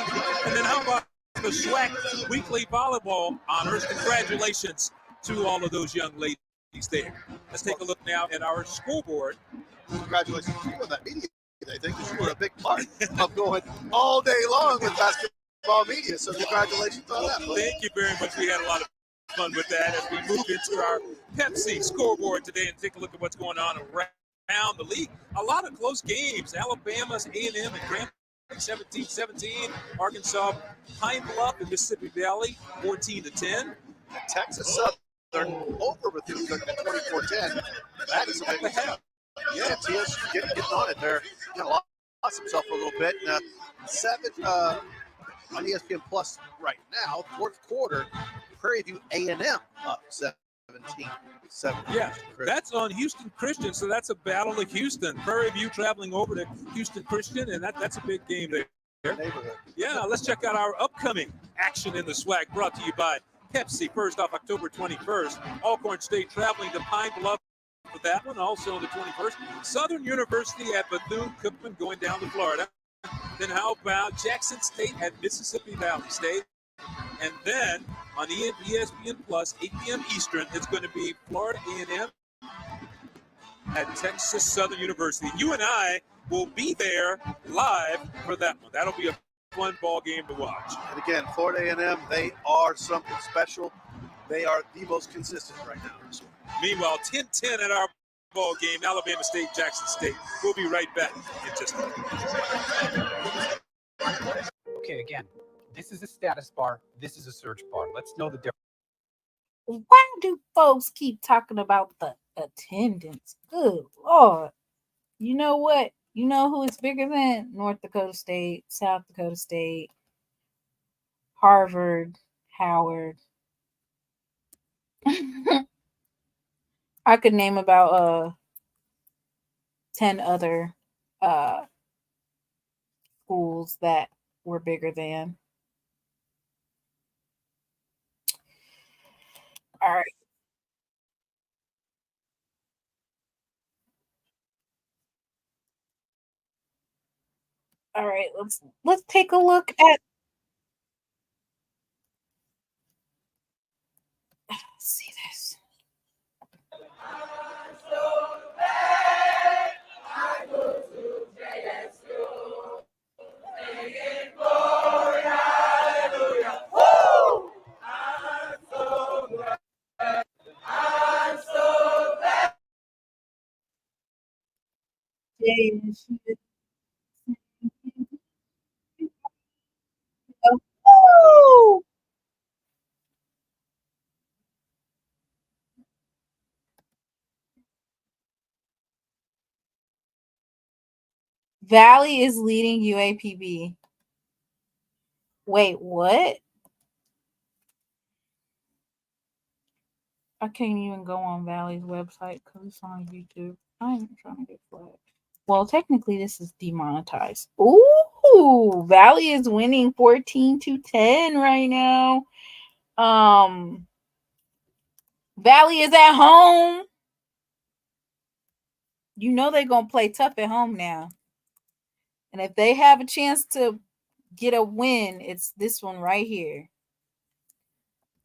And then how about the SWAC weekly volleyball honors? Congratulations to all of those young ladies there. Let's take a look now at our scoreboard. Congratulations to you on that media. I think you were a big part of going all day long with basketball media. So congratulations on that. Thank you very much. We had a lot of fun with that as we move into our Pepsi scoreboard today and take a look at what's going on around the league. A lot of close games. Alabama's A&M and Grambling 17-17. Arkansas, Pine Bluff and Mississippi Valley 14-10. Texas Southern over with you at 24-10. That is a big half. Yeah, TSU getting on it there. You know, lost himself for a little bit. 7 on ESPN Plus right now. Fourth quarter, Prairie View A&M up 17-7. Yeah, that's on Houston Christian, so that's a battle of Houston. Prairie View traveling over to Houston Christian, and that's a big game there. Yeah, let's check out our upcoming action in the SWAC, brought to you by Pepsi. First off, October 21st, Alcorn State traveling to Pine Bluff for that one. Also on the 21st, Southern University at Bethune-Cookman going down to Florida. Then how about Jackson State at Mississippi Valley State? And then on ESPN Plus, 8 p.m. Eastern, it's going to be Florida A&M at Texas Southern University. You and I will be there live for that one. That'll be a fun ball game to watch. And again, Florida A&M, they are something special. They are the most consistent right now. Meanwhile, 10-10 at our ball game, Alabama State, Jackson State. We'll be right back in just a minute. Okay, again, this is a status bar. This is a search bar. Let's know the difference. Why do folks keep talking about the attendance? Good Lord. You know what? You know who is bigger than North Dakota State, South Dakota State, Harvard, Howard. I could name about 10 other schools that were bigger than. All right. All right, let's take a look at see this. Woo! Valley is leading UAPB. Wait, what? I can't even go on Valley's website because it's on YouTube. I ain't trying to get flagged. Well, technically, this is demonetized. Ooh, Valley is winning 14-10 right now. Valley is at home. You know they're gonna play tough at home now. And if they have a chance to get a win, it's this one right here.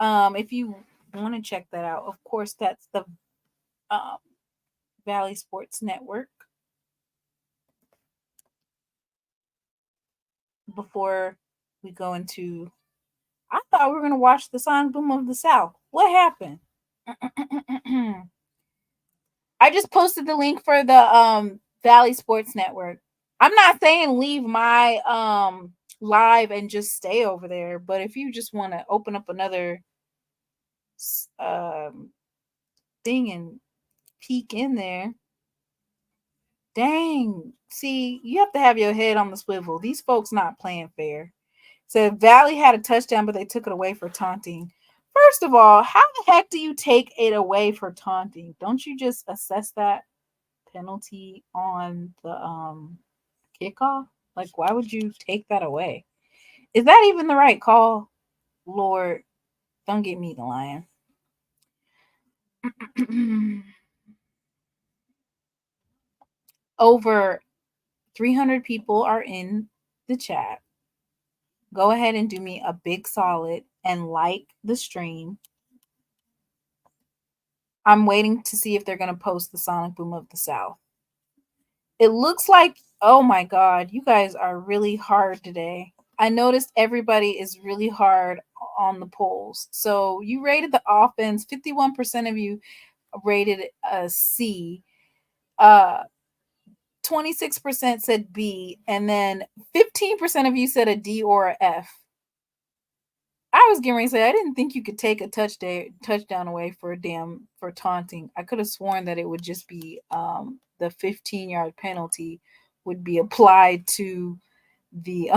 If you want to check that out, of course, that's the Valley Sports Network. Before we go into, I thought we were going to watch the Sonic Boom of the South. What happened? I just posted the link for the Valley Sports Network. I'm not saying leave my live and just stay over there, but if you just want to open up another thing and peek in there, Dang. See, you have to have your head on the swivel. These folks not playing fair. So Valley had a touchdown, but they took it away for taunting. First of all, how the heck do you take it away for taunting? Don't you just assess that penalty on the kickoff? Like, why would you take that away? Is that even the right call? Lord, don't get me the lion. Over 300 people are in the chat. Go ahead and do me a big solid and like the stream. I'm waiting to see if they're going to post the Sonic Boom of the South. It looks like, oh my God, you guys are really hard today. I noticed everybody is really hard on the polls. So you rated the offense, 51% of you rated a C. 26% said B, and then 15% of you said a D or a F. I was getting ready to say I didn't think you could take a touchdown away for taunting. I could have sworn that it would just be the 15-yard penalty would be applied to the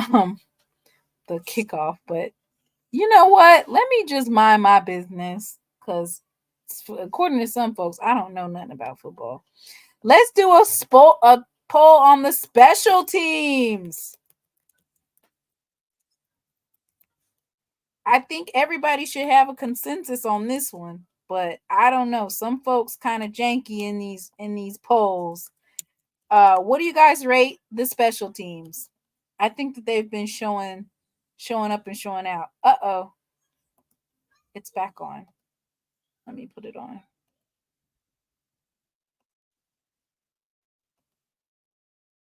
kickoff. But you know what? Let me just mind my business, because according to some folks, I don't know nothing about football. Let's do a poll on the special teams. I think everybody should have a consensus on this one, but I don't know. Some folks kind of janky in these polls. What do you guys rate the special teams? I think that they've been showing up and showing out. Uh-oh. It's back on. Let me put it on.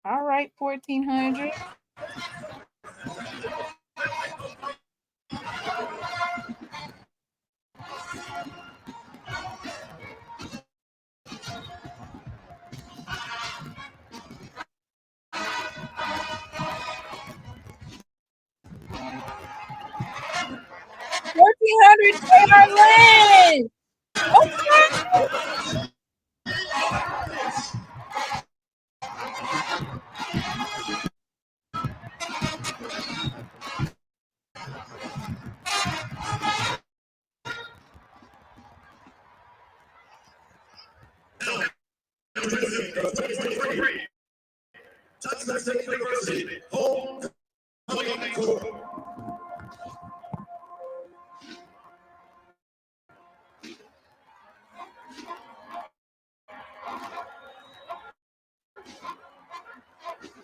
All right, 1400. $1,400 Okay.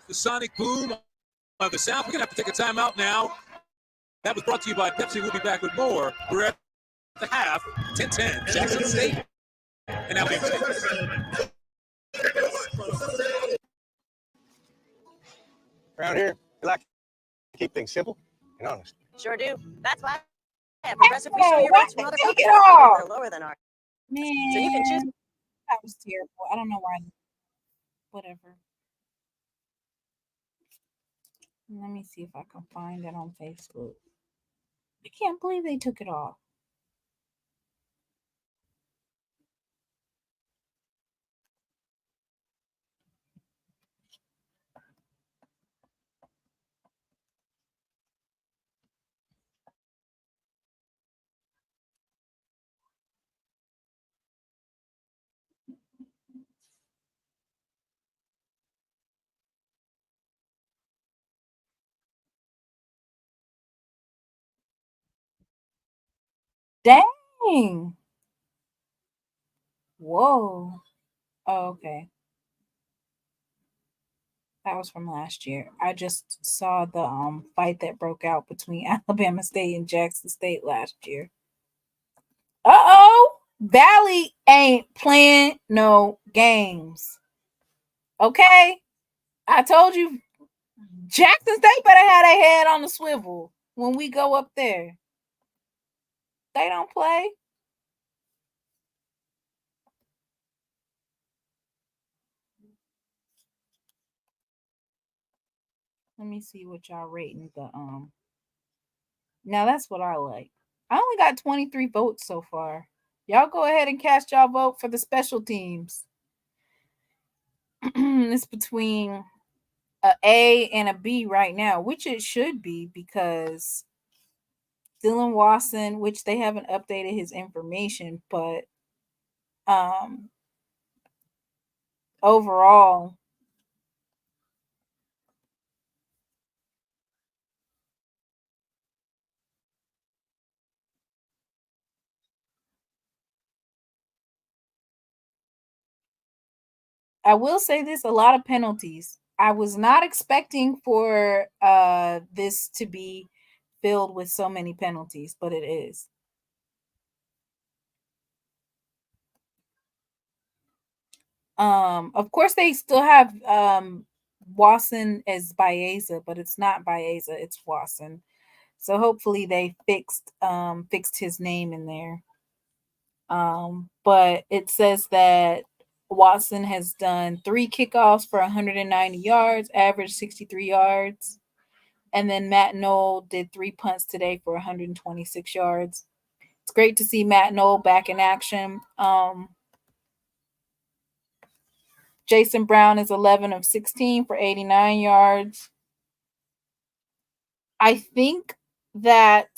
The Sonic Boom of the South. We're going to have to take a timeout now. That was brought to you by Pepsi. We'll be back with more. We're at the half, 10-10, Jackson State and Alabama State. Around here, we like to keep things simple and honest. Sure do. That's why I have progressive free Hey, your why rates from did other they take companies. it off? They're lower than ours. Man, So you can choose. that was terrible. I don't know why. Whatever. Let me see if I can find it on Facebook. I can't believe they took it off. Dang. Whoa. Oh, okay. That was from last year. I just saw the fight that broke out between Alabama State and Jackson State last year. Uh-oh. Valley ain't playing no games. Okay? I told you Jackson State better have their head on the swivel when we go up there. They don't play. Let me see what y'all rating the Now that's what I like. I only got 23 votes so far. Y'all go ahead and cast y'all vote for the special teams. it's between a A and a B right now, which it should be because Dylan Watson, which they haven't updated his information, but overall, I will say this, a lot of penalties. I was not expecting for this to be filled with so many penalties, but it is. Of course they still have Watson as Baeza, but it's not Baeza, it's Watson. So hopefully they fixed his name in there. But it says that Watson has done 3 kickoffs for 190 yards, average 63 yards. And then Matt Knoll did 3 punts today for 126 yards. It's great to see Matt Knoll back in action. Jason Brown is 11 of 16 for 89 yards. I think that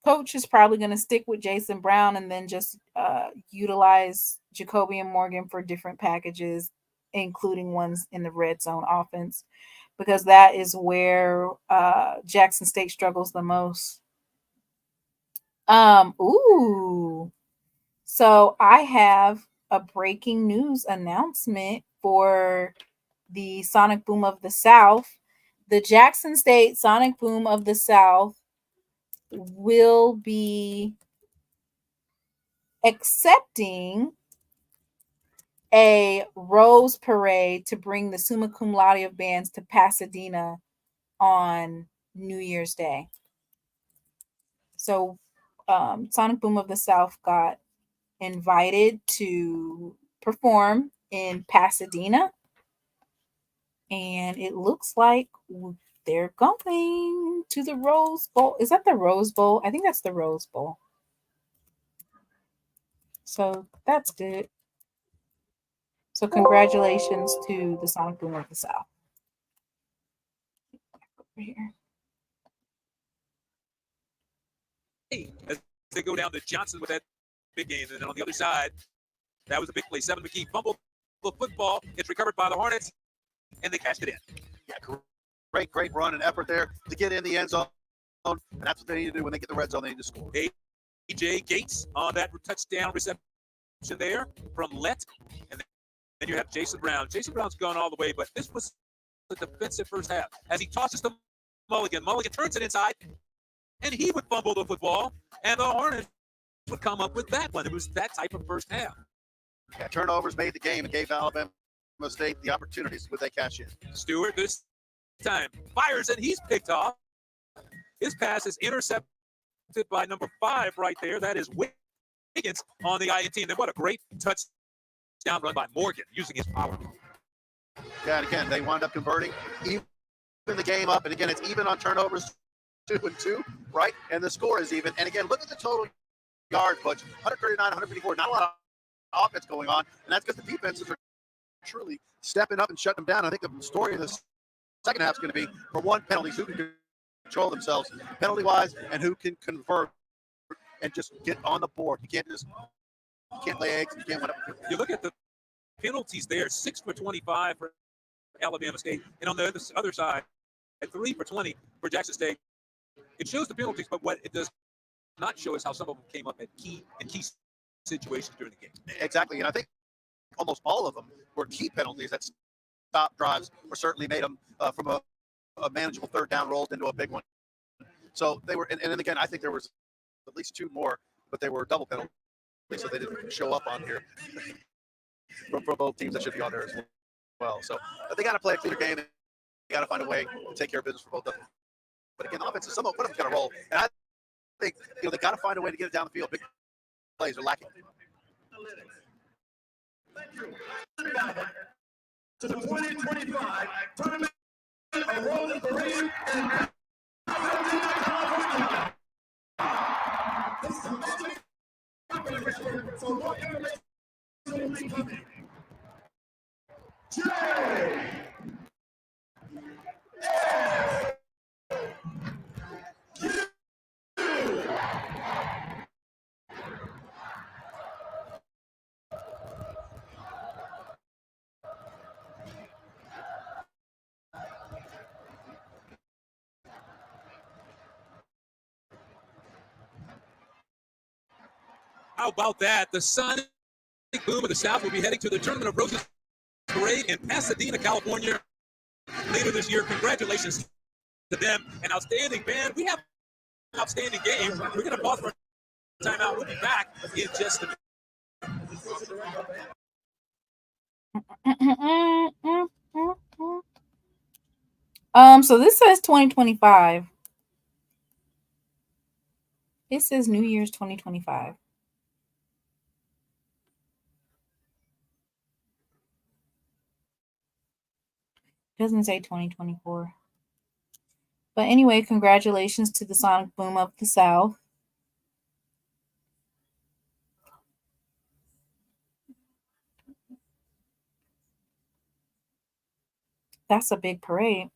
coach is probably going to stick with Jason Brown and then just utilize Jacoby and Morgan for different packages, including ones in the red zone offense, because that is where Jackson State struggles the most. So I have a breaking news announcement for the Sonic Boom of the South. The Jackson State Sonic Boom of the South will be accepting a Rose Parade to bring the summa cum laude of bands to Pasadena on New Year's Day. So Sonic Boom of the South got invited to perform in Pasadena, and it looks like they're going to the Rose Bowl. Is that the Rose Bowl? I think that's the Rose Bowl. So that's good. So congratulations to the Sonic Boom of the South. Over here. As they go down to Johnson with that big game. And then on the other side, that was a big play. 7 McKee fumbled the football. It's recovered by the Hornets, and they cashed it in. Yeah, great run and effort there to get in the end zone. And that's what they need to do when they get the red zone. They need to score. A.J. Gates on that touchdown reception there from Lett. And then you have Jason Brown. Jason Brown's gone all the way, but this was the defensive first half. As he tosses to Mulligan. Mulligan turns it inside, and he would fumble the football, and the Hornets would come up with that one. It was that type of first half. Yeah, turnovers made the game and gave Alabama State the opportunities. Would they cash in? Stewart this time fires, and he's picked off. His pass is intercepted by number 5 right there. That is Wiggins on the INT. And then what a great touchdown run by Morgan using his power. Yeah, and again, they wound up converting, even the game up. And again, it's even on turnovers, 2-2, right? And the score is even. And again, look at the total yards, Butch. 139, 154. Not a lot of offense going on. And that's because the defenses are truly stepping up and shutting them down. I think the story of this second half is going to be, for one, penalties. Who can control themselves penalty-wise and who can convert and just get on the board. You can't lay eggs. You can't win. You look at the penalties there, 6 for 25 for Alabama State. And on the other side, at 3 for 20 for Jackson State. It shows the penalties, but what it does not show is how some of them came up at key situations during the game. Exactly. And I think almost all of them were key penalties that stopped drives or certainly made them from a manageable third down rolled into a big one. So they were, and then again, I think there was at least 2 more, but they were double penalties, so they didn't show up on here from both teams that should be on there as well. So they got to play a cleaner game. They got to find a way to take care of business for both of them. But again, the offense, one of them's got to roll. And I think they got to find a way to get it down the field. Big plays are lacking. To the 2025 tournament of Rose Parade and this is a so more information will be coming. How about that? The Sonic Boom of the South will be heading to the Tournament of Roses Parade in Pasadena, California later this year. Congratulations to them. An outstanding band. We have an outstanding game. We're going to pause for a timeout. We'll be back in just a minute. So this says 2025. It says New Year's 2025. Doesn't say 2024. But anyway, congratulations to the Sonic Boom of the South. That's a big parade.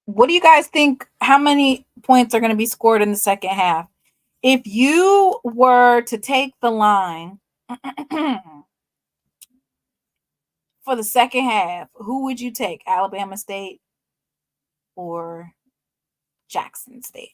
What do you guys think? How many points are going to be scored in the second half? If you were to take the line for the second half, who would you take? Alabama State or Jackson State?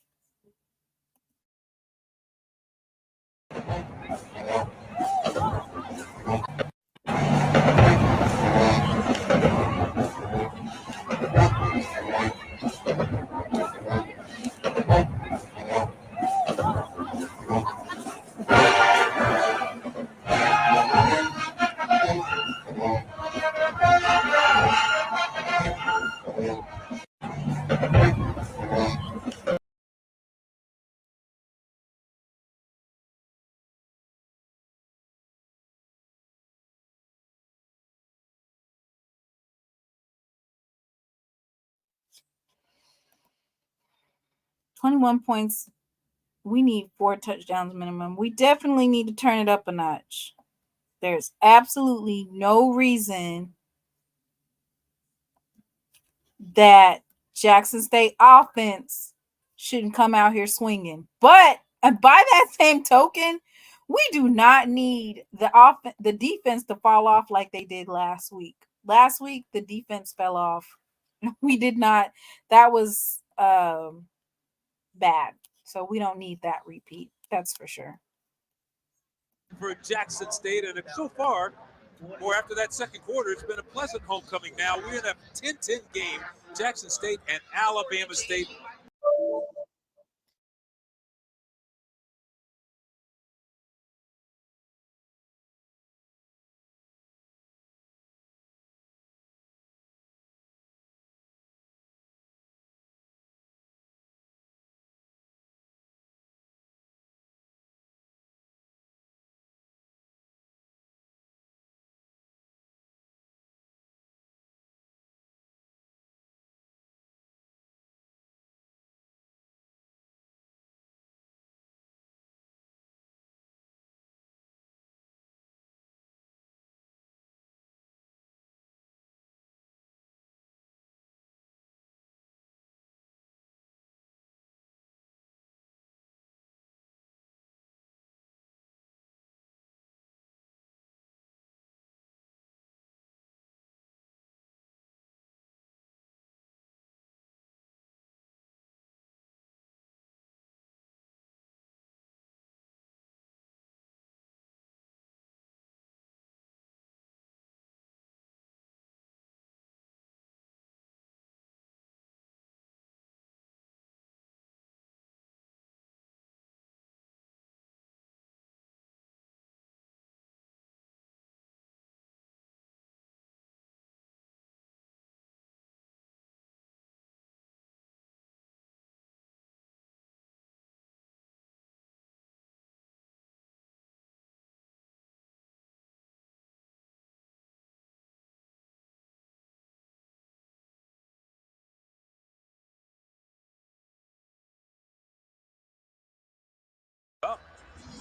$21 points. We need 4 touchdowns minimum. We definitely need to turn it up a notch. There's absolutely no reason that Jackson State offense shouldn't come out here swinging. But and by that same token, we do not need the defense to fall off like they did last week. Last week, the defense fell off. We did not. That was bad. So we don't need that repeat. That's for sure. For Jackson State, and so far, or after that second quarter, it's been a pleasant homecoming. Now we're in a 10-10 game, Jackson State and Alabama State.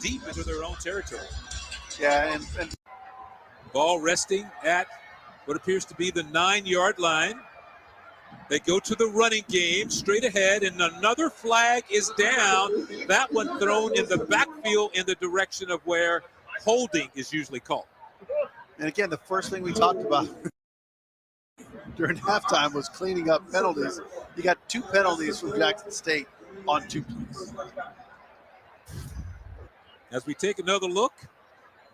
deep into their own territory. Yeah, and ball resting at what appears to be the 9-yard line. They go to the running game straight ahead, and another flag is down. That one thrown in the backfield in the direction of where holding is usually called. And again, the first thing we talked about during halftime was cleaning up penalties. You got 2 penalties from Jackson State on 2 plays. As we take another look,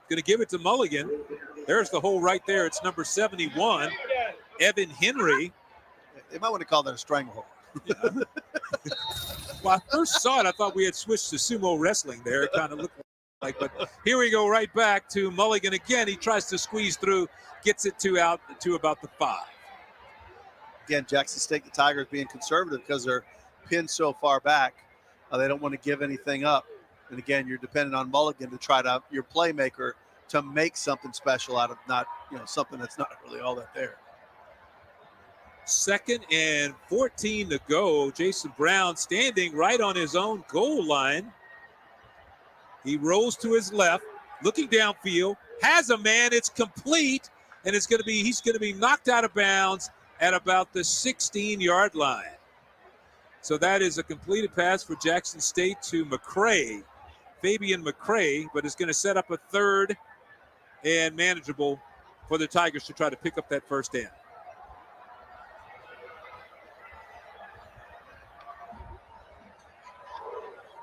going to give it to Mulligan. There's the hole right there. It's number 71, Evan Henry. They might want to call that a stranglehold. Yeah. When I first saw it, I thought we had switched to sumo wrestling there. It kind of looked like, but here we go right back to Mulligan again. He tries to squeeze through, gets it to about the 5. Again, Jackson State, the Tigers being conservative because they're pinned so far back. They don't want to give anything up. And again, you're dependent on Mulligan to try to, your playmaker, to make something special out of not, something that's not really all that there. 2nd and 14 to go. Jason Brown standing right on his own goal line. He rolls to his left, looking downfield, has a man, it's complete, and he's going to be knocked out of bounds at about the 16-yard line. So that is a completed pass for Jackson State to McCray, Fabian McCray, but it's going to set up a 3rd and manageable for the Tigers to try to pick up that first down.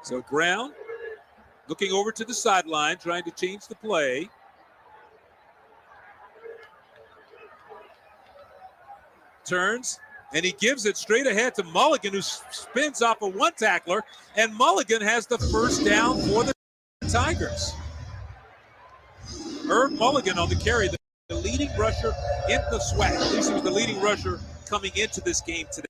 So Brown looking over to the sideline, trying to change the play. Turns, and he gives it straight ahead to Mulligan, who spins off a 1 tackler, and Mulligan has the first down for the Tigers. Herb Mulligan on the carry, the leading rusher in the SWAC. At least he was the leading rusher coming into this game today.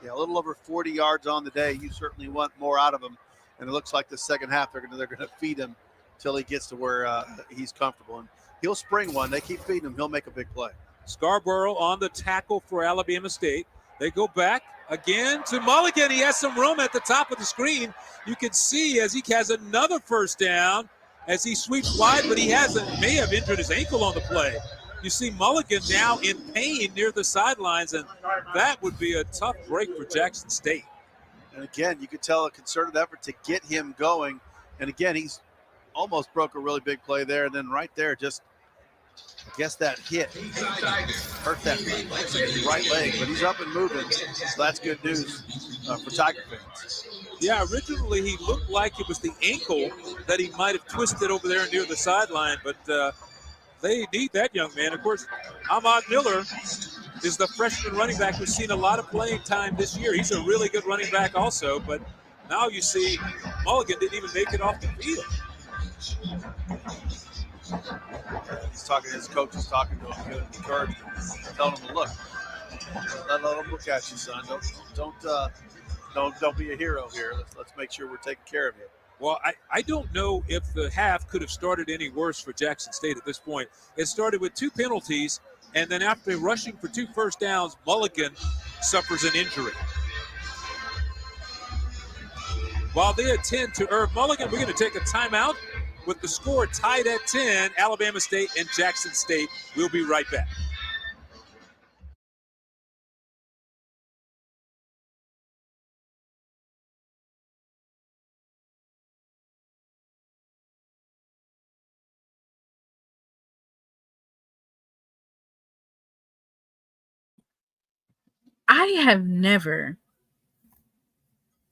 Yeah, a little over 40 yards on the day. You certainly want more out of him. And it looks like the second half they're going to feed him till he gets to where he's comfortable. And he'll spring one. They keep feeding him. He'll make a big play. Scarborough on the tackle for Alabama State. They go back again to Mulligan. He has some room at the top of the screen. You can see as he has another first down as he sweeps wide, but he may have injured his ankle on the play. You see Mulligan now in pain near the sidelines, and that would be a tough break for Jackson State. And again, you could tell a concerted effort to get him going. And again, he's almost broke a really big play there. And then right there, just, I guess that hit hurt that right leg, but he's up and moving. So that's good news for Tiger fans. Yeah, originally he looked like it was the ankle that he might have twisted over there near the sideline, but they need that young man. Of course, Ahmad Miller is the freshman running back who's seen a lot of playing time this year. He's a really good running back also, but now you see Mulligan didn't even make it off the field. He's talking, his coach is talking to him, good encouragement, telling him to look. Let him look at you, son. Don't be a hero here. Let's make sure we're taking care of you. Well, I don't know if the half could have started any worse for Jackson State at this point. It started with 2 penalties, and then after rushing for 2 first downs, Mulligan suffers an injury. While they attend to Herb Mulligan, we're going to take a timeout with the score tied at 10, Alabama State and Jackson State. We'll be right back. I have never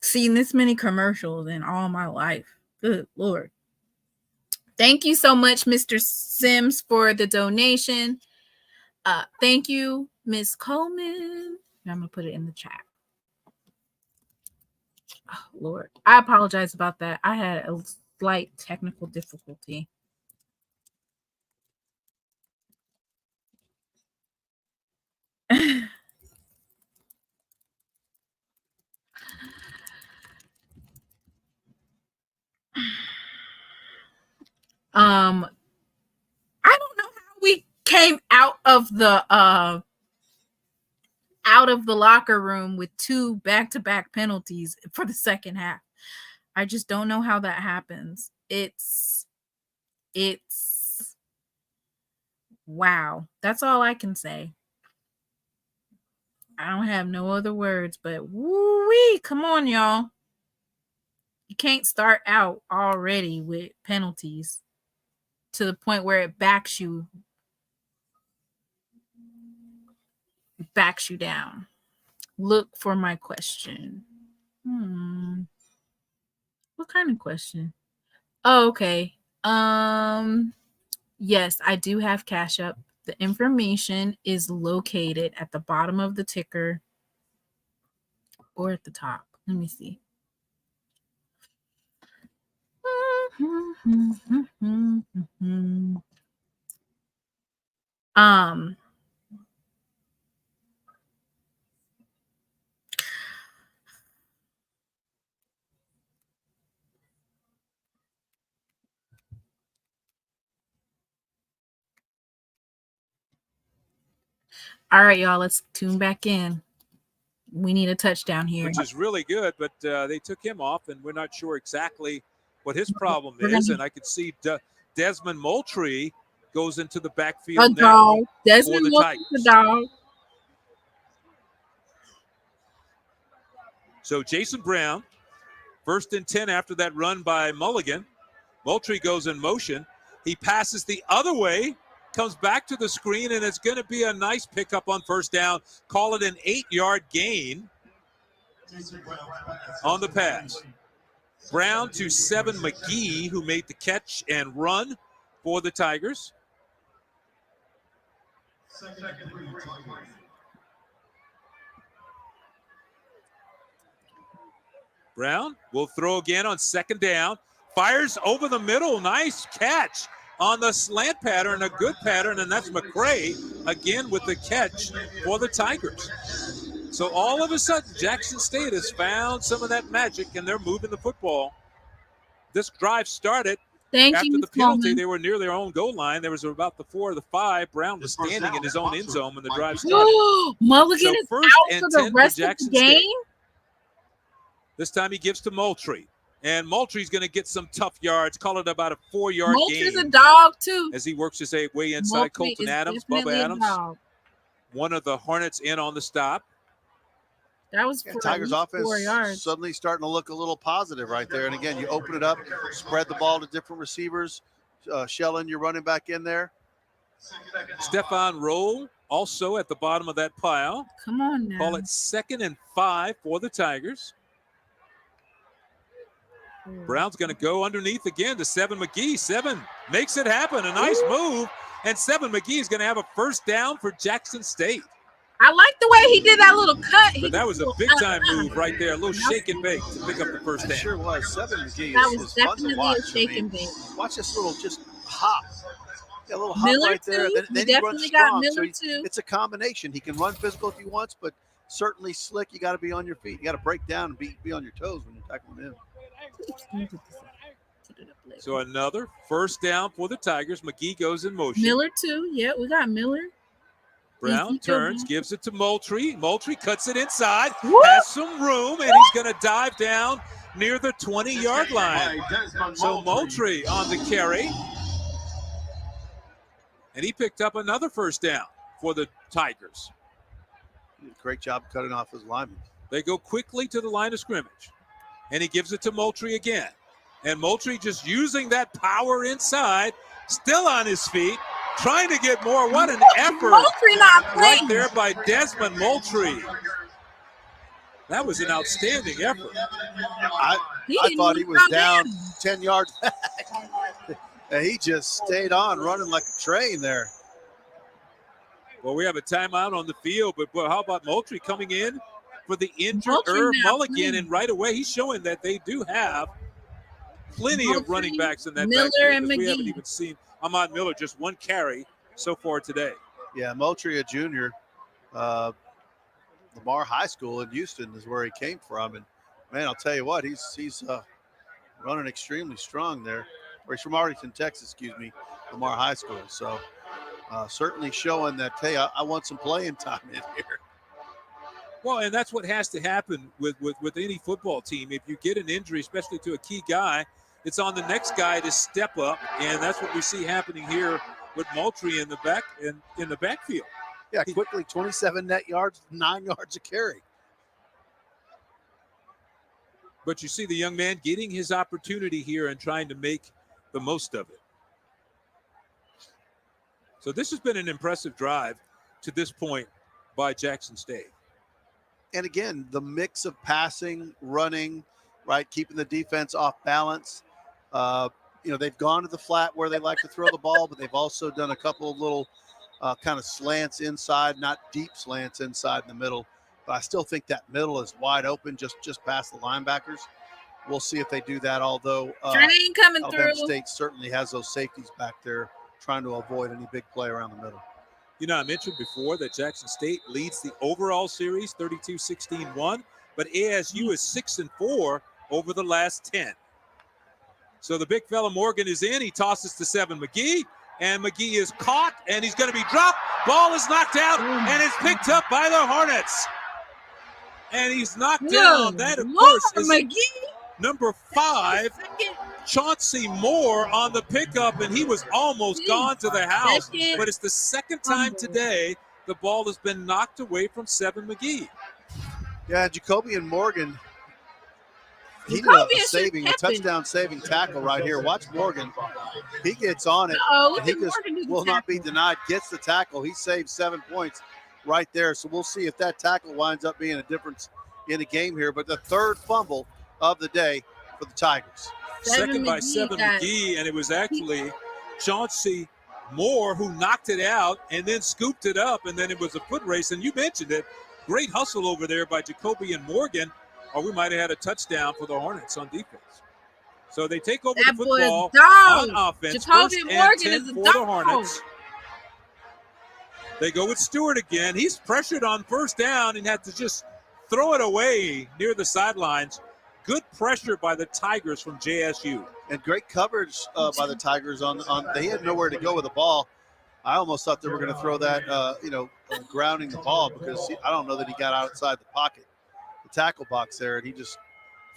seen this many commercials in all my life. Good Lord. Thank you so much, Mr. Sims, for the donation. Thank you, Miss Coleman. I'm going to put it in the chat. Oh, Lord. I apologize about that. I had a slight technical difficulty. I don't know how we came out of the locker room with 2 back-to-back penalties for the second half. I just don't know how that happens. It's wow. That's all I can say. I don't have no other words, but woo-wee, come on, y'all. You can't start out already with penalties to the point where it backs you down. Look for my question. What kind of question? Oh, okay. Yes, I do have Cash App. The information is located at the bottom of the ticker or at the top. Let me see. All right, y'all, let's tune back in. We need a touchdown here. Which is really good, but they took him off, and we're not sure exactly what his problem is. And I could see Desmond Moultrie goes into the backfield now Desmond for the Tigers. The dog. So Jason Brown, 1st and 10 after that run by Mulligan. Moultrie goes in motion. He passes the other way, comes back to the screen, and it's going to be a nice pickup on 1st down. Call it an 8-yard gain on the pass. Brown to 7 McGee, who made the catch and run for the Tigers. Brown will throw again on 2nd down. Fires over the middle. Nice catch on the slant pattern, a good pattern, and that's McCray again with the catch for the Tigers. So all of a sudden, Jackson State has found some of that magic, and they're moving the football. This drive started after the penalty. They were near their own goal line. There was about the 4 or the 5. Brown was standing in his own end zone when the drive started. Mulligan is out for the rest of the game? This time he gives to Moultrie. And Moultrie's going to get some tough yards. Call it about a 4-yard gain. Moultrie's a dog, too. As he works his way inside. Colton Adams, Bubba Adams. One of the Hornets in on the stop. That was Tigers offense 4 yards. Suddenly starting to look a little positive right there. And again, you open it up, spread the ball to different receivers. Shelling, you're running back in there. Stephon Roll also at the bottom of that pile. Come on now. Call it 2nd and 5 for the Tigers. Brown's going to go underneath again to 7 McGee. 7 makes it happen. A nice move. And 7 McGee is going to have a 1st down for Jackson State. I like the way he did that little cut. But that was a big-time move right there. A little shake and bake to pick up the 1st down. It sure was. 7 McGee that was fun definitely to watch. a shake and bake. Watch this little just hop. Yeah, a little hop Miller right there. too. Then he he runs got strong. Miller So too. it's a combination. He can run physical if he wants, but certainly slick. You got to be on your feet. You got to break down and be on your toes when you're tackling him. So another 1st down for the Tigers. McGee goes in motion. Miller too. Yeah, we got Miller. Brown turns, gives it to Moultrie. Moultrie cuts it inside, Woo! has some room, and he's going to dive down near the 20-yard line. So Moultrie on the carry. And he picked up another 1st down for the Tigers. Great job cutting off his lineman. They go quickly to the line of scrimmage. And he gives it to Moultrie again. And Moultrie just using that power inside, still on his feet, trying to get more. What an effort right there by Desmond Moultrie. That was an outstanding effort. I thought he was down 10 yards back. And he just stayed on, running like a train there. Well, we have a timeout on the field, but how about Moultrie coming in for the injured Irv Mulligan, and right away he's showing that they do have plenty of running backs in that backfield. And we haven't even seen Ahmad Miller, just 1 carry so far today. Yeah, Moultrie, a junior. Lamar High School in Houston is where he came from. And, man, I'll tell you what, he's running extremely strong there. Or he's from Arlington, Texas, Lamar High School. So certainly showing that, hey, I want some playing time in here. Well, and that's what has to happen with any football team. If you get an injury, especially to a key guy, it's on the next guy to step up, and that's what we see happening here with Moultrie in the backfield. Yeah, quickly 27 net yards, 9 yards a carry. But you see the young man getting his opportunity here and trying to make the most of it. So this has been an impressive drive to this point by Jackson State. And again, the mix of passing, running, right, keeping the defense off balance. They've gone to the flat where they like to throw the ball, but they've also done a couple of little kind of slants inside, not deep slants inside in the middle. But I still think that middle is wide open, just past the linebackers. We'll see if they do that, although Train coming Alabama through. State certainly has those safeties back there trying to avoid any big play around the middle. You know, I mentioned before that Jackson State leads the overall series 32-16-1, but ASU is 6-4 over the last 10. So the big fella Morgan is in. He tosses to 7 McGee, and McGee is caught, and he's going to be dropped. Ball is knocked out, and it's picked up by the Hornets. And he's knocked down. That, of course, is McGee. Number 5, Chauncey Moore on the pickup, and he was almost gone to the house. But it's the second time today the ball has been knocked away from 7 McGee. Yeah, Jacoby and Morgan, he did a touchdown saving tackle right here. Watch Morgan. He gets on it. And he just will not be denied. Gets the tackle. He saves 7 points right there. So we'll see if that tackle winds up being a difference in the game here. But the third fumble of the day for the Tigers. Second by 7 McGee, and it was actually Chauncey Moore who knocked it out and then scooped it up, and then it was a foot race. And you mentioned it. Great hustle over there by Jacoby and Morgan, or we might have had a touchdown for the Hornets on defense. So they take over the football on offense. Jacoby Morgan is a for the Hornets. They go with Stewart again. He's pressured on first down and had to just throw it away near the sidelines. Good pressure by the Tigers from JSU. And great coverage by the Tigers on they had nowhere to go with the ball. I almost thought they were going to throw that, grounding the ball because I don't know that he got outside the pocket, the tackle box there, and he just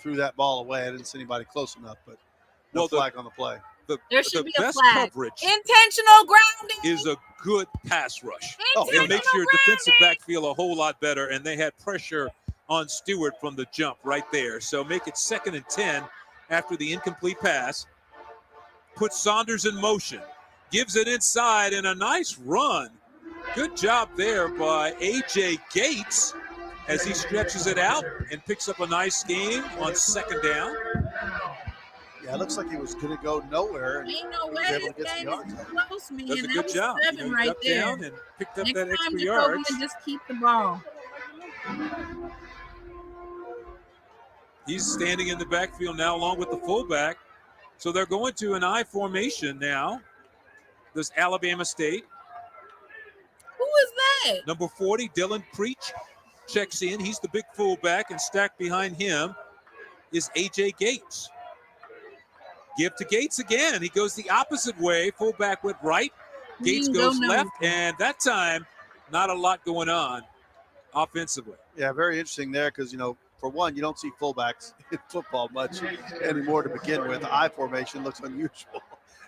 threw that ball away. I didn't see anybody close enough, but no flag on the play. There should be a best flag. Coverage Intentional grounding is a good pass rush. It makes your defensive backfield a whole lot better, and they had pressure on Stewart from the jump right there. So make it 2nd and 10 after the incomplete pass. Put Saunders in motion. Gives it inside and a nice run. Good job there by A.J. Gates as he stretches it out and picks up a nice gain on 2nd down. Yeah, it looks like he was going to go nowhere. And ain't no way able to get some yards. close, man. Does a good job. Seven right got there. down and picked up Next that extra time, yards. Jacoby, just keep the ball. He's standing in the backfield now along with the fullback. So they're going to an I formation now. This Alabama State. Who is that? Number 40, Dylan Preach, checks in. He's the big fullback, and stacked behind him is A.J. Gates. Give to Gates again. He goes the opposite way. Fullback went right. Gates goes left, and that time, not a lot going on offensively. Yeah, very interesting there because, for one, you don't see fullbacks in football much anymore to begin with. The I formation looks unusual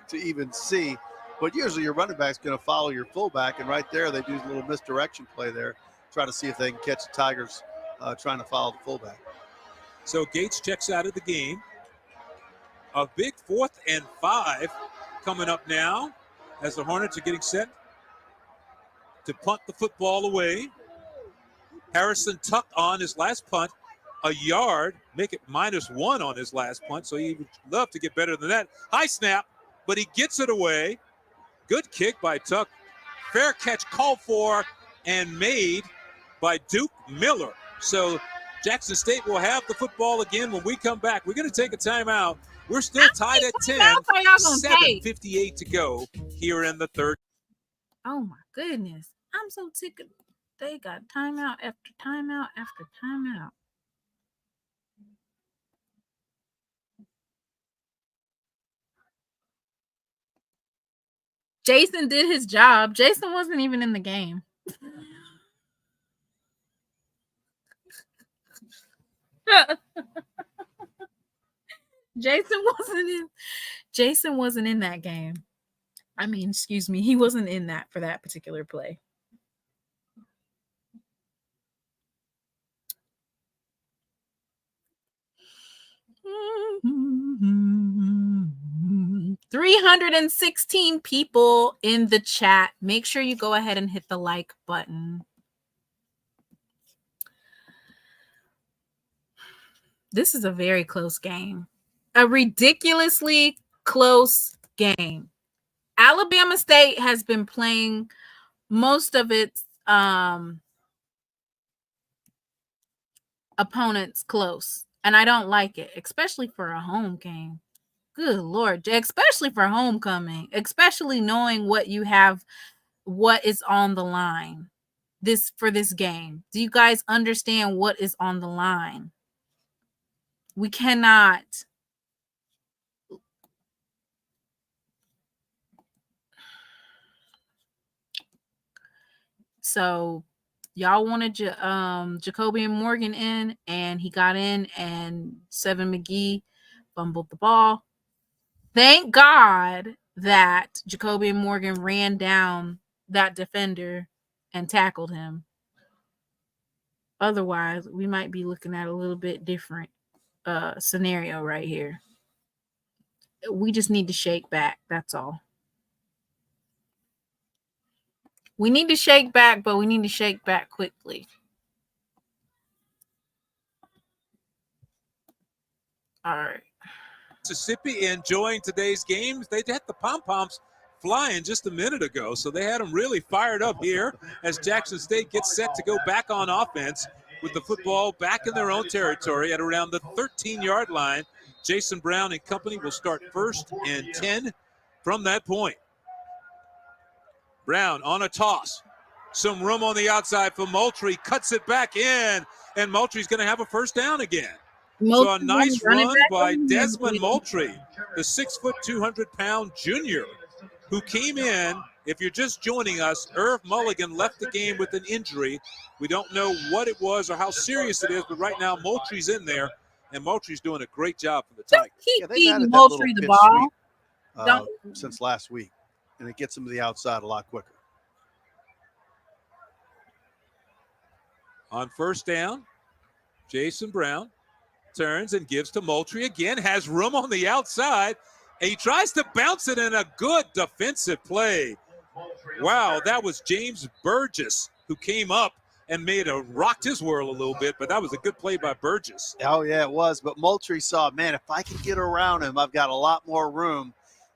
to even see. But usually your running back's going to follow your fullback, and right there they do a little misdirection play there, try to see if they can catch the Tigers trying to follow the fullback. So Gates checks out of the game. A big 4th and 5 coming up now as the Hornets are getting set to punt the football away. Harrison tucked on his last punt a yard, make it -1 on his last punt, so he would love to get better than that. High snap, but he gets it away. Good kick by Tuck. Fair catch called for and made by Duke Miller. So Jackson State will have the football again when we come back. We're going to take a timeout. We're still tied at 10. 7:58 to go here in the third. Oh, my goodness. I'm so sick of they got timeout after timeout after timeout. Jason did his job. Jason wasn't even in the game. Jason wasn't in that game. I mean, excuse me, he wasn't in that for that particular play. Mm-hmm. 316 people in the chat. Make sure you go ahead and hit the like button. This is a very close game. A ridiculously close game. Alabama State has been playing most of its opponents close, and I don't like it, especially for a home game. Good Lord, especially for homecoming, especially knowing what you have, what is on the line for this game. Do you guys understand what is on the line? We cannot. So y'all wanted Jacoby Morgan in, and he got in, and Seven McGee fumbled the ball. Thank God that Jacoby Morgan ran down that defender and tackled him. Otherwise, we might be looking at a little bit different scenario right here. We just need to shake back. That's all. We need to shake back, but we need to shake back quickly. All right. Mississippi enjoying today's games. They had the pom-poms flying just a minute ago, so they had them really fired up here as Jackson State gets set to go back on offense with the football back in their own territory at around the 13-yard line. Jason Brown and company will start 1st and 10 from that point. Brown on a toss. Some room on the outside for Moultrie. Cuts it back in, and Moultrie's going to have a first down again. So a nice run by Desmond Moultrie, the 6', 200-pound junior who came in. If you're just joining us, Irv Mulligan left the game with an injury. We don't know what it was or how serious it is, but right now Moultrie's in there, and Moultrie's doing a great job for the Tigers. Keep feeding Moultrie the ball. Since last week, and it gets him to the outside a lot quicker. On first down, Jason Brown turns and gives to Moultrie again, has room on the outside, and he tries to bounce it in a good defensive play. Wow, that was James Burgess who came up and rocked his world a little bit, but that was a good play by Burgess. Oh, yeah, it was. But Moultrie saw, man, if I can get around him, I've got a lot more room.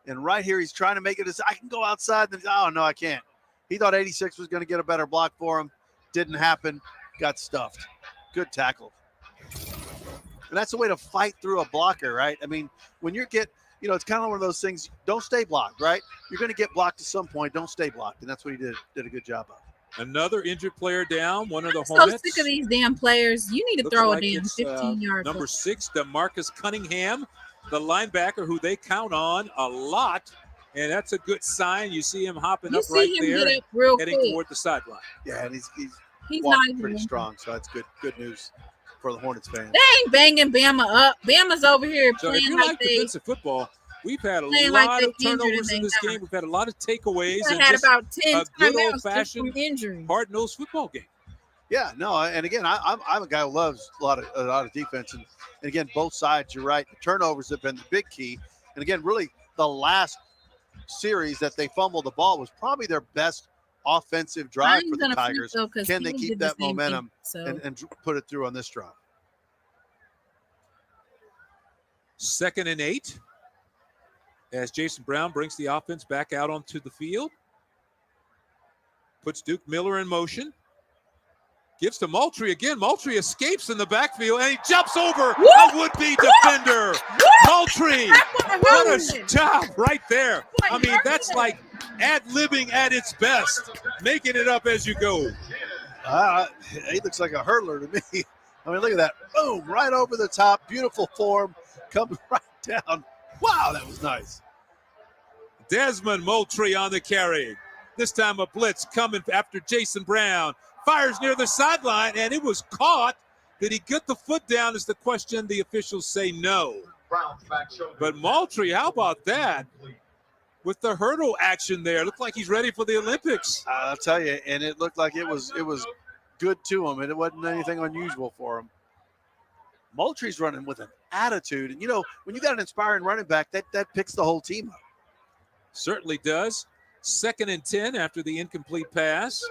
And right here, he's trying to make it as I can go outside. Oh, no, I can't. He thought 86 was going to get a better block for him. Didn't happen. Got stuffed. Good tackle. And that's the way to fight through a blocker, right? I mean, when it's kind of one of those things, don't stay blocked, right? You're going to get blocked at some point. Don't stay blocked. And that's what he did a good job of. Another injured player down, one of the Hornets. I'm so sick of these damn players. You need to throw a damn 15-yard. Number 6, DeMarcus Cunningham, the linebacker who they count on a lot. And that's a good sign. You see him hopping up right there, heading toward the sideline. Yeah, and he's not pretty strong, so that's good news for the Hornets fans. They ain't banging Bama up. Bama's over here so playing if you like defensive football, we've had a lot of turnovers in this game. We've had a lot of takeaways. And had about 10 a good old-fashioned hard-nosed football game. Yeah, no, and again, I'm a guy who loves a lot of defense, and again, both sides. You're right. The turnovers have been the big key, and again, really the last series that they fumbled the ball was probably their best offensive drive for the Tigers. Can they keep that momentum and put it through on this drive? 2nd and 8 as Jason Brown brings the offense back out onto the field. Puts Duke Miller in motion. Gives to Moultrie again. Moultrie escapes in the backfield, and he jumps over a would-be defender. Moultrie, what a job right there. I mean, that's like ad-libbing at its best, making it up as you go. He looks like a hurdler to me. I mean, look at that. Boom, right over the top. Beautiful form. Coming right down. Wow, that was nice. Desmond Moultrie on the carry. This time a blitz coming after Jason Brown. Fires near the sideline, and it was caught Did he get the foot down is the question. The officials say no. But Moultrie, how about that? With the hurdle action there. Looked like he's ready for the Olympics. I'll tell you, and it looked like it was good to him, and it wasn't anything unusual for him. Moultrie's running with an attitude. And, you know, when you got an inspiring running back, that picks the whole team up. Certainly does. 2nd and 10 after the incomplete pass.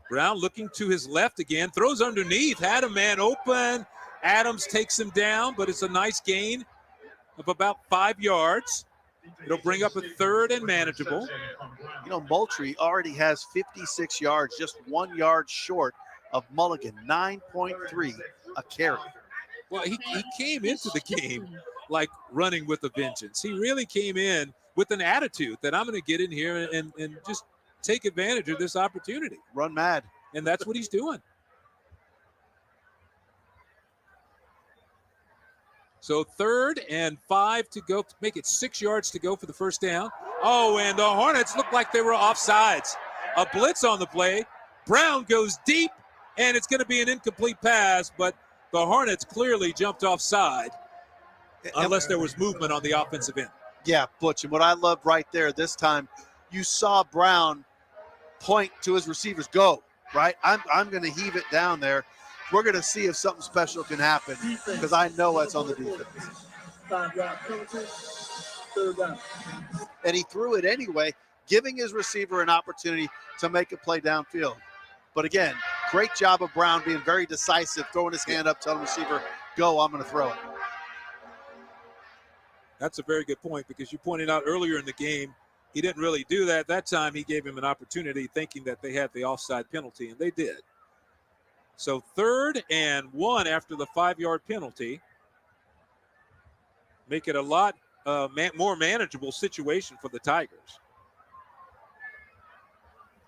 Brown looking to his left again. Throws underneath. Had a man open. Adams takes him down, but it's a nice gain of about 5 yards. It'll bring up a 3rd and manageable. You know, Moultrie already has 56 yards, just 1 yard short of Mulligan, 9.3 a carry. Well, he came into the game like running with a vengeance. He really came in with an attitude that I'm going to get in here and just take advantage of this opportunity. Run mad. And that's what he's doing. So 3rd and 5 to go, make it 6 yards to go for the first down. Oh, and the Hornets looked like they were offsides. A blitz on the play. Brown goes deep, and it's going to be an incomplete pass, but the Hornets clearly jumped offside unless there was movement on the offensive end. Yeah, Butch, and what I love right there this time, you saw Brown point to his receivers, go, right? I'm going to heave it down there. We're going to see if something special can happen because I know that's on the defense. 5-yard penalty, 3rd down. And he threw it anyway, giving his receiver an opportunity to make a play downfield. But again, great job of Brown being very decisive, throwing his hand up, telling the receiver, go, I'm going to throw it. That's a very good point because you pointed out earlier in the game, he didn't really do that. That time he gave him an opportunity thinking that they had the offside penalty, and they did. So 3rd and 1 after the 5-yard penalty. Make it a lot more manageable situation for the Tigers.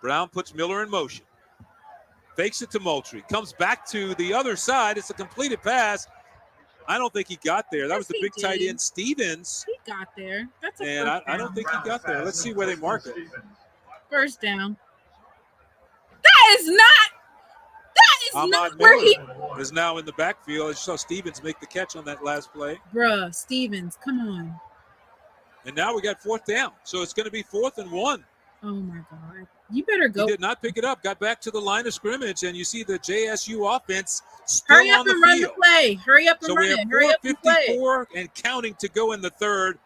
Brown puts Miller in motion. Fakes it to Moultrie. Comes back to the other side. It's a completed pass. I don't think he got there. That was the big tight end, Stevens. He got there. That's a and I don't think he got there. Let's see where they mark it. First down. That is not where he is now in the backfield. I saw Stevens make the catch on that last play. Bruh, Stevens, come on. And now we got 4th down. So it's going to be 4th and 1. Oh, my God. You better go. He did not pick it up. Got back to the line of scrimmage, and you see the JSU offense still Hurry up on the and run field. the play. Hurry up and So run we have it. Hurry up and play. 4:54 and counting to go in the 3rd.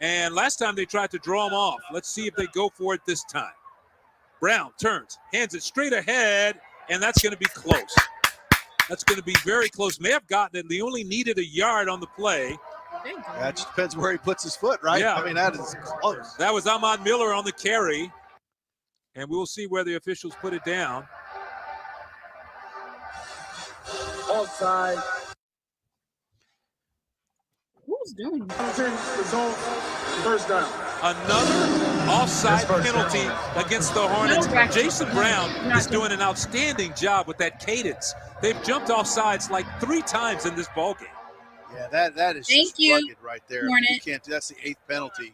And last time they tried to draw him off. Let's see if they go for it this time. Brown turns, hands it straight ahead, and that's going to be close. That's going to be very close. May have gotten it. They only needed a yard on the play. That just depends where he puts his foot, right? Yeah. I mean, that is close. That was Ahmad Miller on the carry. And we'll see where the officials put it down. Offside. Who's doing it? Result, 1st down. Another offside penalty against the Hornets. Jason Brown is doing an outstanding job with that cadence. They've jumped off sides like 3 times in this ballgame. Yeah, that is Thank just you, rugged right there. Hornet. You can't. That's the 8th penalty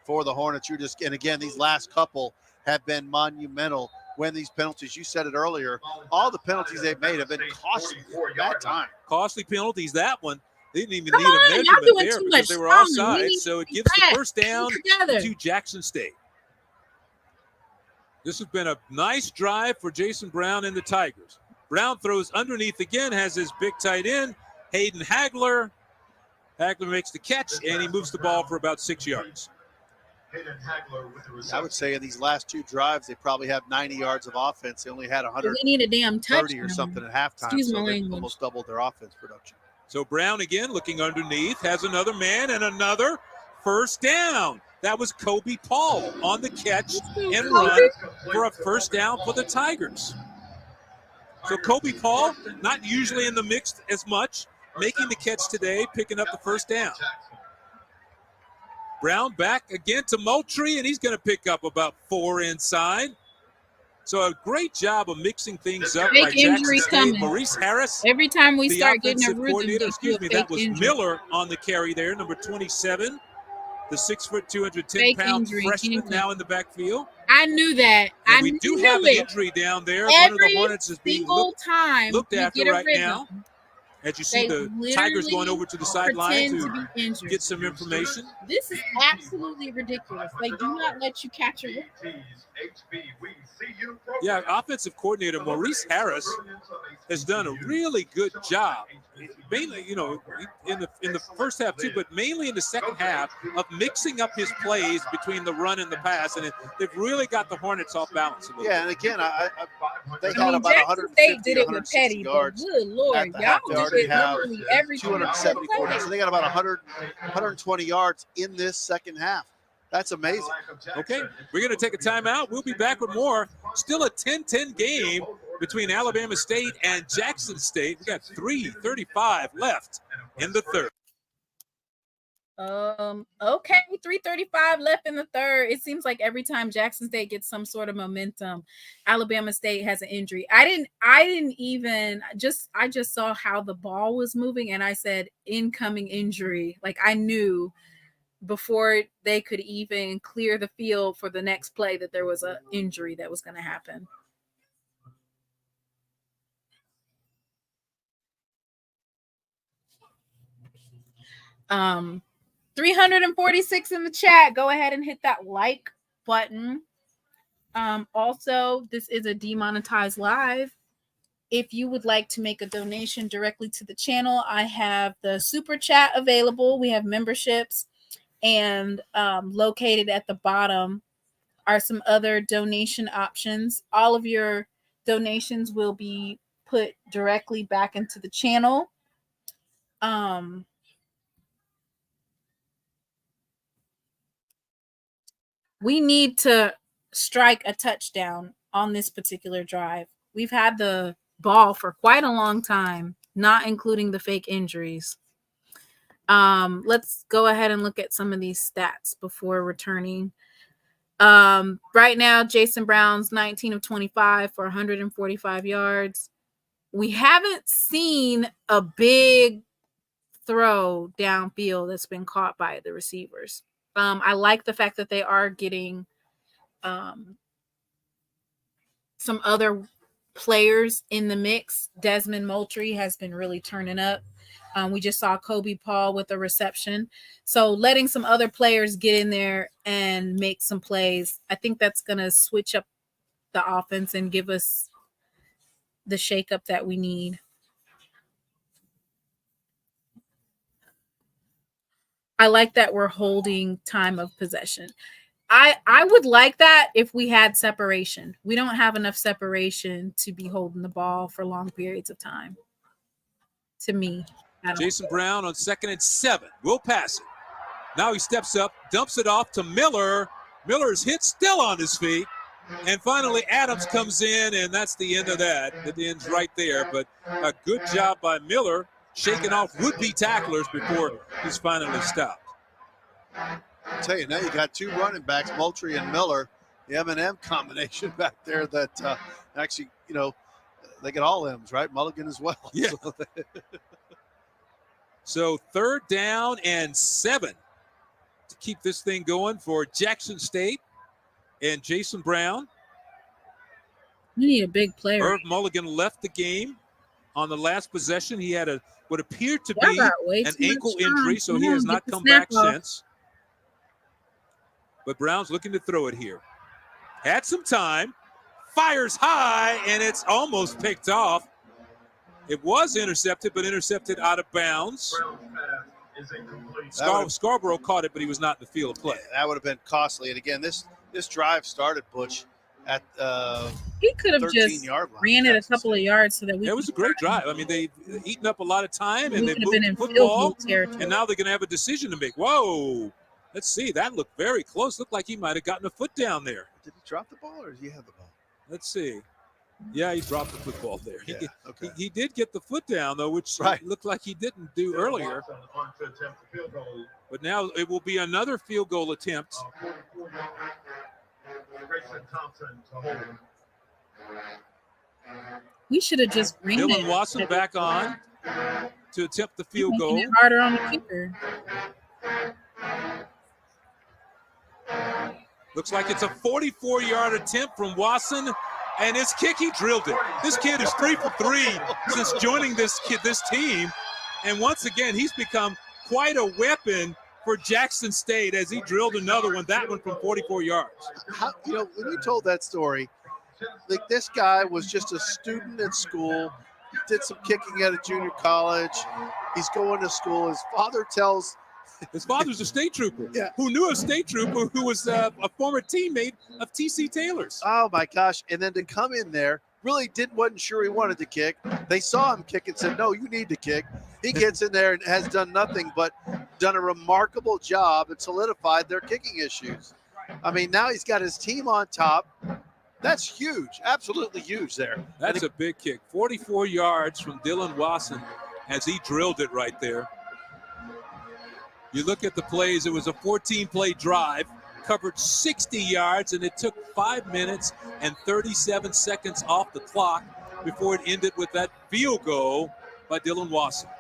for the Hornets. And again, these last couple have been monumental when these penalties, you said it earlier, all the penalties they've made have been costly for that time. Costly penalties. That one, they didn't even Come need a on, y'all measurement doing there too because much they were scrambling. offside. We need So it to gives the press. first down Together. to Jackson State. This has been a nice drive for Jason Brown and the Tigers. Brown throws underneath again, has his big tight end, Hayden Hagler. Hagler makes the catch, and he moves the ball for about 6 yards. I would say in these last 2 drives, they probably have 90 yards of offense. They only had We need a damn 130 touchdown. or something at halftime. Excuse my So they language. almost doubled their offense production. So Brown again looking underneath, has another man and another first down. That was Kobe Paul on the catch and run for a first down for the Tigers. So Kobe Paul, not usually in the mix as much, making the catch today, picking up the first down. Brown back again to Moultrie, and he's going to pick up about 4 inside. So a great job of mixing things up by Fake Jackson injuries State. coming. Maurice Harris, Every time we the start getting a offensive rhythm, coordinator, just do a that fake was injury. Miller on the carry there, number 27. the 6 foot, 210 Fake pound injury, freshman Kington. now in the backfield. I knew that. And I we do have an injury down there. One of the Hornets is being looked after right now. As you see the Tigers going over to the sideline to get some information. This is absolutely ridiculous. They do not let you catch a rip. Yeah, offensive coordinator Maurice Harris has done a really good job. Mainly, you know, in the first half too, but mainly in the second half of mixing up his plays between the run and the pass, and they've really got the Hornets off balance a little bit. And again, they had about Jackson State 150 did or it with 160 Petty, yards. but good Lord, At the y'all half, they already did have literally everything. 274 now. So they got about 120 yards in this second half. That's amazing. Okay, we're going to take a timeout. We'll be back with more. Still a 10-10 game between Alabama State and Jackson State. We got 3:35 left in the third. Okay, 3:35 left in the third. It seems like every time Jackson State gets some sort of momentum, Alabama State has an injury. I just saw how the ball was moving and I said incoming injury. Like I knew before they could even clear the field for the next play that there was an injury that was going to happen. Um 346 in the chat. Go ahead and hit that like button. Also, this is a demonetized live. If you would like to make a donation directly to the channel, I have the super chat available. We have memberships, and located at the bottom are some other donation options. All of your donations will be put directly back into the channel. We need to strike a touchdown on this particular drive. We've had the ball for quite a long time, not including the fake injuries. Let's go ahead and look at some of these stats before returning. Right now, Jason Brown's 19 of 25 for 145 yards. We haven't seen a big throw downfield that's been caught by the receivers. I like the fact that they are getting some other players in the mix. Desmond Moultrie has been really turning up. We just saw Kobe Paul with a reception. So letting some other players get in there and make some plays, I think that's going to switch up the offense and give us the shakeup that we need. I like that we're holding time of possession. I would like that if we had separation. We don't have enough separation to be holding the ball for long periods of time. To me. Jason Brown on 2nd and 7. We'll pass it. Now he steps up, dumps it off to Miller. Miller's hit, still on his feet. And finally, Adams comes in, and that's the end of that. It ends right there. But a good job by Miller, shaking off would-be tacklers before he's finally stopped. I'll tell you, now you got two running backs, Moultrie and Miller, the M&M combination back there that actually, you know, they get all M's, right? Mulligan as well. Yeah. So 3rd down and 7 to keep this thing going for Jackson State and Jason Brown. We need a big player. Irv Mulligan left the game on the last possession. He had what appeared to be an ankle injury, so he has not come back since. But Brown's looking to throw it here. Had some time, fires high, and it's almost picked off. It was intercepted, but intercepted out of bounds. Scarborough caught it, but he was not in the field of play. Yeah, that would have been costly. And again, this drive started, Butch, at he could have just ran it a couple of yards so that we. It was a great drive. I mean, they've eaten up a lot of time, and they moved the football, and now they're going to have a decision to make. Whoa. Let's see. That looked very close. Looked like he might have gotten a foot down there. Did he drop the ball, or did he have the ball? Let's see. Yeah, he dropped the football there. Yeah, okay. He did get the foot down, though, which looked like he didn't do earlier. But now it will be another field goal attempt. We should have just ran it. Dylan Watson back on to attempt the field goal. Making it harder on the keeper. Looks like it's a 44-yard attempt from Wasson, and his kick, he drilled it. This kid is 3 for 3 since joining this team, and once again, he's become quite a weapon for Jackson State as he drilled another one, that one from 44 yards. When you told that story, like this guy was just a student at school, did some kicking at a junior college. He's going to school. His father's a state trooper who knew a state trooper who was a former teammate of T.C. Taylor's. Oh, my gosh. And then to come in there, really wasn't sure he wanted to kick. They saw him kick and said, no, you need to kick. He gets in there and has done nothing but done a remarkable job and solidified their kicking issues. I mean, now he's got his team on top. That's huge, absolutely huge there. That's a big kick. 44 yards from Dylan Wasson as he drilled it right there. You look at the plays, it was a 14-play drive, covered 60 yards, and it took 5 minutes and 37 seconds off the clock before it ended with that field goal by Dylan Wasson.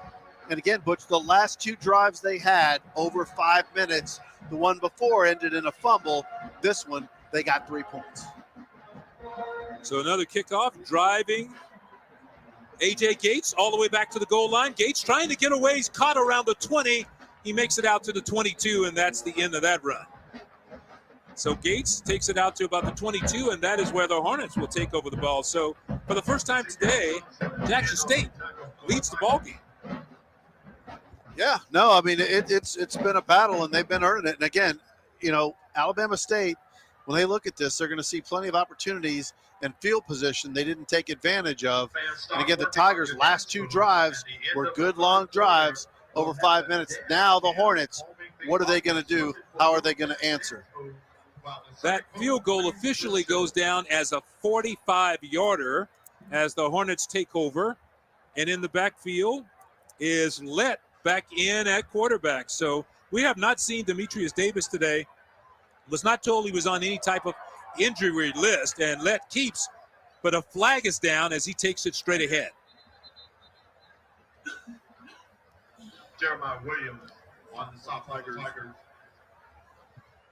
And again, Butch, the last 2 drives they had over 5 minutes. The one before ended in a fumble. This one, they got 3 points. So another kickoff, driving A.J. Gates all the way back to the goal line. Gates trying to get away. He's caught around the 20. He makes it out to the 22, and that's the end of that run. So Gates takes it out to about the 22, and that is where the Hornets will take over the ball. So for the first time today, Jackson State leads the ball game. Yeah, no, I mean, it's been a battle, and they've been earning it. And again, Alabama State, when they look at this, they're going to see plenty of opportunities and field position they didn't take advantage of. And again, the Tigers' last 2 drives were good long drives over 5 minutes. Now the Hornets, what are they going to do? How are they going to answer? That field goal officially goes down as a 45-yarder as the Hornets take over. And in the backfield is Let back in at quarterback. So we have not seen Demetrius Davis today. Was not told he was on any type of injury list, and Let keeps, but a flag is down as he takes it straight ahead. Jeremiah Williams on the South Tigers.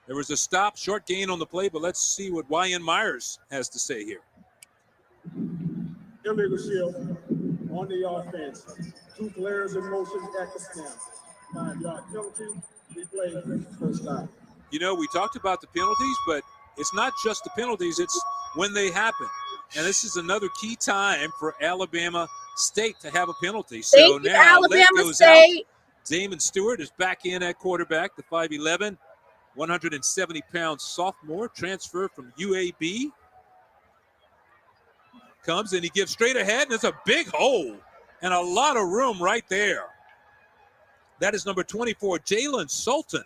There was a stop, short gain on the play, but let's see what Y.N. Myers has to say here. Illegal shield on the offense. 2 players in motion at the snap. 9-yard penalty. Replay first down. We talked about the penalties, but it's not just the penalties, it's when they happen. And this is another key time for Alabama State to have a penalty. So Thank now you, Alabama goes State. Out. Damon Stewart is back in at quarterback, the 5'11", 170-pound sophomore, transfer from UAB. Comes and he gives straight ahead, and it's a big hole and a lot of room right there. That is number 24, Jalen Sultan,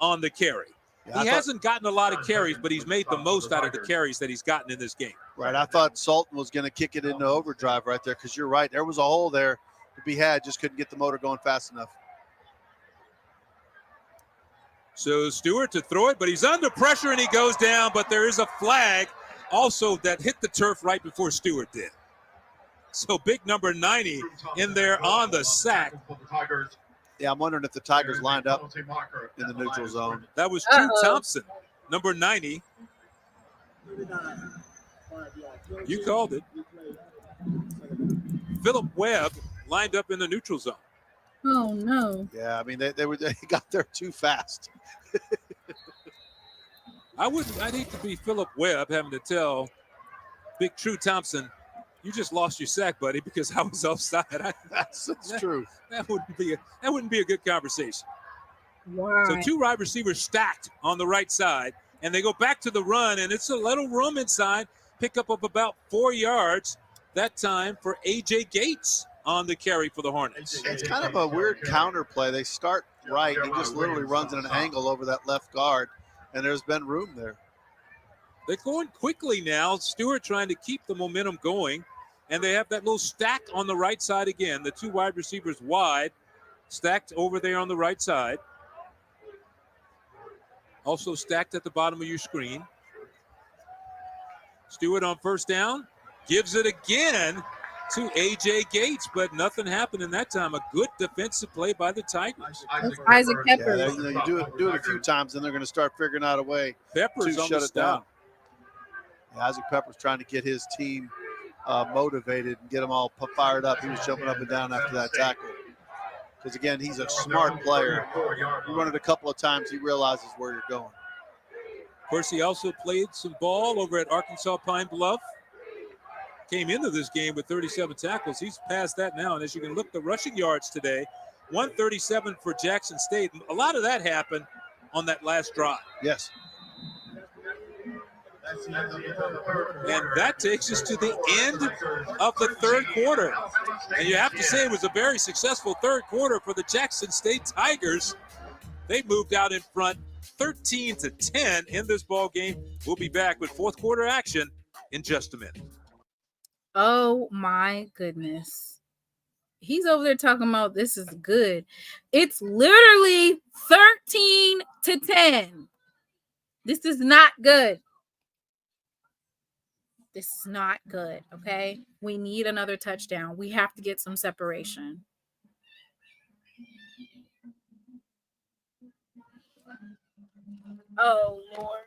on the carry. Yeah, he hasn't gotten a lot of carries, but he's made the most out of the carries that he's gotten in this game. Right, I thought Sultan was going to kick it into overdrive right there because you're right. There was a hole there to be had, just couldn't get the motor going fast enough. So Stewart to throw it, but he's under pressure and he goes down, but there is a flag also that hit the turf right before Stewart did. So big number 90 in there on the sack. Yeah, I'm wondering if the Tigers lined up in the neutral zone. That was Drew Thompson, number 90. You called it. Philip Webb lined up in the neutral zone. Oh, no. Yeah, I mean, they got there too fast. I'd hate to be Philip Webb having to tell Big Drew Thompson, you just lost your sack, buddy, because I was offside. That's true. That wouldn't be a good conversation. Wow. So 2 wide receivers stacked on the right side, and they go back to the run, and it's a little room inside. Pickup of about 4 yards that time for A.J. Gates on the carry for the Hornets. It's kind of a weird counter play. They start right and just literally runs in an angle over that left guard, and there's been room there. They're going quickly now. Stewart trying to keep the momentum going, and they have that little stack on the right side again. The 2 wide receivers wide, stacked over there on the right side. Also stacked at the bottom of your screen. Stewart on first down, gives it again, to A.J. Gates, but nothing happened in that time. A good defensive play by the Tigers. Isaac Yeah, Peppers. you do it a few times, and they're going to start figuring out a way Peppers to on shut the it down. stop. Yeah, Isaac Peppers trying to get his team motivated and get them all fired up. He was jumping up and down after that tackle. Because, again, he's a smart player. You run it a couple of times, he realizes where you're going. Of course, he also played some ball over at Arkansas Pine Bluff. Came into this game with 37 tackles. He's past that now. And as you can look, the rushing yards today, 137 for Jackson State. A lot of that happened on that last drive. Yes. And that takes us to the end of the third quarter. And you have to say it was a very successful third quarter for the Jackson State Tigers. They moved out in front 13-10 in this ball game. We'll be back with fourth quarter action in just a minute. Oh my goodness. He's over there talking about this is good. It's literally 13-10. This is not good. This is not good, okay? We need another touchdown. We have to get some separation. Oh, Lord.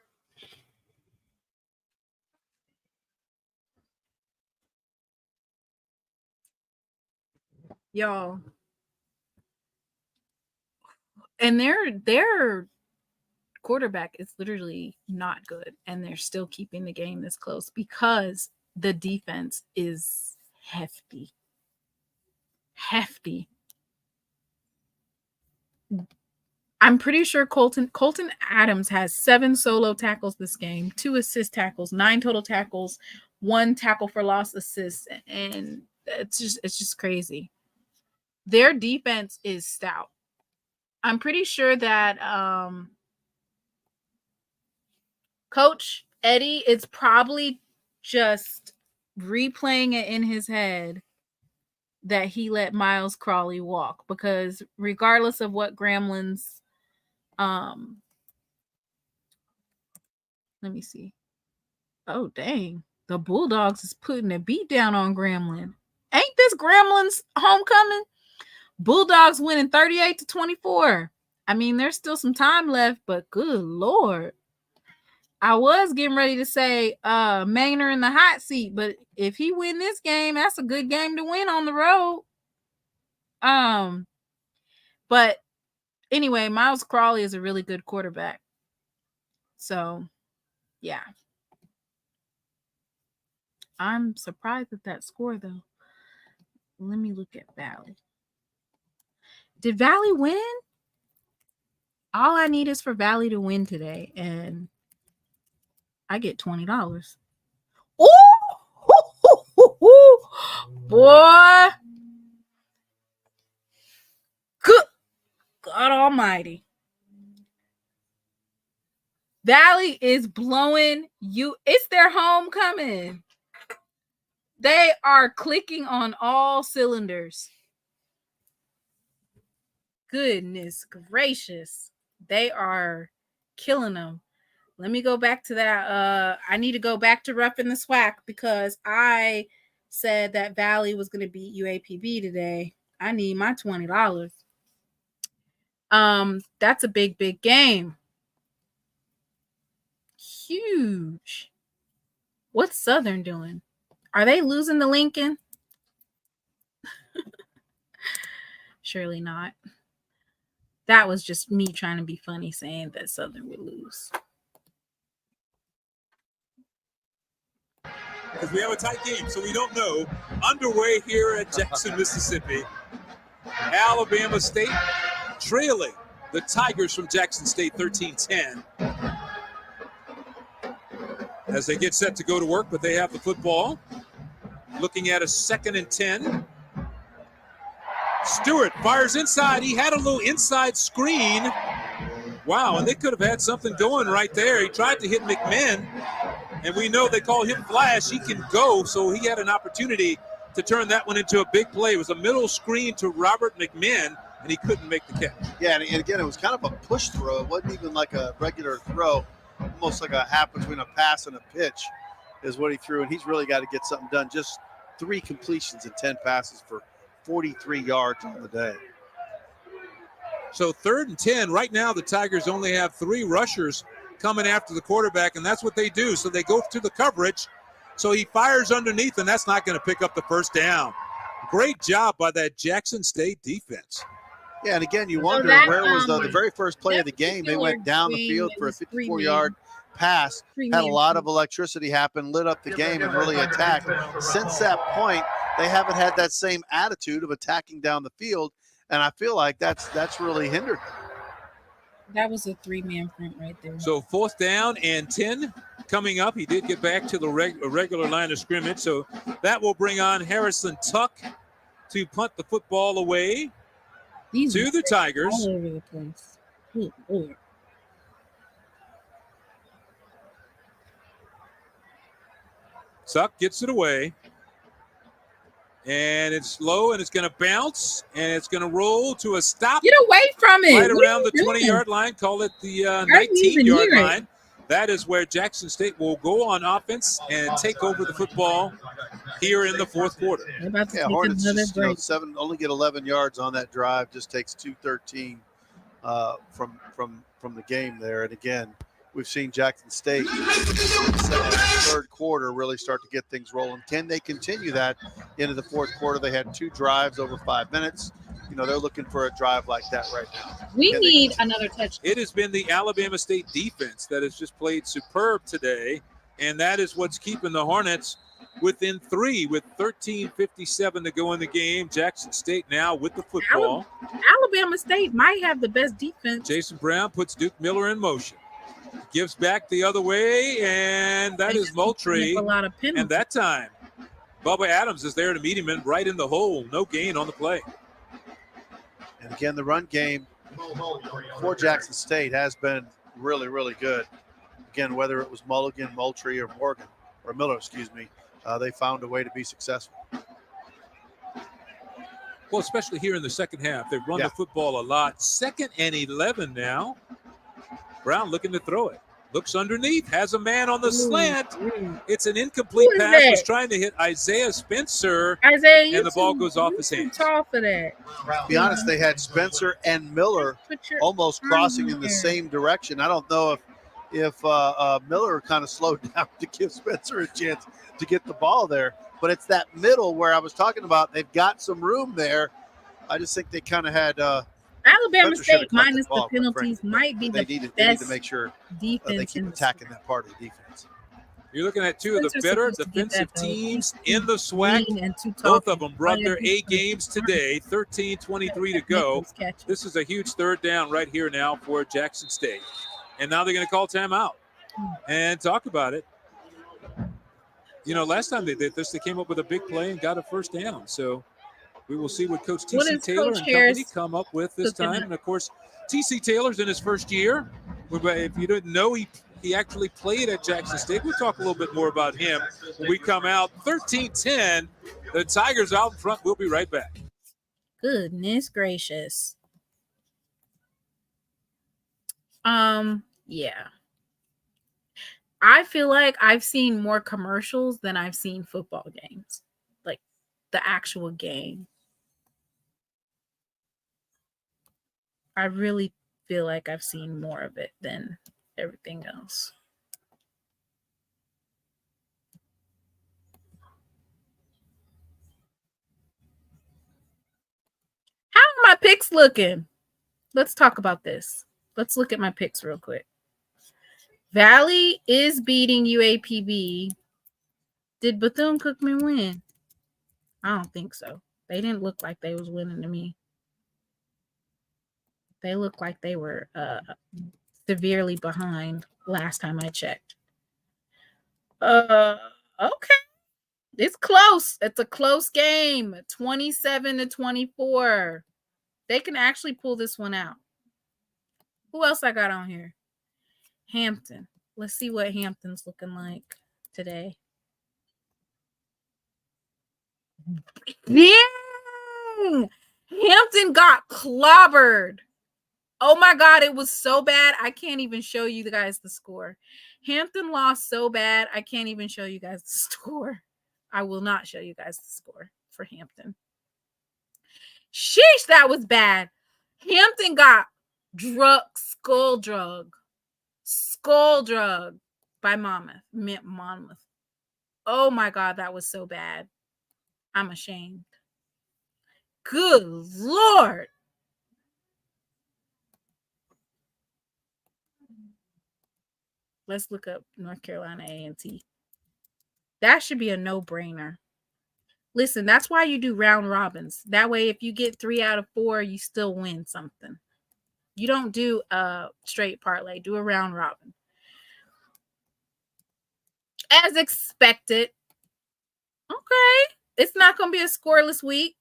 Y'all. And their quarterback is literally not good, and they're still keeping the game this close because the defense is hefty. I'm pretty sure Colton Adams has 7 solo tackles this game, 2 assist tackles, 9 total tackles, 1 tackle for loss assist, and it's just crazy. Their defense is stout. I'm pretty sure that Coach Eddie is probably just replaying it in his head that he let Miles Crawley walk, because regardless of what Gremlins, let me see. Oh, dang. The Bulldogs is putting a beat down on Gremlin. Ain't this Gremlin's homecoming? Bulldogs winning 38-24. I mean, there's still some time left, but good Lord. I was getting ready to say Maynard in the hot seat, but if he win this game, that's a good game to win on the road. But anyway, Miles Crawley is a really good quarterback. So, yeah. I'm surprised at that score, though. Let me look at Valley. Did Valley win? All I need is for Valley to win today, and I get $20. Ooh! Boy! Good God Almighty. Valley is blowing you. It's their homecoming. They are clicking on all cylinders. Goodness gracious. They are killing them. Let me go back to that. I need to go back to Rough in the SWAC because I said that Valley was going to beat UAPB today. I need my $20. That's a big game. Huge. What's Southern doing? Are they losing to Lincoln? Surely not. That was just me trying to be funny saying that Southern would lose. Because we have a tight game, so we don't know. Underway here at Jackson, Mississippi. Alabama State trailing the Tigers from Jackson State 13-10. As they get set to go to work, but they have the football. Looking at a 2nd and 10. Stewart fires inside. He had a little inside screen. Wow, and they could have had something going right there. He tried to hit McMahon, and we know they call him Flash. He can go, so he had an opportunity to turn that one into a big play. It was a middle screen to Robert McMahon, and he couldn't make the catch. Yeah, and again, it was kind of a push throw. It wasn't even like a regular throw. Almost like a half between a pass and a pitch is what he threw, and he's really got to get something done. Just 3 completions and 10 passes for 43 yards on the day. So 3rd and 10. Right now, the Tigers only have 3 rushers coming after the quarterback, and that's what they do. So they go to the coverage. So he fires underneath, and that's not going to pick up the first down. Great job by that Jackson State defense. Yeah, and again, you wonder where was the very first play of the game. They went down the field for a 54-yard pass, had a lot of electricity happen, lit up the game, and really attacked. Since that point, they haven't had that same attitude of attacking down the field, and I feel like that's really hindered. That was a 3-man front right there. So 4th down and 10 coming up. He did get back to the regular line of scrimmage, so that will bring on Harrison Tuck to punt the football away to the Tigers. All over the place. Good Lord. Tuck gets it away. And it's low, and it's going to bounce, and it's going to roll to a stop. Get away from it. Right around the 20-yard line. Call it the 19-yard line. That is where Jackson State will go on offense and take over the football here in the 4th quarter. Yeah, Hornets just, only get 11 yards on that drive. Just takes 2:13 from the game there. And again, we've seen Jackson State in the 3rd quarter really start to get things rolling. Can they continue that into the 4th quarter? They had 2 drives over 5 minutes. You know, they're looking for a drive like that right now. We need another touchdown. It has been the Alabama State defense that has just played superb today, and that is what's keeping the Hornets within 3 with 13:57 to go in the game. Jackson State now with the football. Alabama State might have the best defense. Jason Brown puts Duke Miller in motion. Gives back the other way, and that is Moultrie. A lot of penalties. And that time, Bubba Adams is there to meet him in right in the hole. No gain on the play. And again, the run game for Jackson State has been really, really good. Again, whether it was Mulligan, Moultrie, or Miller, they found a way to be successful. Well, especially here in the second half. They've run the football a lot. 2nd and 11 now. Brown looking to throw it. Looks underneath. Has a man on the slant. It's an incomplete pass. That? Was trying to hit Isaiah Spencer. and the ball goes off his hands. Tall for that. To be honest, they had Spencer and Miller almost crossing in the same direction. I don't know if Miller kind of slowed down to give Spencer a chance to get the ball there. But it's that middle where I was talking about. They've got some room there. I just think they kind of had Alabama State minus the ball, penalties might be the they need best to make sure defense. They keep attacking that part of the defense. You're looking at 2 of the better defensive teams in the SWAC. Both of them brought their A games today. 13:23 to go. This is a huge 3rd down right here now for Jackson State. And now they're going to call timeout and talk about it. You know, last time they did this, they came up with a big play and got a 1st down. So we will see what Coach T.C. Taylor and company come up with this time. And, of course, T.C. Taylor's in his 1st year. If you didn't know, he actually played at Jackson State. We'll talk a little bit more about him when we come out. 13-10, the Tigers out in front. We'll be right back. Goodness gracious. Yeah. I feel like I've seen more commercials than I've seen football games. Like the actual game. I really feel like I've seen more of it than everything else. How are my picks looking? Let's talk about this. Let's look at my picks real quick. Valley is beating UAPB. Did Bethune-Cookman win? I don't think so. They didn't look like they was winning to me. They looked like they were severely behind last time I checked. Okay. It's close. It's a close game. 27-24. They can actually pull this one out. Who else I got on here? Hampton. Let's see what Hampton's looking like today. Dang! Hampton got clobbered. Oh my God, it was so bad. I can't even show you guys the score. Hampton lost so bad. I can't even show you guys the score. I will not show you guys the score for Hampton. Sheesh, that was bad. Hampton got skull drug by Monmouth. Oh my God, that was so bad. I'm ashamed. Good Lord. Let's look up North Carolina A&T. That should be a no-brainer. Listen, that's why you do round robins. That way, if you get 3 out of 4, you still win something. You don't do a straight parlay. Do a round robin. As expected. Okay. It's not going to be a scoreless week.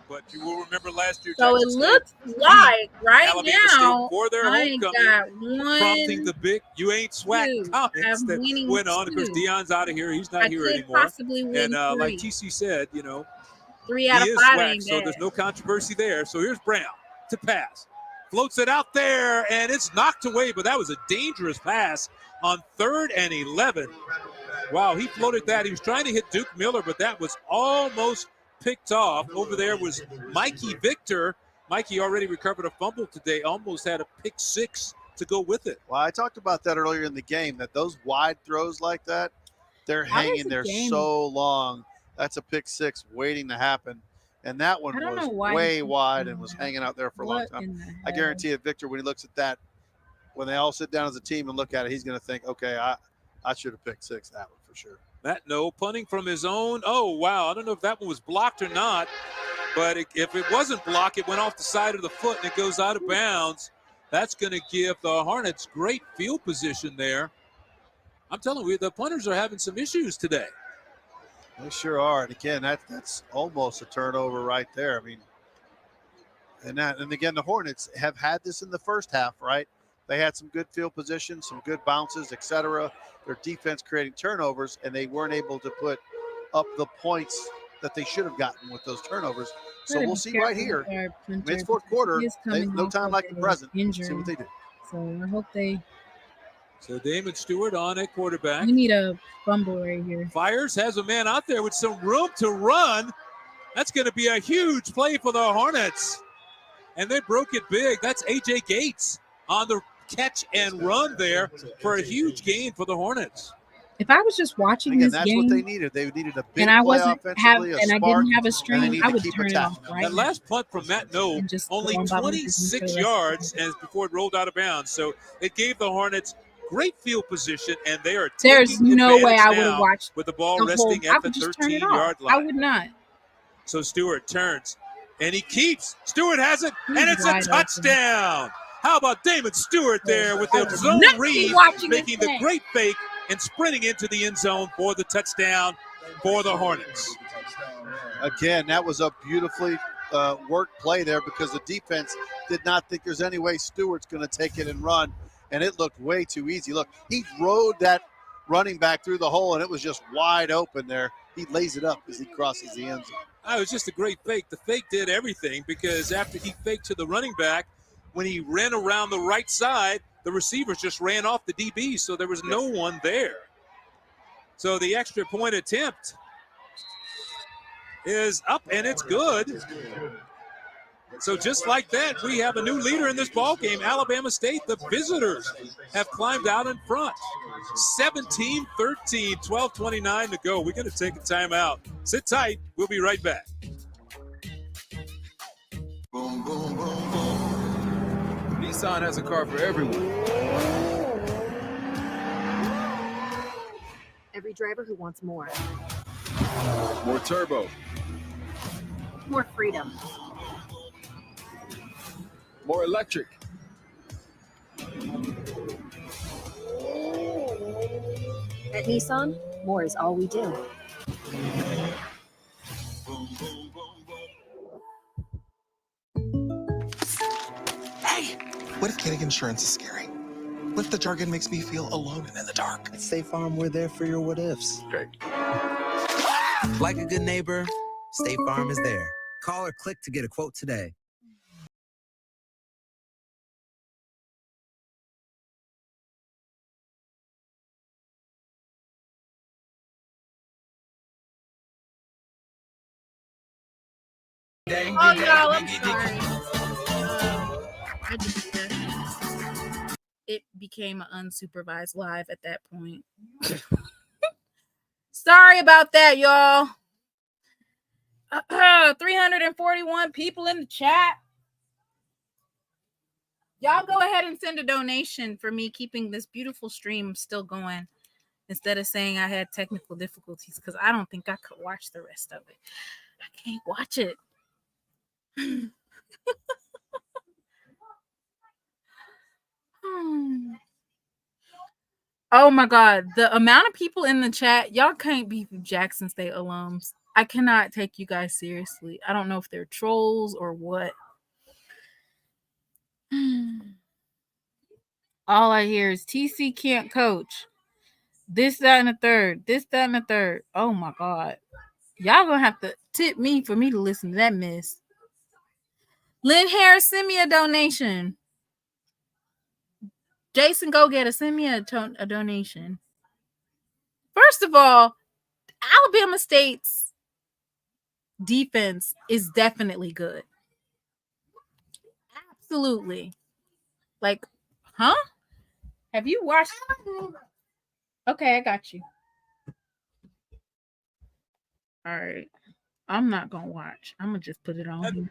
But you will remember last year, So Jackson it looks like right Alabama now, State for their I homecoming, got one, prompting the big "you ain't swag" two. comments I'm that winning went on. Of course, 2. Deion's out of here; he's not I here could anymore. possibly win And 3. like TC said, 3 he out of is 5 swag, ain't so bad. there's no controversy there. So here's Brown to pass, floats it out there, and it's knocked away. But that was a dangerous pass on 3rd and 11. Wow, he floated that. He was trying to hit Duke Miller, but that was almost picked off. Over there was Mikey Victor. Mikey already recovered a fumble today, almost had a pick 6 to go with it. Well, I talked about that earlier in the game, that those wide throws like that, they're hanging there so long. That's a pick 6 waiting to happen. And that one was way wide and was hanging out there for a long time. I guarantee you, Victor, when he looks at that, when they all sit down as a team and look at it, he's going to think, okay, I should have picked 6 that one for sure. That punting from his own. Oh, wow. I don't know if that one was blocked or not, but if it wasn't blocked, it went off the side of the foot and it goes out of bounds. That's going to give the Hornets great field position there. I'm telling you, the punters are having some issues today. They sure are. And again, that's almost a turnover right there. I mean, and again, the Hornets have had this in the first half, right? They had some good field position, some good bounces, etc. Their defense creating turnovers, and they weren't able to put up the points that they should have gotten with those turnovers. So we'll see right here. It's 4th quarter. No time like the present. See what they do. So I hope they. So Damon Stewart on at quarterback. We need a fumble right here. Fires, has a man out there with some room to run. That's going to be a huge play for the Hornets. And they broke it big. That's A.J. Gates on the catch and run there for a huge gain for the Hornets. If I was just watching this that's game, what they needed. They needed a big and I play wasn't offensively, and I didn't have a stream, I would turn it off right That last punt from Matt Noe, only 26 yards as before it rolled out of bounds. So it gave the Hornets great field position, and they are There's no way I would have watched with the ball resting at the 13-yard line. I would not. So Stewart turns, and he keeps. Stewart has it, and it's a touchdown. How about Damon Stewart there with the zone read, making the great fake and sprinting into the end zone for the touchdown for the Hornets. Again, that was a beautifully worked play there because the defense did not think there's any way Stewart's going to take it and run, and it looked way too easy. Look, he rode that running back through the hole, and it was just wide open there. He lays it up as he crosses the end zone. It was just a great fake. The fake did everything because after he faked to the running back, when he ran around the right side, the receivers just ran off the DB, so there was no one there. So the extra point attempt is up, and it's good. So just like that, we have a new leader in this ball game. Alabama State, the visitors, have climbed out in front. 17-13, 12:29 to go. We're going to take a timeout. Sit tight. We'll be right back. Boom, boom, boom, boom. Nissan has a car for everyone. Every driver who wants more. More turbo. More freedom. More electric. At Nissan, more is all we do. Hey, what if getting insurance is scary? What if the jargon makes me feel alone and in the dark? At State Farm, we're there for your what ifs. Great. Like a good neighbor, State Farm is there. Call or click to get a quote today. Oh, y'all, I'm sorry. It became an unsupervised live at that point. Sorry about that, y'all. 341 people in the chat. Y'all go ahead and send a donation for me keeping this beautiful stream still going instead of saying I had technical difficulties, because I don't think I could watch the rest of it. I can't watch it. Oh my God. The amount of people in the chat, y'all can't be Jackson State alums. I cannot take you guys seriously. I don't know if they're trolls or what. All I hear is TC can't coach. This, that, and the third. This, that, and the third. Oh my God. Y'all gonna have to tip me for me to listen to that mess. Lynn Harris, send me a donation. Jason, go get it. Send me a donation. First of all, Alabama State's defense is definitely good. Absolutely. Like, huh? Have you watched? Okay, I got you. All right. I'm not going to watch. I'm going to just put it on here.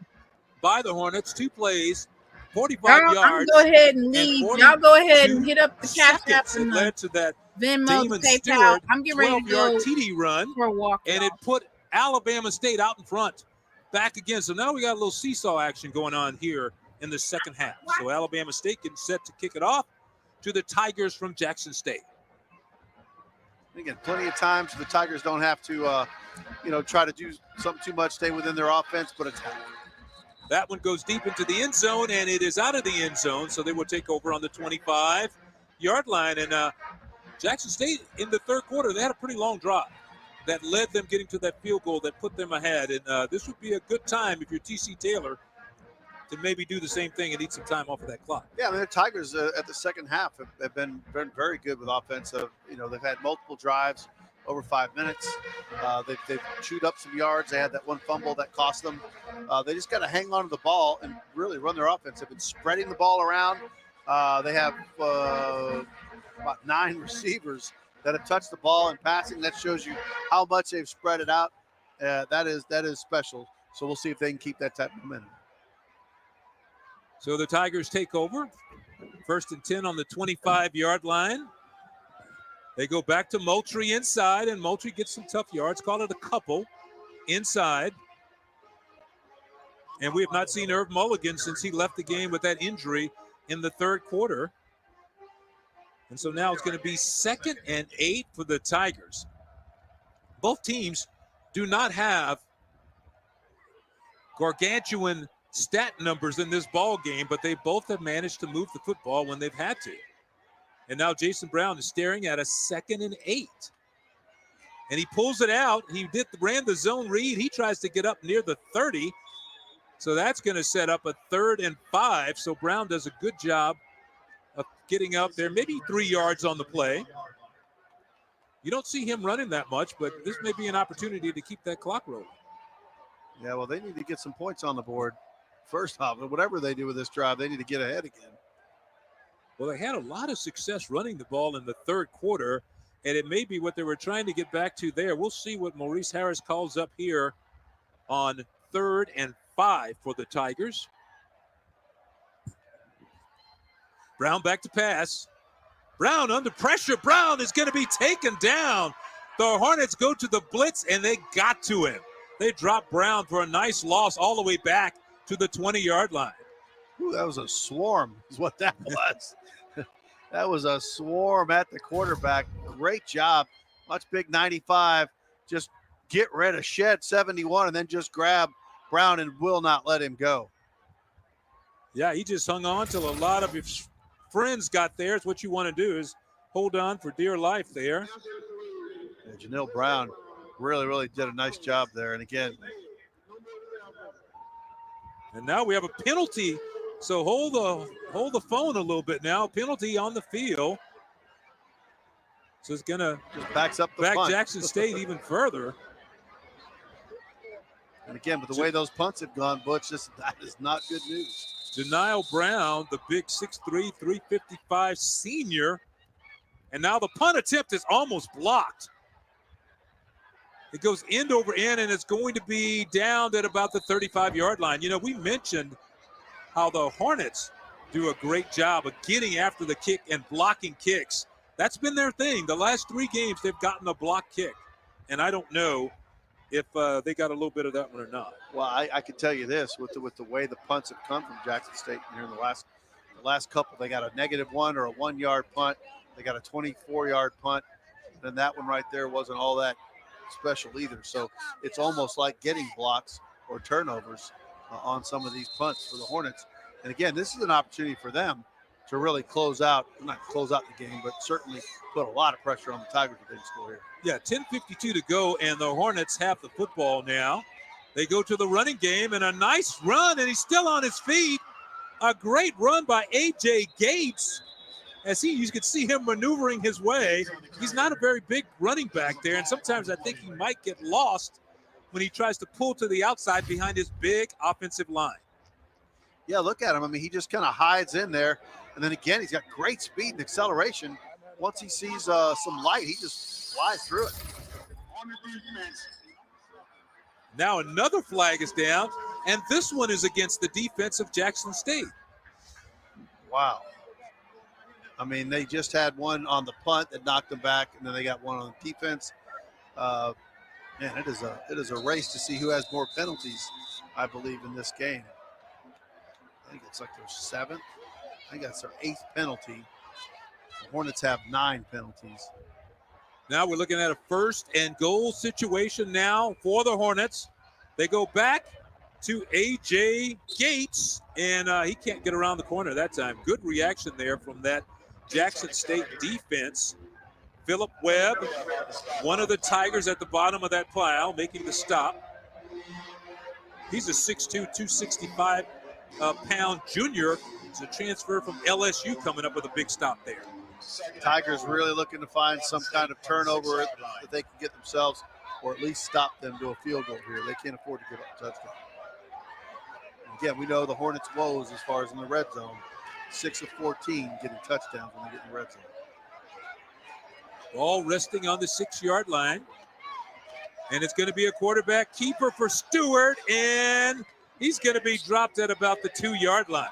By the Hornets, 2 plays, 45 yards. I'm going to go ahead and leave. Y'all go ahead and hit up the Cash App and it led to that Venmo, Damon PayPal. Stewart I'm getting ready to 12-yard go TD run, for a walk. and it put Alabama State out in front back again. So now we got a little seesaw action going on here in the second half. So Alabama State getting set to kick it off to the Tigers from Jackson State. Again, plenty of times the Tigers don't have to, try to do something too much, stay within their offense, but it's that one goes deep into the end zone, and it is out of the end zone, so they will take over on the 25-yard line. And Jackson State, in the third quarter, they had a pretty long drive that led them getting to that field goal that put them ahead. And this would be a good time if you're T.C. Taylor to maybe do the same thing and eat some time off of that clock. Yeah, I mean, the Tigers at the second half have been very good with offensive. They've had multiple drives over 5 minutes. They've chewed up some yards. They had that one fumble that cost them. They just got to hang on to the ball and really run their offense. They've been spreading the ball around. They have about 9 receivers that have touched the ball and passing. That shows you how much they've spread it out. That is special. So we'll see if they can keep that type of momentum. So the Tigers take over. 1st and 10 on the 25-yard line. They go back to Moultrie inside, and Moultrie gets some tough yards. Call it a couple inside. And we have not seen Irv Mulligan since he left the game with that injury in the third quarter. And so now it's going to be 2nd and 8 for the Tigers. Both teams do not have gargantuan stat numbers in this ball game, but they both have managed to move the football when they've had to. And now Jason Brown is staring at a 2nd and 8. And he pulls it out. He ran the zone read. He tries to get up near the 30. So that's going to set up a 3rd and 5. So Brown does a good job of getting up there, maybe 3 yards on the play. You don't see him running that much, but this may be an opportunity to keep that clock rolling. Yeah, well, they need to get some points on the board. First off, whatever they do with this drive, they need to get ahead again. Well, they had a lot of success running the ball in the third quarter, and it may be what they were trying to get back to there. We'll see what Maurice Harris calls up here on 3rd and 5 for the Tigers. Brown back to pass. Brown under pressure. Brown is going to be taken down. The Hornets go to the blitz, and they got to him. They dropped Brown for a nice loss all the way back to the 20-yard line. Ooh, that was a swarm is what that was. That was a swarm at the quarterback. Great job. Much big 95. Just get rid of Shed 71 and then just grab Brown and will not let him go. Yeah, he just hung on till a lot of his friends got there. It's what you want to do is hold on for dear life there. Yeah, Janelle Brown really did a nice job there. And again, and now we have a penalty. So hold the phone a little bit now. Penalty on the field. So it's going to just backs up the back punt. Jackson State even further. And again, with the way those punts have gone, Butch, that is not good news. Denial Brown, the big 6'3", 355 senior. And now the punt attempt is almost blocked. It goes end over end, and it's going to be down at about the 35-yard line. You know, we mentioned how the Hornets do a great job of getting after the kick and blocking kicks. That's been their thing. The last 3 games, they've gotten a block kick. And I don't know if they got a little bit of that one or not. Well, I can tell you this, with the way the punts have come from Jackson State here in the last couple, they got a -1 or a 1-yard punt. They got a 24-yard punt. And that one right there wasn't all that special either. So it's almost like getting blocks or turnovers on some of these punts for the Hornets. And again, this is an opportunity for them to really not close out the game, but certainly put a lot of pressure on the Tigers if they didn't score here. Yeah, 10:52 to go, and the Hornets have the football now. They go to the running game, and a nice run, and he's still on his feet. A great run by A.J. Gates. As you can see him maneuvering his way. He's not a very big running back there, and sometimes I think he might get lost when he tries to pull to the outside behind his big offensive line. Yeah, look at him. I mean, he just kind of hides in there, and then again, he's got great speed and acceleration. Once he sees some light, he just flies through it. Now another flag is down, and this one is against the defense of Jackson State. Wow. I mean, they just had one on the punt that knocked them back, and then they got one on the defense. Man, it is a race to see who has more penalties, I believe, in this game. I think it's like their 7th. I think that's their 8th penalty. The Hornets have 9 penalties. Now we're looking at a 1st and goal situation now for the Hornets. They go back to A.J. Gates, and he can't get around the corner that time. Good reaction there from that Jackson State defense. Phillip Webb, one of the Tigers at the bottom of that pile, making the stop. He's a 6'2", 265-pound junior. He's a transfer from LSU coming up with a big stop there. Tigers really looking to find some kind of turnover that they can get themselves, or at least stop them to a field goal here. They can't afford to give up a touchdown. Again, we know the Hornets' woes as far as in the red zone. 6 of 14 getting touchdowns when they get in the red zone. Ball resting on the 6-yard line. And it's going to be a quarterback keeper for Stewart, and he's going to be dropped at about the 2-yard line.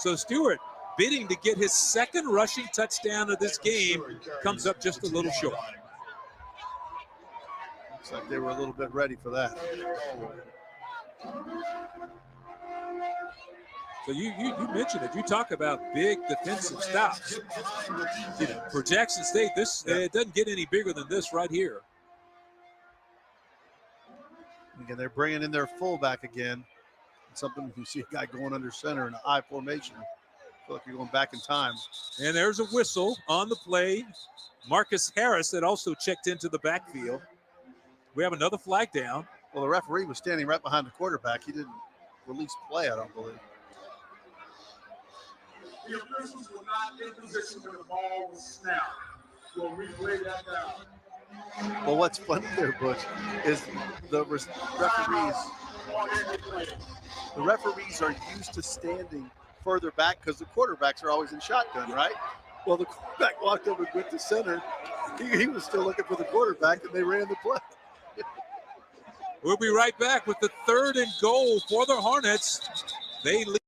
So Stewart, bidding to get his 2nd rushing touchdown of this game, comes up just a little short. Looks like they were a little bit ready for that. So you mentioned it. You talk about big defensive stops. You know, for Jackson State, it doesn't get any bigger than this right here. Again, they're bringing in their fullback again. Something you see a guy going under center in a high formation. I feel like you're going back in time. And there's a whistle on the play. Marcus Harris that also checked into the backfield. We have another flag down. Well, the referee was standing right behind the quarterback. He didn't release play, I don't believe. The officials were not in position when the ball was snapped. We'll replay that down. Well, what's funny there, Butch, is the referees are used to standing further back because the quarterbacks are always in shotgun, right? Well, the quarterback walked over with the center. He was still looking for the quarterback, and they ran the play. We'll be right back with the 3rd and goal for the Hornets. They lead.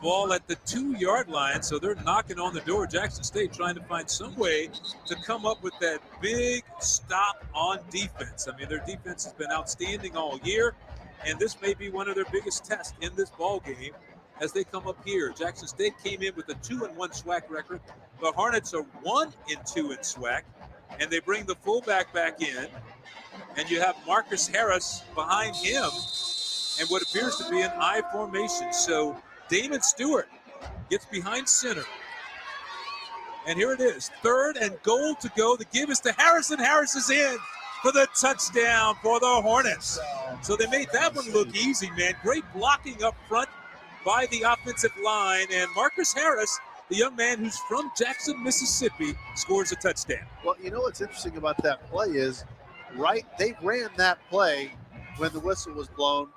ball at the 2-yard line, so they're knocking on the door. Jackson State trying to find some way to come up with that big stop on defense. I mean, their defense has been outstanding all year, and this may be one of their biggest tests in this ball game as they come up here. Jackson State came in with a 2-1 SWAC record. The Hornets are 1-2 in SWAC, and they bring the fullback back in, and you have Marcus Harris behind him and what appears to be an I formation. So Damon Stewart gets behind center. And here it is, 3rd and goal to go. The give is to Harrison. Harris is in for the touchdown for the Hornets. So they made that one look easy, man. Great blocking up front by the offensive line. And Marcus Harris, the young man who's from Jackson, Mississippi, scores a touchdown. Well, you know what's interesting about that play is, they ran that play when the whistle was blown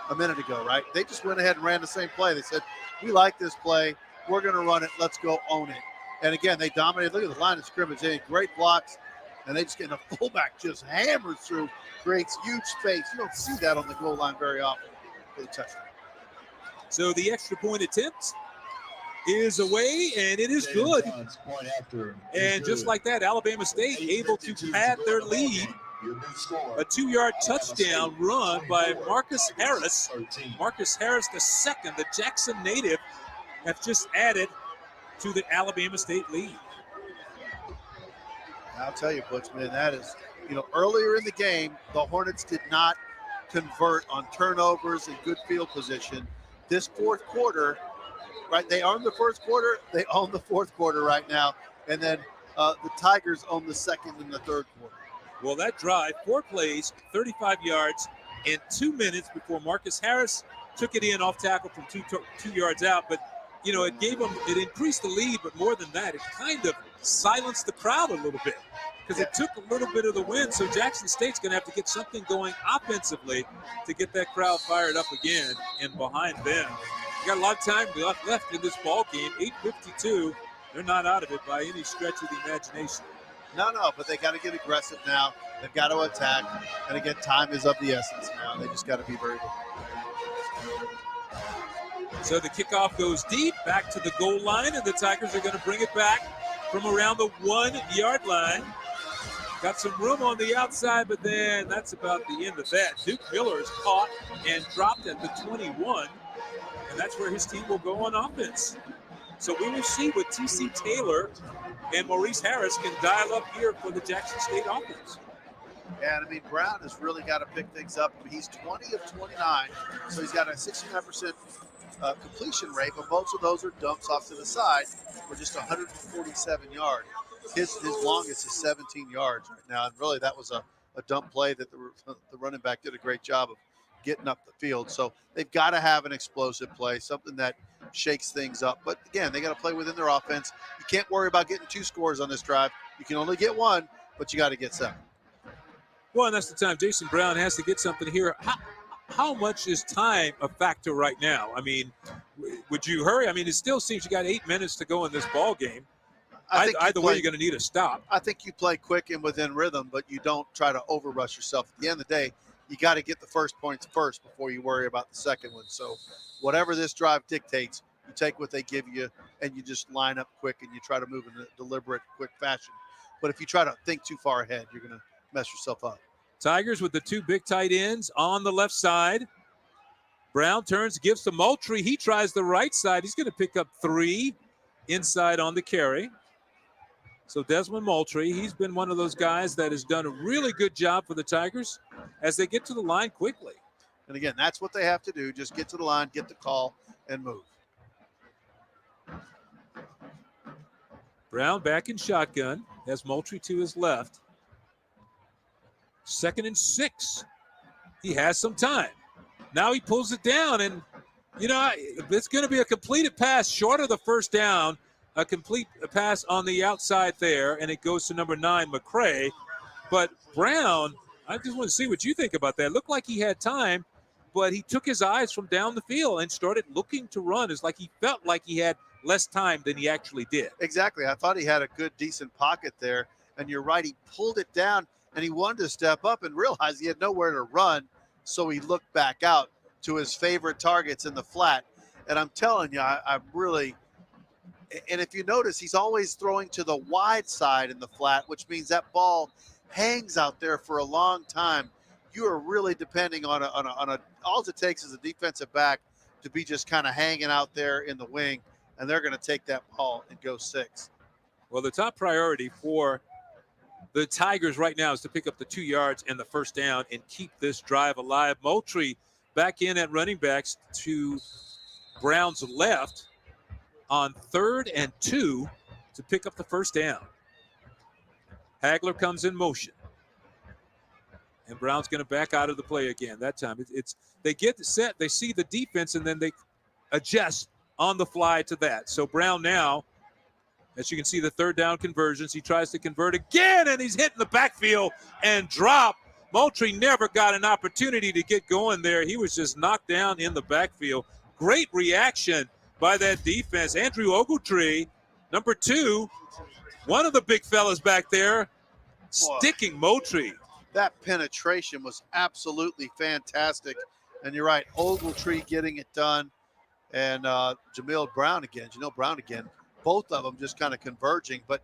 a minute ago, right? They just went ahead and ran the same play. They said, we like this play. We're going to run it. Let's go own it. And again, they dominated. Look at the line of scrimmage. They had great blocks, and they just get a fullback just hammers through, creates huge space. You don't see that on the goal line very often for the touchdown. So the extra point attempt is away, and it is good. And just like that, Alabama State able to pad their lead. A 2-yard touchdown run by Marcus Harris. Marcus Harris, the second, the Jackson native, have just added to the Alabama State lead. I'll tell you, Butch, man, that is, earlier in the game, the Hornets did not convert on turnovers and good field position. This fourth quarter, right, they own the first quarter, they own the fourth quarter right now, and then the Tigers own the second and the third quarter. Well, that drive, 4 plays, 35 yards in 2 minutes before Marcus Harris took it in off tackle from 2 yards out. But, it increased the lead, but more than that, it kind of silenced the crowd a little bit because it took a little bit of the wind. So Jackson State's going to have to get something going offensively to get that crowd fired up again and behind them. You got a lot of time left in this ball game, 8:52. They're not out of it by any stretch of the imagination. No, but they got to get aggressive now. They've got to attack. And again, time is of the essence now. They just got to be very good. So the kickoff goes deep, back to the goal line, and the Tigers are going to bring it back from around the 1-yard line. Got some room on the outside, but then that's about the end of that. Duke Miller is caught and dropped at the 21, and that's where his team will go on offense. So we will see what T.C. Taylor and Maurice Harris can dial up here for the Jackson State offense. Yeah, and Brown has really got to pick things up. He's 20 of 29, so he's got a 69% completion rate, but most of those are dumps off to the side for just 147 yards. His longest is 17 yards right now, and really that was a dump play that the running back did a great job of getting up the field. So they've got to have an explosive play, something that shakes things up. But again, they got to play within their offense. You can't worry about getting 2 scores on this drive. You can only get 1, but you got to get 7. Well, and that's the time Jason Brown has to get something here. How much is time a factor right now? I mean, would you hurry? I mean, it still seems you got 8 minutes to go in this ball game. Either way, you're going to need a stop. I think you play quick and within rhythm, but you don't try to overrush yourself. At the end of the day, you got to get the first points first before you worry about the second one. So whatever this drive dictates, you take what they give you and you just line up quick and you try to move in a deliberate, quick fashion. But if you try to think too far ahead, you're going to mess yourself up. Tigers with the 2 big tight ends on the left side. Brown turns, gives to Moultrie. He tries the right side. He's going to pick up 3 inside on the carry. So Desmond Moultrie, he's been one of those guys that has done a really good job for the Tigers as they get to the line quickly. And again, that's what they have to do. Just get to the line, get the call, and move. Brown back in shotgun, has Moultrie to his left. 2nd and 6. He has some time. Now he pulls it down, and, it's going to be a completed pass short of the first down, a complete pass on the outside there, and it goes to number 9, McCray. But Brown, I just want to see what you think about that. It looked like he had time, but he took his eyes from down the field and started looking to run. It's like he felt like he had less time than he actually did. Exactly. I thought he had a good, decent pocket there, and you're right. He pulled it down, and he wanted to step up and realized he had nowhere to run, so he looked back out to his favorite targets in the flat. And I'm telling you, I'm really – and if you notice, he's always throwing to the wide side in the flat, which means that ball hangs out there for a long time. You are really depending on a all it takes is a defensive back to be just kind of hanging out there in the wing, and they're going to take that ball and go 6. Well, the top priority for the Tigers right now is to pick up the 2 yards and the first down and keep this drive alive. Moultrie back in at running backs to Brown's left on 3rd and 2 to pick up the first down. Hagler comes in motion. And Brown's going to back out of the play again. That time it's they get set, they see the defense, and then they adjust on the fly to that. So Brown now, as you can see, the 3rd down conversions. He tries to convert again, and he's hitting the backfield and drop. Moultrie never got an opportunity to get going there. He was just knocked down in the backfield. Great reaction by that defense. Andrew Ogletree, number 2, one of the big fellas back there, sticking Moultrie. That penetration was absolutely fantastic. And you're right, Ogletree getting it done. And Jamil Brown again, Brown again. Both of them just kind of converging, but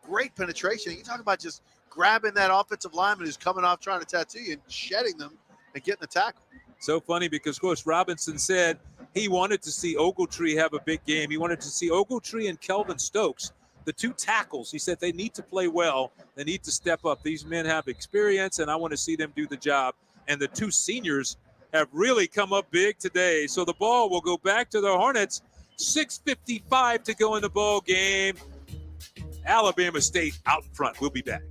great penetration. You talk about just grabbing that offensive lineman who's coming off trying to tattoo you and shedding them and getting the tackle. So funny because, of course, Robinson said he wanted to see Ogletree have a big game. He wanted to see Ogletree and Kelvin Stokes, the 2 tackles. He said they need to play well. They need to step up. These men have experience, and I want to see them do the job. And the 2 seniors have really come up big today. So the ball will go back to the Hornets. 6:55 to go in the ball game. Alabama State out in front. We'll be back.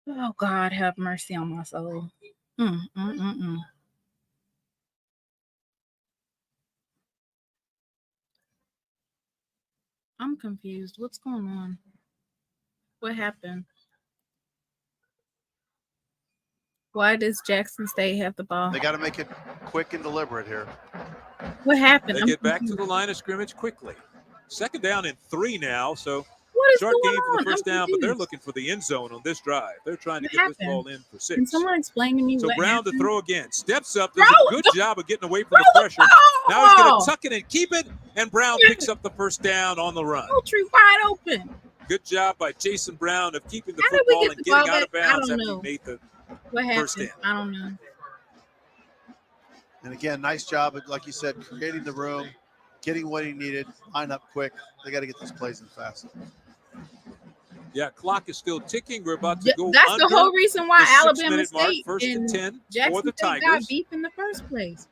Oh, God, have mercy on my soul. I'm confused. What's going on? What happened? Why does Jackson State have the ball? They got to make it quick and deliberate here. What happened? They get back to the line of scrimmage quickly. 2nd down and 3 now, so what is short going game for the on? first I'm down, but they're confused. looking for the end zone on this drive. They're trying to What get this happened? ball in for 6. Can someone explain to me So what Brown happened? to throw again. Steps up, does Throw a good the- job of getting away from the throw the pressure. Now he's going to tuck it and keep it, and Brown picks up the first down on the run. Moultrie wide open. Good job by Jason Brown of keeping the How did we football get and the getting ball out of back? I bounds don't after know. he made the What first happened? down. I don't know. And again, nice job, like you said, creating the room, getting what he needed, line up quick. They got to get these plays in fast. Yeah, clock is still ticking. We're about to go That's under the whole reason why the Alabama 6-minute mark. State First and and 10 for Jackson the State got Tigers. beef in the first place.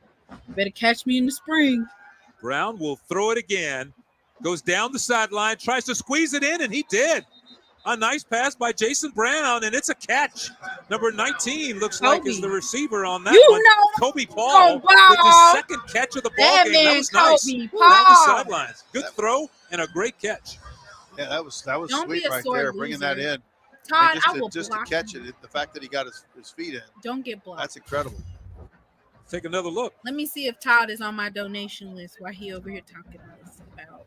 Better catch me in the spring. Brown will throw it again. Goes down the sideline, tries to squeeze it in, and he did. A nice pass by Jason Brown, and it's a catch. Number 19 looks like is the receiver on that one. Kobe Paul with his second catch of the ball game. That was nice. Down the sidelines. Good throw and a great catch. Yeah, that was Don't sweet be a right sore there, loser. bringing that in. Todd, just to catch it, the fact that he got his feet in. Don't get blocked. That's incredible. Take another look. Let me see if Todd is on my donation list while he over here talking to us about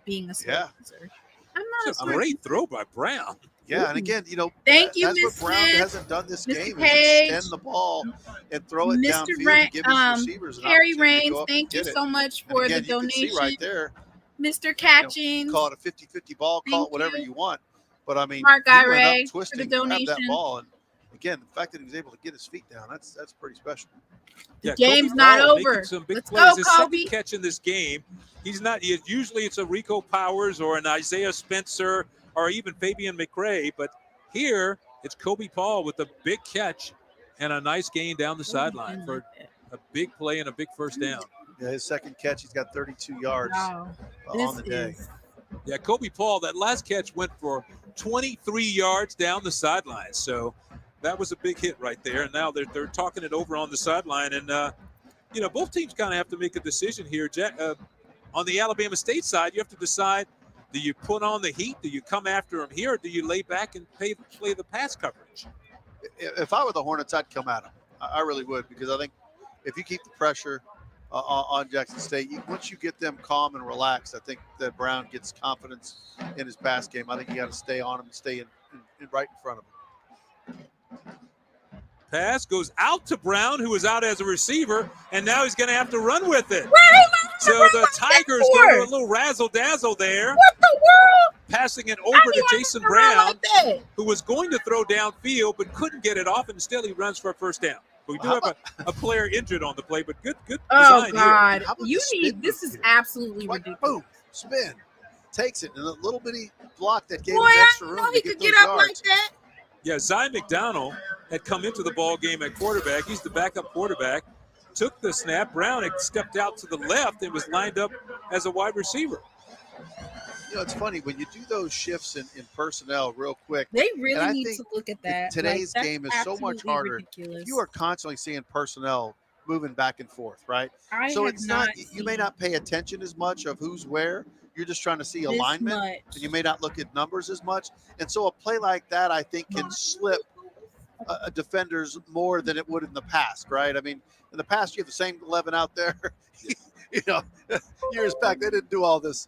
being a sore loser. I'm not It's a great throw by Brown. Yeah, and again, Thank you, that's Ms. what Brown Smith, hasn't done this Mr. game Page, is extend the ball and throw it Mr. downfield and give his receivers an Harry opportunity to Raines, go up thank and you get it. so much And for again, the you can donation. see right there, Mr. Catchings. call it a 50-50 ball, call it whatever you want. But I mean, Mark he went Ray up twisting, for the grabbed that donation. ball, and again, the fact that he was able to get his feet down, that's pretty special. The game's Kobe not Paul over. making some big Let's plays. go, His Kobe. second catch in this game. He's not. Usually it's a Rico Powers or an Isaiah Spencer or even Fabian McRae, but here it's Kobe Paul with a big catch and a nice gain down the sideline for a big play and a big first down. Yeah, his second catch, he's got 32 yards on the day. Yeah, Kobe Paul, that last catch went for 23 yards down the sideline. So that was a big hit right there. And now they're talking it over on the sideline. And, both teams kind of have to make a decision here. On the Alabama State side, you have to decide, do you put on the heat? Do you come after them here? Or do you lay back and play the pass coverage? If I were the Hornets, I'd come at them. I really would, because I think if you keep the pressure on Jackson State, once you get them calm and relaxed, I think that Brown gets confidence in his pass game. I think you got to stay on him and stay in right in front of him. Pass goes out to Brown, who was out as a receiver, and now he's going to have to run with it. So the Tigers go to a little razzle-dazzle there. What the world? Passing it over to Jason Brown, who was going to throw downfield but couldn't get it off, and still he runs for a first down. We do have a player injured on the play, but good Oh, design God. here. This is absolutely ridiculous. Boom, spin, takes it, and a little bitty block that gave Boy, him I extra didn't room know to he get could those get up yards. like that. Yeah, Zy McDonald had come into the ball game at quarterback. He's the backup quarterback. Took the snap. Brown had stepped out to the left and was lined up as a wide receiver. It's funny when you do those shifts in personnel real quick. They really and I need think to look at that. Today's Like, that's game is so much absolutely harder. ridiculous. You are constantly seeing personnel moving back and forth, right? I So have it's not, not you may not pay attention as much of who's where. You're just trying to see alignment, much. and you may not look at numbers as much. And so a play like that, I think, can slip defenders more than it would in the past, right? I mean, in the past, you have the same 11 out there. Years back, they didn't do all this,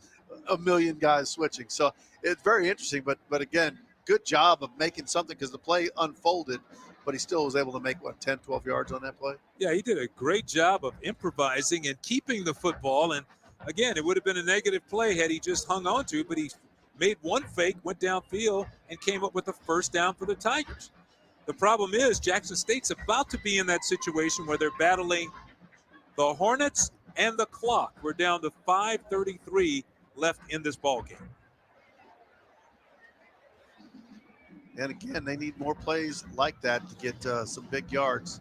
a million guys switching. So it's very interesting. But again, good job of making something, because the play unfolded, but he still was able to make, 10, 12 yards on that play? Yeah, he did a great job of improvising and keeping the football. And again, it would have been a negative play had he just hung on to it, but he made one fake, went downfield, and came up with a first down for the Tigers. The problem is Jackson State's about to be in that situation where they're battling the Hornets and the clock. We're down to 5:33 left in this ball game. And again, they need more plays like that to get some big yards.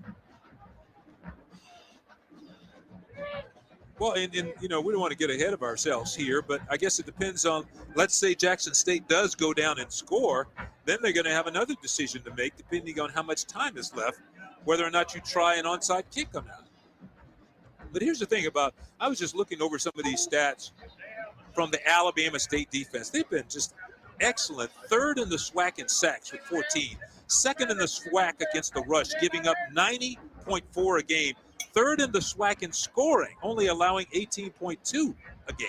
Well, and we don't want to get ahead of ourselves here, but I guess it depends on, let's say Jackson State does go down and score, then they're going to have another decision to make depending on how much time is left, whether or not you try an onside kick or not. But here's the thing I was just looking over some of these stats from the Alabama State defense. They've been just excellent. Third in the SWAC in sacks with 14. Second in the SWAC against the rush, giving up 90.4 a game. Third in the SWAC in scoring, only allowing 18.2 a game.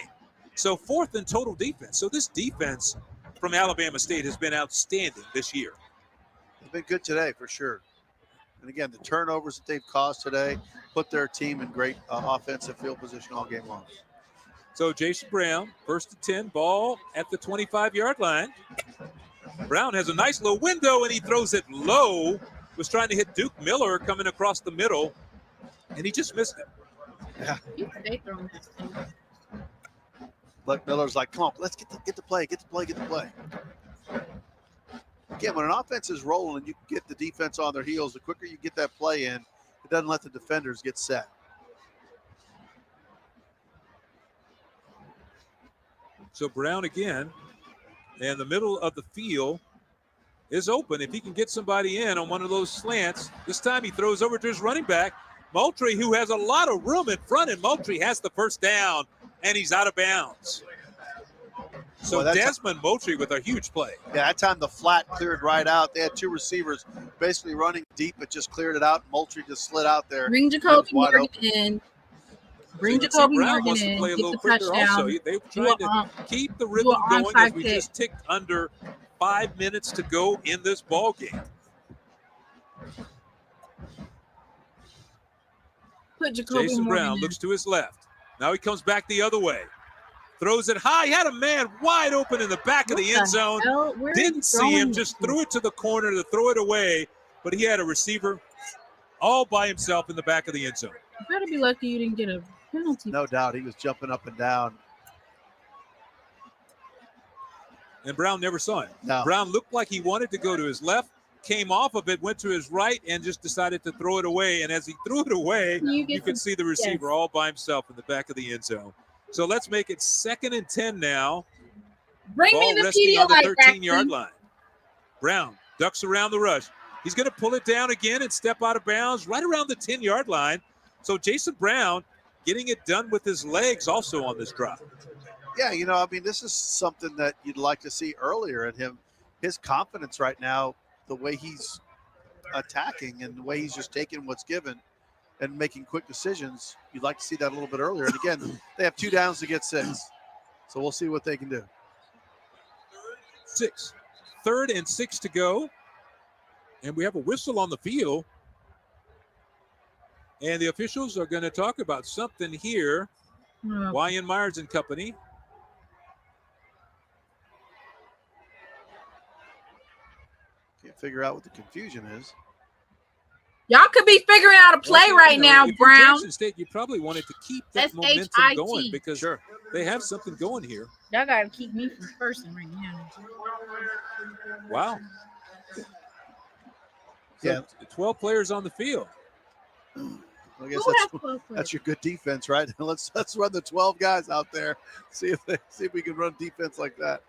So fourth in total defense. So this defense from Alabama State has been outstanding this year. They've been good today, for sure. And again, the turnovers that they've caused today put their team in great offensive field position all game long. So Jason Brown, 1st and 10, ball at the 25-yard line. Brown has a nice little window, and he throws it low. Was trying to hit Duke Miller coming across the middle. and he just missed it. Yeah. They throwing this thing. But Miller's like, come on, let's get the play. Again, when an offense is rolling and you get the defense on their heels, the quicker you get that play in, it doesn't let the defenders get set. So Brown again, and the middle of the field is open. If he can get somebody in on one of those slants, this time he throws over to his running back, Moultrie, who has a lot of room in front, and Moultrie has the first down, and he's out of bounds. So Desmond Moultrie with a huge play. Yeah, that time the flat cleared right out. They had two receivers basically running deep, but just cleared it out. Moultrie just slid out there. Bring Jacoby Morgan in. Bring Jacoby Morgan in. Play a get little the quicker touchdown. Also. They tried to keep the rhythm going as we just ticked under 5 minutes to go in this ball game. Put Jacoby Jason Morgan Brown in. looks to his left. Now he comes back the other way. Throws it high. He had a man wide open in the back of the end zone. Didn't see him. Just threw it to the corner to throw it away. But he had a receiver all by himself in the back of the end zone. You better be lucky you didn't get a penalty. No doubt. He was jumping up and down. And Brown never saw him. No. Brown looked like he wanted to go to his left, came off of it, went to his right, and just decided to throw it away. And as he threw it away, you could see the receiver all by himself in the back of the end zone. So let's make it 2nd and 10 now. Bring Ball me the resting on the Pedialyte 13-yard line. Brown ducks around the rush. He's going to pull it down again and step out of bounds right around the 10-yard line. So Jason Brown getting it done with his legs also on this drive. Yeah, you know, I mean, this is something that you'd like to see earlier in him. His confidence right now, the way he's attacking and the way he's just taking what's given and making quick decisions, you'd like to see that a little bit earlier. And again, they have 2 downs to get 6. So we'll see what they can do. 6. 3rd and 6 to go. And we have a whistle on the field. And the officials are going to talk about something here. Wyan Myers and company. Can't figure out what the confusion is. Y'all could be figuring out a play right now, Brown. Jackson State, you probably wanted to keep that momentum going because they have something going here. Y'all got to keep me from cursing right now. Wow. So 12 players on the field. I guess that's your good defense, right? Let's run the 12 guys out there. See if we can run defense like that.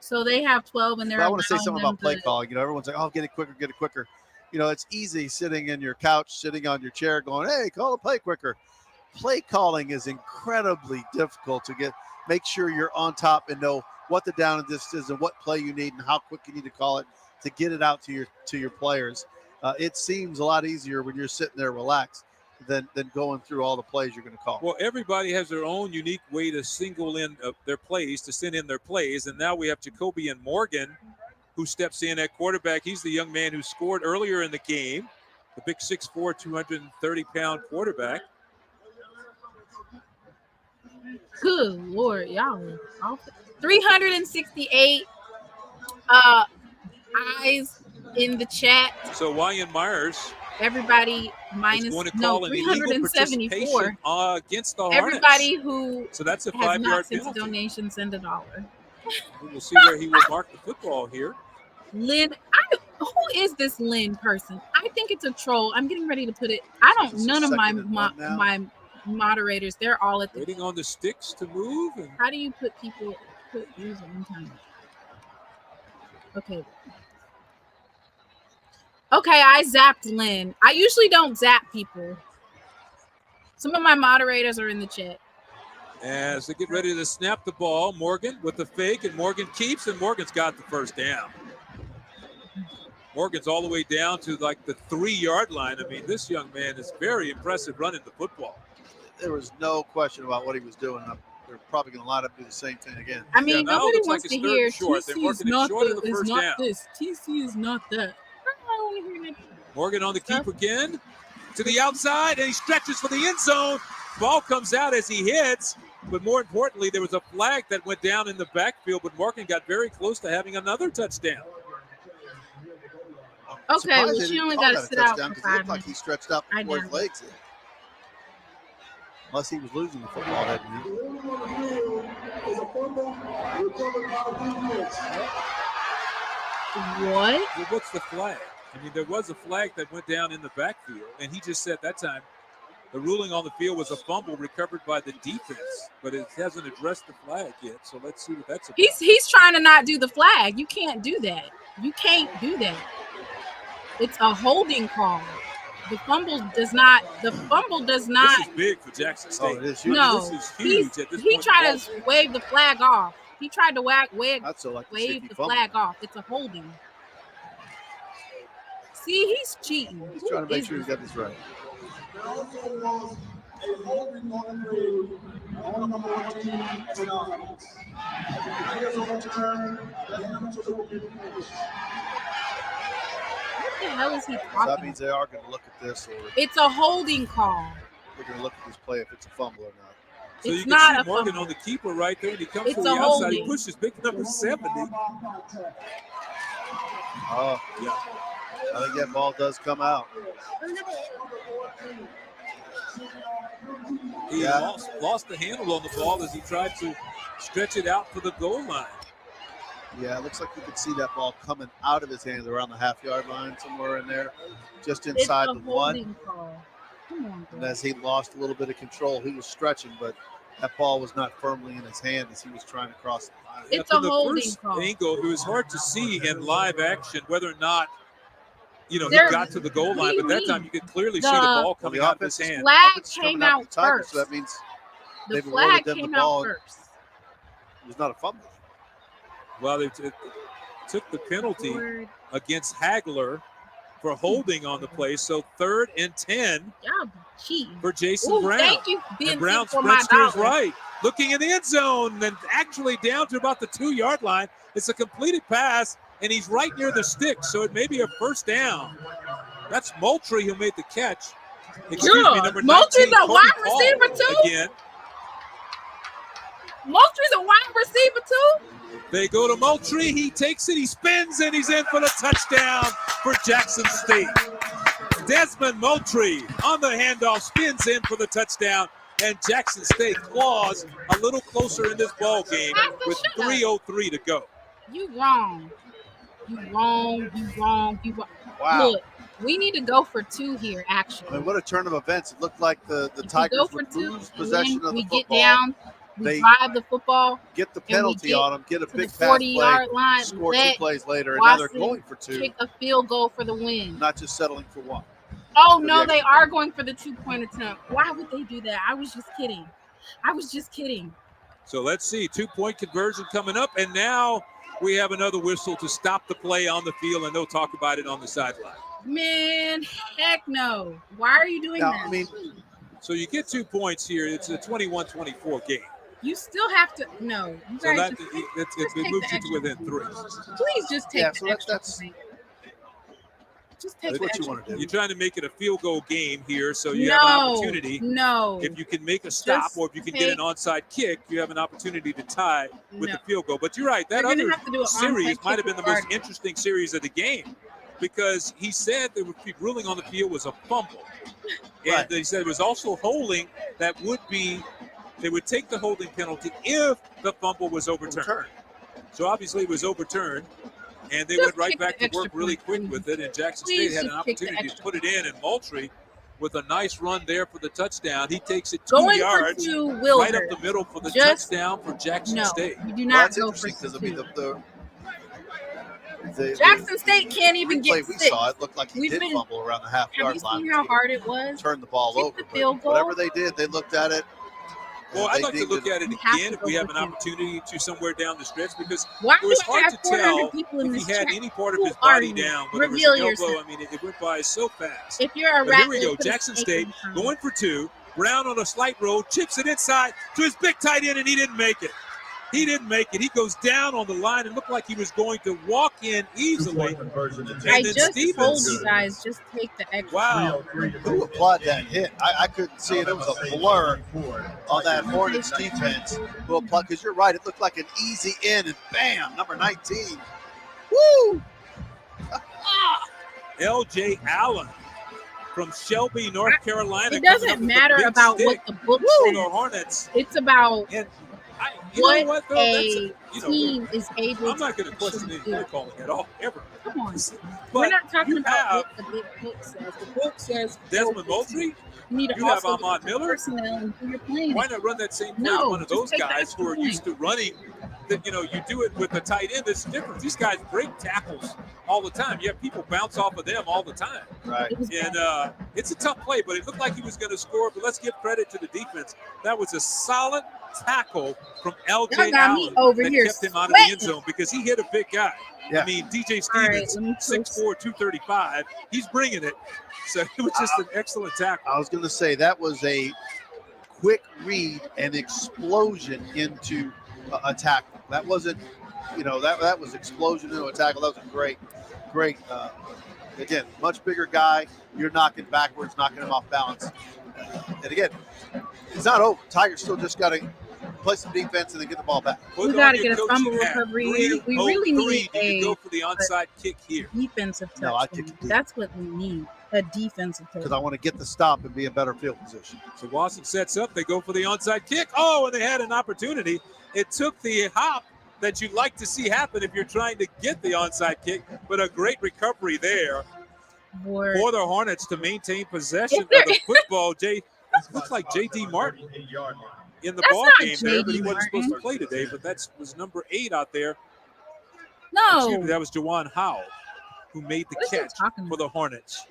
So they have 12 and they're. I want to say something about play calling. You know, everyone's like, "Oh, get it quicker." You know, it's easy sitting in your couch, sitting on your chair, going, "Hey, call a play quicker." Play calling is incredibly difficult to make sure you're on top and know what the down and distance is and what play you need and how quick you need to call it to get it out to your players. It seems a lot easier when you're sitting there relaxed than going through all the plays you're going to call. Well, everybody has their own unique way to single in their plays, to send in their plays. And now we have Jacoby and Morgan, who steps in at quarterback. He's the young man who scored earlier in the game, the big 6'4", 230-pound quarterback. Good Lord, y'all. 368 eyes in the chat. So Wyan Myers, everybody minus 374 against the Hornets. Everybody who so that's a has 5-yard not sent penalty. a donation, send $1. We'll see where he will mark the football here. Lynn, who is this Lynn person? I think it's a troll. I'm getting ready to put it. I don't. None of my moderators. They're all at the waiting on the sticks to move. And how do you put user in time? Okay. Okay, I zapped Lynn. I usually don't zap people. Some of my moderators are in the chat. As they get ready to snap the ball, Morgan with the fake, and Morgan keeps, and Morgan's got the first down. Morgan's all the way down to like the 3-yard line. I mean, this young man is very impressive running the football. There was no question about what he was doing. They're probably going to line up and do the same thing again. I mean, nobody wants to hear TC is not this. TC is not that. Morgan on the keep again to the outside, and he stretches for the end zone. Ball comes out as he hits, but more importantly, there was a flag that went down in the backfield, but Morgan got very close to having another touchdown. Okay, well, she only got to sit out for 5 minutes. Like he stretched out before his legs hit. Unless he was losing the football that night. What? Well, what's the flag? I mean, there was a flag that went down in the backfield, and he just said that time the ruling on the field was a fumble recovered by the defense, but it hasn't addressed the flag yet. So let's see what that's about. He's trying to not do the flag. You can't do that. You can't do that. It's a holding call. The fumble does not. This is big for Jackson State. Oh, it is huge. No, this is huge at this he point. tried to wave the flag off. He tried to wave the flag off. It's a holding. See, he's cheating. He's trying to make sure he's got this right. There also was a holding on the field on number 14 and on. Players overturned. The penalty will be reversed. What the hell is he talking So that means they are going to look at this, or It's a holding call. they're going to look at this play if it's a fumble or not. So It's you can not see a Morgan fumble. on the keeper right there, and he comes It's to the a outside. He holding. pushes big number 70. Oh, Yeah. I think that ball does come out. He Yeah. lost the handle on the ball as he tried to stretch it out for the goal line. Yeah, it looks like you could see that ball coming out of his hands around the half-yard line, somewhere in there, just It's inside a the one. holding call. Come on, And bro. as he lost a little bit of control, he was stretching, but that ball was not firmly in his hand as he was trying to cross the line. It's From a the holding first call. angle, it was hard to see in live action whether or not, he There- got to the goal what line. do But you that time mean? you could clearly see The- the ball Well, coming the out of his offense is hand. Flag Offense is coming came out out the Tigers, first. so that means The they've flag awarded them the came ball. out first. It was not a fumble. Well, they took the penalty Lord. against Hagler for holding on the play. So 3rd and 10 Y'all cheating. for Jason Ooh, Brown. thank you, And Vincent, Brown for my spreads to his dollar. right, looking in the end zone, and actually down to about the 2-yard line. It's a completed pass, and he's right near the stick, so it may be a first down. That's Moultrie who made the catch. Excuse me, number 19, Moultrie's a Cody wide Paul receiver too? Again, Moultrie's a wide receiver too? they go to Moultrie. He takes it, he spins, and he's in for the touchdown for Jackson State. Desmond Moultrie on the handoff, spins in for the touchdown, and Jackson State claws a little closer in this ball game with 3:03 to go. You wrong. You wrong. You wrong. You wrong. Wow. Look, we need to go for 2 here, actually. I mean, what a turn of events. It looked like the If we Tigers go for would 2, lose and possession then of we the get football. down, we They drive the football, get the and we penalty get on them, get a to big the pass 40-yard play, line, score 2 let plays later, and now they're Watson going for 2, kick a field goal for the win. not just settling for 1. Oh, for no, the they extra are going for the 2-point attempt. Why would they do that? I was just kidding. So let's see, 2-point conversion coming up, and now we have another whistle to stop the play on the field, and they'll talk about it on the sideline. Man, heck no. Why are you doing Now, that? I mean, So you get 2 points here. It's a 21-24 game. You still have to. No. You So guys that just, it take moves the you to within 3. please just take Yeah, the so extra that's point. Just take That's the what you extra want to do. You're trying to make it a field goal game here, so you have an opportunity. No. If you can make a stop, Just or if you can get an take- onside kick, you have an opportunity to tie with No. the field goal. But you're right, that You're gonna other have to do an series onside might have kick been the most regardless. interesting series of the game, because he said the ruling on the field was a fumble. And Right. they said it was also holding that would be, they would take the holding penalty if the fumble was overturned. So obviously it was overturned, and they Just went right kick the back to extra work really point, quick please. with it, and Jackson Please State had an just kick the opportunity to extra put it in, and Moultrie with a nice run there for the touchdown. He takes it 2 Going yards for 2, right Wilbur. up the middle for the Just- touchdown for Jackson No, State. you do Well, not that's go for interesting because, I 2. mean, the Jackson State can't even play get we 6. saw, it looked like he We've did been- fumble around the Have half-yard you line. seen how hard it was? Turn the ball Kick over. the But field goal. whatever they did, they looked at it. Well, and I'd they like to deemed look at it You have again to if go we have for an 2. opportunity to somewhere down the stretch, because Why it do was I hard have to 400 tell people in if this he had chat? any part of Who his are body you? down, whether it was Reveal an elbow. yourself. I mean, it went by so fast. If you're a But rat, here we go. put a Jackson snake State in front. going for 2. Brown on a slight roll, chips it inside to his big tight end, and he didn't make it. He didn't make it. He goes down on the line and looked like he was going to walk in easily. Conversion And I then just told Stevens. you guys, just take the extra. Wow. Who applied that hit? I couldn't see it. It was a blur on that Hornets defense. Who applied? Because you're right. It looked like an easy in, and bam, number 19. Woo! L.J. Allen from Shelby, North Carolina. It doesn't matter about what the book says. The Hornets. It's about what though? a team is able I'm not going to question any play calling at all, ever. Come on. But we're not talking about what the big book says. The book says Desmond Moultrie. You need to have also Ahmad Miller. Personnel and who you're playing. Why not run that same play with one of those guys who are used to running? That you do it with the tight end. That's different. These guys break tackles all the time. You have people bounce off of them all the time. Right. And it's a tough play, but it looked like he was going to score. But let's give credit to the defense. That was a solid tackle from LJ Allen that kept him out of the end zone because he hit a big guy. Yeah. I mean, DJ Stevens, 6'4", 235. He's bringing it. So it was just an excellent tackle. I was going to say that was a quick read and explosion into a tackle. That wasn't, that was explosion into a tackle. That was a great. Again, much bigger guy. You're knocking backwards, knocking him off balance. And again, it's not over. Tigers still just got to play some defense and then get the ball back. We got to get a fumble recovery. We really need a go for the onside kick here. Defensive touchdown. No, I kick it deep. That's what we need. A defensive touchdown. Because I want to get the stop and be in better field position. So Wasson sets up. They go for the onside kick. Oh, and they had an opportunity. It took the hop that you'd like to see happen if you're trying to get the onside kick, but a great recovery there for the Hornets to maintain possession of the football. Looks like J.D. Martin in the ball game there, but he wasn't supposed to play today, but that was number 8 out there. No. Excuse me, that was Jawan Howell who made the catch for the Hornets.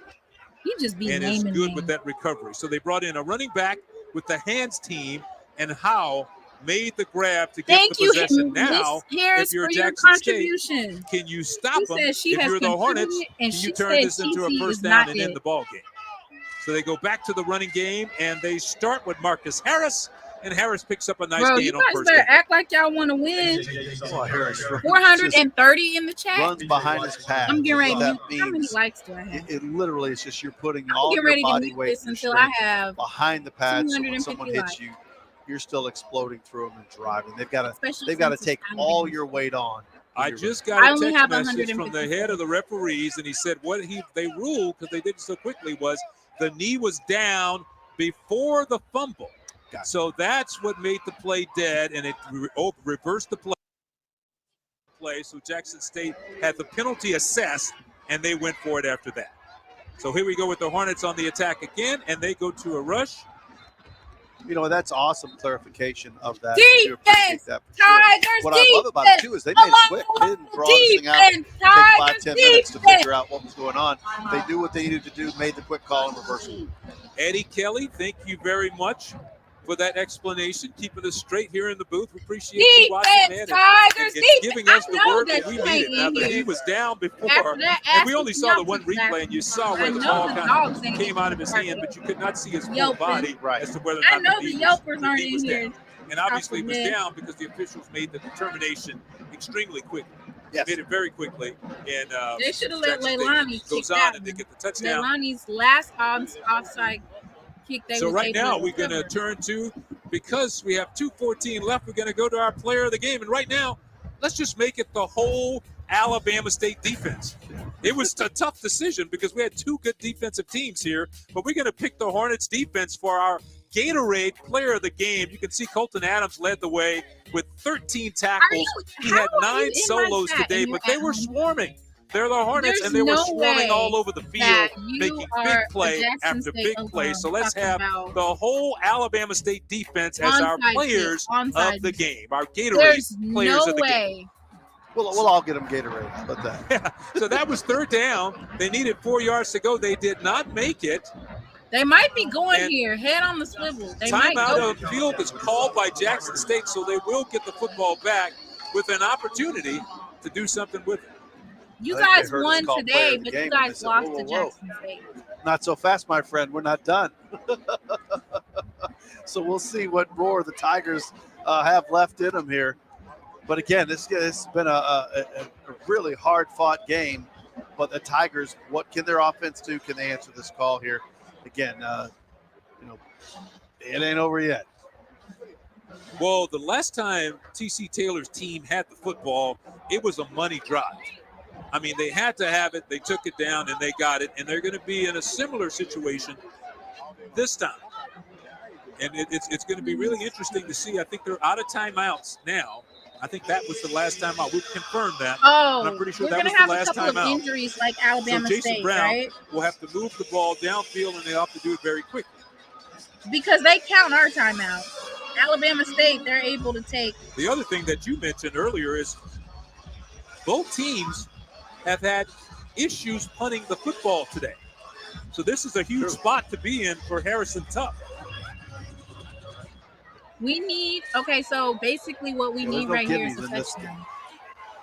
He just be and is good with that recovery. So they brought in a running back with the hands team, and Howell made the grab to get the possession. Now, if you're Jackson State, can you stop them? If you're the Hornets, can you turn this into a first down and end the ball game? So they go back to the running game, and they start with Marcus Harris, and Harris picks up a nice gain on first down. You guys better act like y'all want to win. 430 in the chat. Runs behind his pad. I'm getting ready. How many likes do I have? It literally is just you're putting all your body weight until I have behind the pad. So when someone hits you, you're still exploding through them and driving. They've got to take all your weight on. I just got a text message from the head of the referees, and he said what they ruled, because they did it so quickly, was the knee was down before the fumble. So that's what made the play dead, and it reversed the play. So Jackson State had the penalty assessed, and they went for it after that. So here we go with the Hornets on the attack again, and they go to a rush. That's awesome clarification of that. Defense, Tigers, what I love about it, too, is they made it quick. They didn't draw this thing out, take 5-10 minutes to figure out what was going on. They knew what they needed to do, made the quick call, and reversed it. Eddie Kelly, thank you very much for that explanation, keeping us straight here in the booth. We appreciate you watching that and giving us the word that we needed. Now, the knee was down before, and we only saw the one replay, and you saw where the ball kind of came out of his hand, but you could not see his full body as to whether or not the knee was down. And obviously it was down because the officials made the determination extremely quickly. Yes. They made it very quickly. And they should have let Leilani goes on and they get the touchdown. Leilani's last offside kick. So right now we're going to turn to, because we have 2:14 left, we're going to go to our player of the game. And right now, let's just make it the whole Alabama State defense. It was a tough decision because we had two good defensive teams here, but we're going to pick the Hornets defense for our Gatorade player of the game. You can see Colton Adams led the way with 13 tackles. He had 9 solos today, but they were swarming. They're the Hornets, and they were swarming all over the field, making big play after big play. So let's have the whole Alabama State defense as our players of the game, our Gatorade players of the game. We'll all get them Gatorade. How about that? Yeah. So that was third down. They needed 4 yards to go. They did not make it. They might be going here, head on the swivel. Timeout of the field is called by Jackson State, so they will get the football back with an opportunity to do something with it. You guys won today, but you guys lost to Jackson State. Not so fast, my friend. We're not done. So we'll see what roar the Tigers have left in them here. But again, this has been a really hard-fought game. But the Tigers, what can their offense do? Can they answer this call here? Again, it ain't over yet. Well, the last time T.C. Taylor's team had the football, it was a money drive. I mean, they had to have it. They took it down, and they got it. And they're going to be in a similar situation this time. And it's going to be really interesting to see. I think they're out of timeouts now. I think that was the last timeout. We've confirmed that. Oh, and I'm pretty sure we're that was gonna the have last a couple timeout. of injuries like Alabama so Jason State, Brown right? will have to move the ball downfield, and they have to do it very quickly. Because they count our timeout. Alabama State, they're able to take. The other thing that you mentioned earlier is both teams have had issues punting the football today. So this is a huge spot to be in for Harrison Tuck. We need, okay, so basically what we need right here is a touchdown.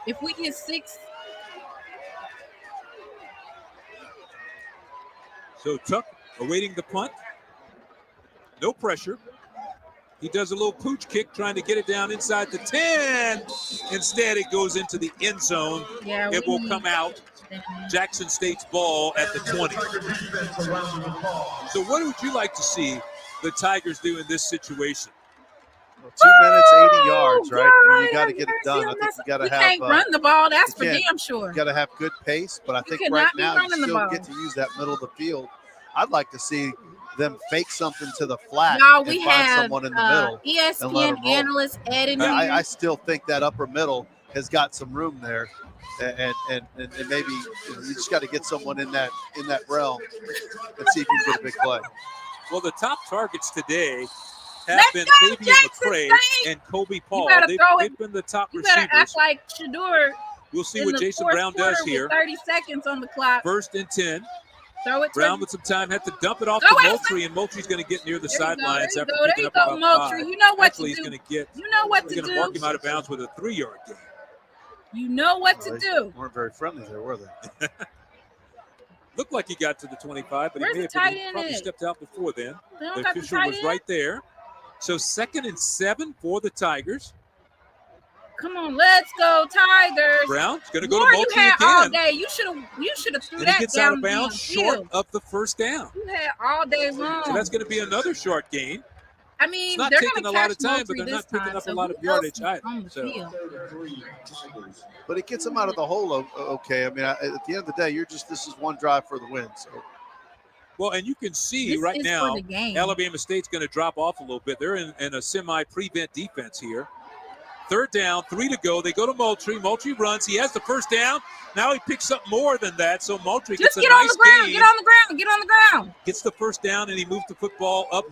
If we get 6. So Tuck awaiting the punt. No pressure. He does a little pooch kick trying to get it down inside the 10. Instead, it goes into the end zone. Yeah, it will come out. Jackson State's ball at the 20. So what would you like to see the Tigers do in this situation? Well, 2 minutes, 80 yards, right? I mean, you got to get it done. I think you got to have. We can't run the ball. That's for damn sure. You got to have good pace, but I think right cannot be now you running the still ball. get to use that middle of the field. I'd like to see them fake something to the flat Y'all, and we find have someone in the middle. and let 'em ESPN roll. analyst Ed in here. I still think that upper middle has got some room there, and maybe you just got to get someone in that realm and see if you can get a big play. Well, the top targets today have been Fabian McCray and Kobe Paul. They've been the top You better receivers. act like Shador. We'll see in what the Jason fourth Brown does quarter here. with 30 seconds on the clock. 1st and 10. Throw it to Brown with some time, had to dump it off Go to ahead, Moultrie, and Moultrie's going to get near the There you go, sidelines there after you go, picking there up you go, about Moultrie. 5. You know what Actually, to he's do. going to get. You know what He's to going to do. mark him out of bounds with a 3-yard gain. You know what to They do. weren't very friendly there, were they? Looked like he got to the 25, but Where's he may the have tight been, end probably at? stepped out before then. They don't The got the official tight was end? right there. So 2nd and 7 for the Tigers. Come on, let's go, Tigers. Brown's going to go to Lord, Moultrie you had all again. day. You should have threw And that he gets down out of bounds short of the first down. You had all day long. So that's going to be another short gain. I mean, It's not they're taking gonna a lot catch of time, but Moultrie they're this not picking time, up a so lot who of yardage else is either. on the So field? But it gets them out of the hole. Okay, I mean, at the end of the day, this is one drive for the win. So. well, and you can see This right is for now, the game. Alabama State's going to drop off a little bit. They're in a semi-prevent defense here. 3rd down, 3 to go. They go to Moultrie. Moultrie runs. He has the 1st down. Now he picks up more than that. So Moultrie Just gets a get on nice the ground. gain. Get on the ground. Get on the ground. Gets the 1st down, and he moves the football up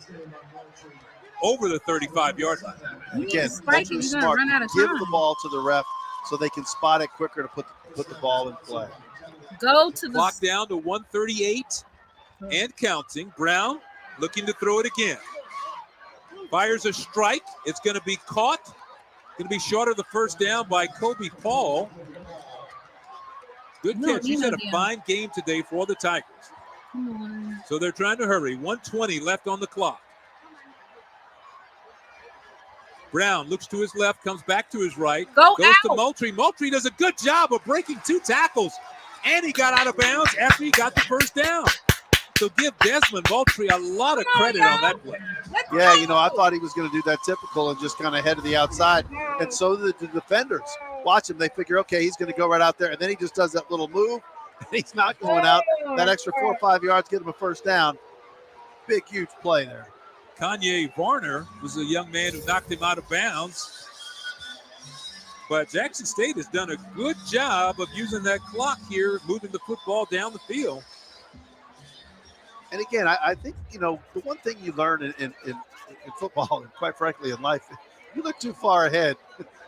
over the 35-yard line. And again, spike it, Moultrie's you're gonna smart. run out of Give time. the ball to the ref so they can spot it quicker to put the ball in play. Go to the Clock down to 1:38 and counting. Brown looking to throw it again. Fires a strike. It's going to be caught. Going to be short of the 1st down by Kobe Paul. Good catch. He's had a fine game today for the Tigers. So they're trying to hurry. 1:20 left on the clock. Brown looks to his left, comes back to his right. Goes to Moultrie. Moultrie does a good job of breaking 2 tackles. And he got out of bounds after he got the 1st down. So give Desmond Moultrie a lot of credit on that play. Yeah, I thought he was going to do that typical and just kind of head to the outside. And so did the defenders. Watch him. They figure, okay, he's going to go right out there. And then he just does that little move. And he's not going out. That extra 4 or 5 yards, get him a 1st down. Big, huge play there. Kanye Varner was a young man who knocked him out of bounds. But Jackson State has done a good job of using that clock here, moving the football down the field. And again, I think, the one thing you learn in football and quite frankly in life, if you look too far ahead,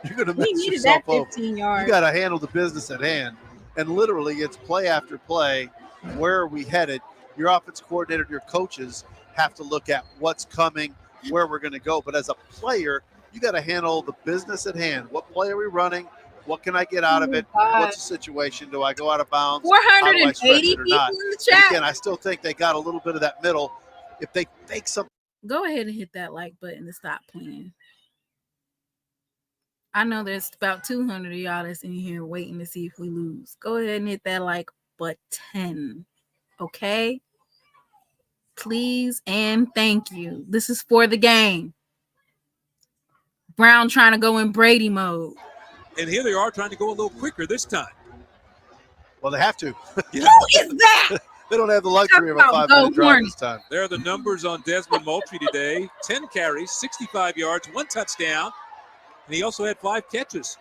you're going to mess yourself up. You got to handle the business at hand. And literally it's play after play. Where are we headed? Your offense coordinator, your coaches have to look at what's coming, where we're going to go. But as a player, you got to handle the business at hand. What play are we running? What can I get out of it? What's the situation? Do I go out of bounds? 480 people in the chat. And again, I still think they got a little bit of that middle. If they fake something. Go ahead and hit that like button to stop playing. I know there's about 200 of y'all that's in here waiting to see if we lose. Go ahead and hit that like button. Okay? Please and thank you. This is for the game. Brown trying to go in Brady mode. And here they are trying to go a little quicker this time. Well, they have to. Who is that? They don't have the luxury of a 5-minute drive this time. There are the numbers on Desmond Moultrie today. 10 carries, 65 yards, 1 touchdown, and he also had 5 catches.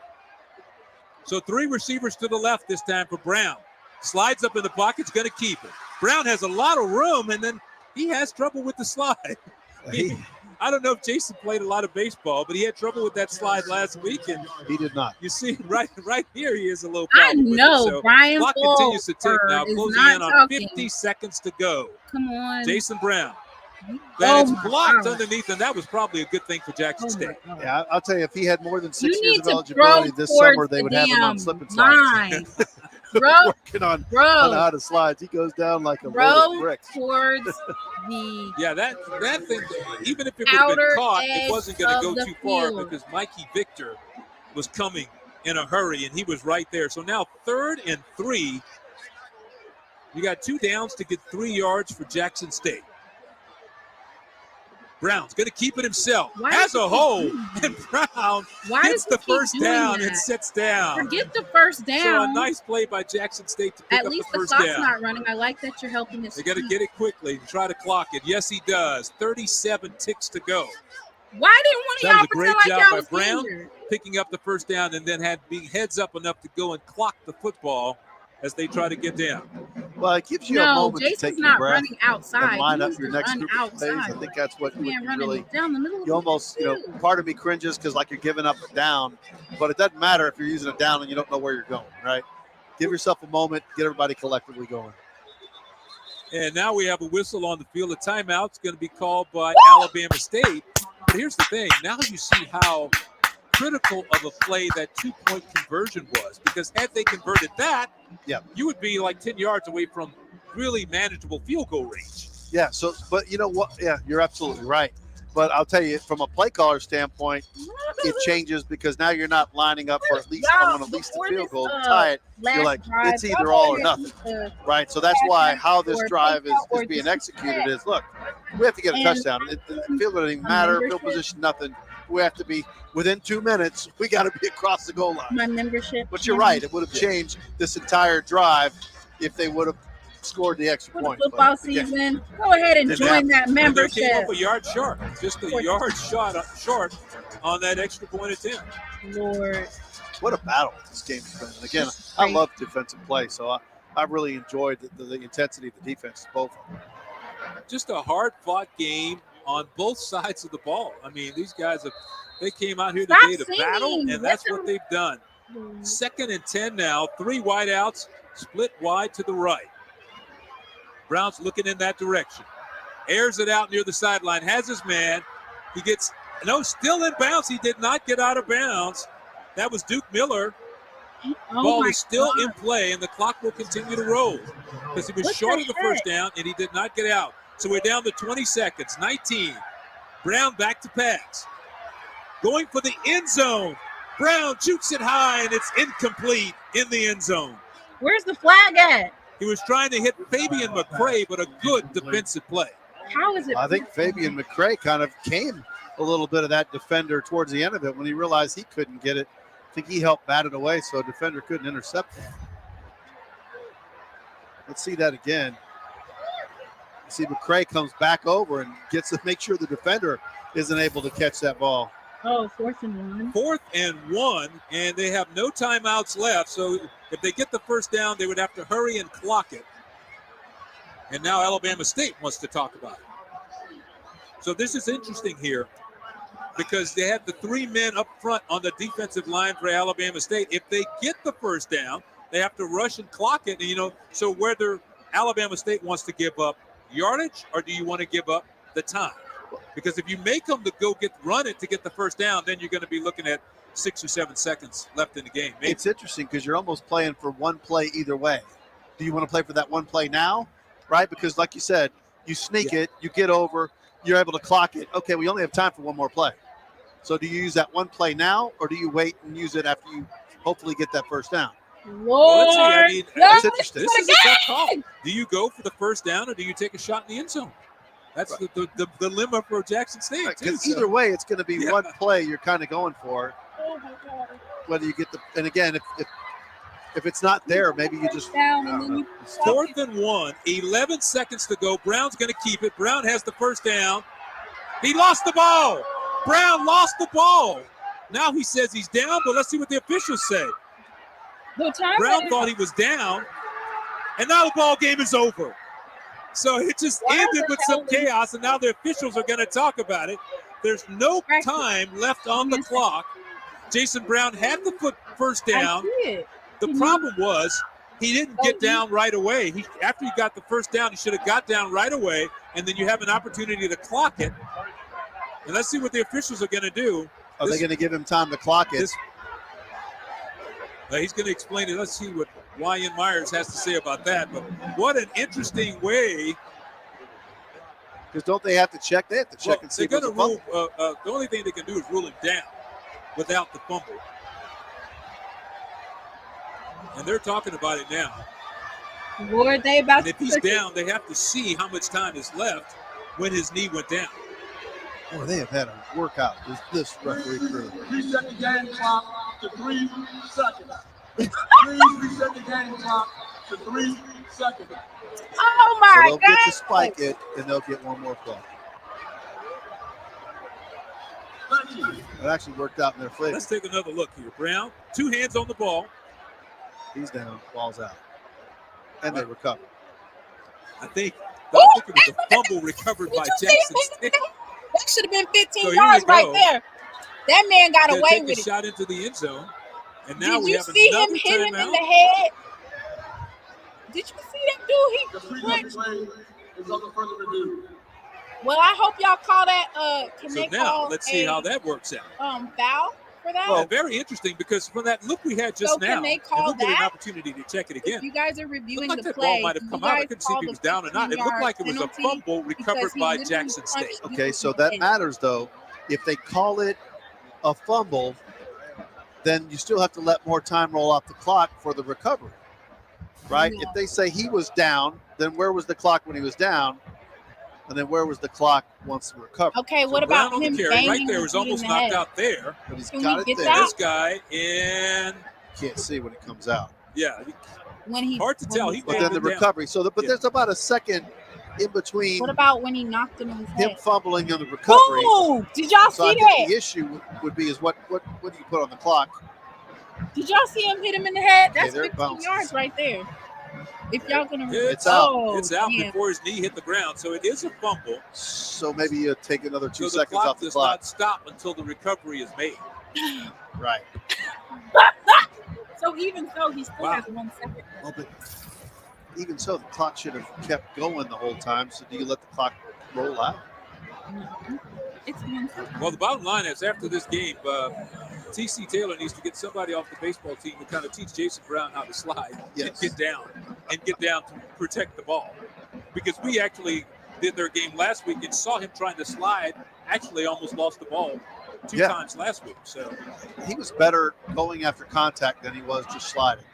So 3 receivers to the left this time for Brown. Slides up in the pocket, going to keep it. Brown has a lot of room, and then he has trouble with the slide. I don't know if Jason played a lot of baseball, but he had trouble with that slide last week, and he did not. You see, right here, he is a little I problem. know, with it. So Brian clock continues to tick now, is closing not in on talking. 50 seconds to go. Come on. Jason Brown. Oh That it's my blocked God. underneath, and that was probably a good thing for Jackson State. Yeah, I'll tell you, if he had more than 6 You years need of to eligibility throw this towards summer, they the would have him on damn slip and line. slides. Throw, Working on throw. how to slides. He goes down like a load Throw of bricks. towards the Yeah, that thing, even if it would have been outer caught, it edge wasn't going to of go the too far field. because Mikey Victor was coming in a hurry, and he was right there. So now 3rd and 3. You got 2 downs to get 3 yards for Jackson State. Brown's going to keep it himself. Why Has does he a keep hole, doing that? and Brown Why gets does he the keep first doing down that? and sits down. Forget the first down. So a nice play by Jackson State to pick At up least the the first clock's down. not running. I like that you're helping us. They got to get it quickly and try to clock it. Yes, he does. 37 ticks to go. Why didn't one of That y'all was a great pretend like job y'all by was Brown, injured? picking up the first down and then had being heads up enough to go and clock the football as they try to get down. Well, it gives you a No, moment to Jason's take your not breath running outside. and line He up needs your to next run group of plays. I outside. think that's what Man you running really down the middle of you almost, part of me cringes because like you're giving up a down, but it doesn't matter if you're using a down and you don't know where you're going, right? Give yourself a moment, get everybody collectively going. And now we have a whistle on the field. A timeout's going to be called by Alabama State. But here's the thing. Now you see how critical of a play that 2-point conversion was, because had they converted that, you would be like 10 yards away from really manageable field goal range. Yeah, so, but you know what? Yeah, you're absolutely right. But I'll tell you, from a play caller standpoint, it changes because now you're not lining up for at least the field goal to tie it. You're like, it's either all or nothing, right? So that's why how this drive is being executed is, look, we have to get a touchdown. The field doesn't even matter, field position, nothing. We have to be within 2 minutes. We got to be across the goal line. My membership. But you're right. It would have changed this entire drive if they would have scored the extra point. Football season. Go ahead and join that They membership. came up a yard short, just a yard short on that extra point attempt. Lord. What a battle this game has been. And again, I love defensive play, so I really enjoyed the intensity of the defense, both of them. Just a hard-fought game on both sides of the ball. I mean, these guys they came out here today to battle, and that's what they've done. 2nd and 10 now, 3 wideouts, split wide to the right. Brown's looking in that direction. Airs it out near the sideline, has his man. He gets, still in bounds. He did not get out of bounds. That was Duke Miller. Ball is still in play, and the clock will continue to roll because he was short of the first down, and he did not get out. So we're down to 20 seconds, 19. Brown back to pass. Going for the end zone. Brown shoots it high, and it's incomplete in the end zone. Where's the flag at? He was trying to hit Fabian McCray, but a good defensive play. How is it? I think Fabian McCray kind of came a little bit of that defender towards the end of it when he realized he couldn't get it. I think he helped bat it away so a defender couldn't intercept it. Let's see that again. See McCray comes back over and gets to make sure the defender isn't able to catch that ball. Oh, 4th and 1. 4th and 1, and they have no timeouts left. So if they get the first down, they would have to hurry and clock it. And now Alabama State wants to talk about it. So this is interesting here because they have the 3 men up front on the defensive line for Alabama State. If they get the first down, they have to rush and clock it. And, so whether Alabama State wants to give up yardage or do you want to give up the time? Because if you make them to run it to get the first down, then you're going to be looking at 6 or 7 seconds left in the game. Maybe. It's interesting because you're almost playing for one play either way. Do you want to play for that one play now, right? Because like you said, you sneak it, you get over, you're able to clock it. Okay, we only have time for one more play. So do you use that one play now or do you wait and use it after you hopefully get that first down? Lord, well, let's see. I mean, that's interesting. This is a tough call. Do you go for the first down or do you take a shot in the end zone? That's the dilemma for Jackson State. Because either way, it's going to be one play you're kind of going for. Whether you get and again, if if it's not there, maybe you just down and then you 4th and 1, 11 seconds to go. Brown's going to keep it. Brown has the first down. He lost the ball. Brown lost the ball. Now he says he's down, but let's see what the officials say. Brown thought he was down, and now the ball game is over. So it just ended with some chaos, and now the officials are going to talk about it. There's no time left on the clock. Jason Brown had the first down. The problem was he didn't get down right away. After he got the first down, he should have got down right away, and then you have an opportunity to clock it. And let's see what the officials are going to do. Are they going to give him time to clock it? He's going to explain it. Let's see what Ryan Myers has to say about that. But what an interesting way. Because don't they have to check? They have to check and see. They're going to rule. The only thing they can do is rule him down without the fumble. And they're talking about it now. Lord, they about and if he's down, they have to see how much time is left when his knee went down. Boy, they have had a workout, this referee crew. 3-second game clock to 3 seconds. Please reset the game clock to 3 seconds. Oh my God! So they'll get to spike it, and they'll get one more play. It actually worked out in their favor. Let's take another look here. Brown, 2 hands on the ball. He's down, ball's out. And they recover. I think it was a fumble recovered by Jackson State. That should have been 15 yards right there. That man got away with it. Shot into the end zone. And now Did we you have see another him hit him timeout. in the head? Did you see that dude? He punched. Well, I hope y'all call that. So now let's see how that works out. Foul for that. Well, very interesting because from that look we had just now, can they call we'll get an that? opportunity to check it again. If you guys are reviewing Looked like the that ball play, might have come out. I couldn't see if he was down or not. It looked like it was a fumble recovered by Jackson State. Okay, so that matters though. If they call it a fumble, then you still have to let more time roll off the clock for the recovery, right? Yeah. If they say he was down, then where was the clock when he was down? And then where was the clock once he recovered? Okay, what about him banging right there was almost knocked out there. But he's Can got we it get there. that? This guy in Can't see when it comes out. yeah, When he hard to tell. He But then the down. recovery. So, but there's about a second in between What about when he knocked him in his him head? fumbling and the recovery. Oh, did y'all So I see think that? the issue would be is what do you put on the clock? Did y'all see him hit him in the head? That's there it 15 bounces. yards right there. If y'all gonna, It's oh, It's out damn. before his knee hit the ground. So it is a fumble. So maybe you take another 2 So the seconds clock off the does clock. not stop until the recovery is made. Right. So even so, he still has 1 second. Well, but even so, the clock should have kept going the whole time. So do you let the clock roll out? It's 1 second. Well, the bottom line is after this game, TC Taylor needs to get somebody off the baseball team to kind of teach Jason Brown how to slide and get down to protect the ball. Because we actually did their game last week and saw him trying to slide, actually almost lost the ball 2 times last week. So He was better going after contact than he was just sliding.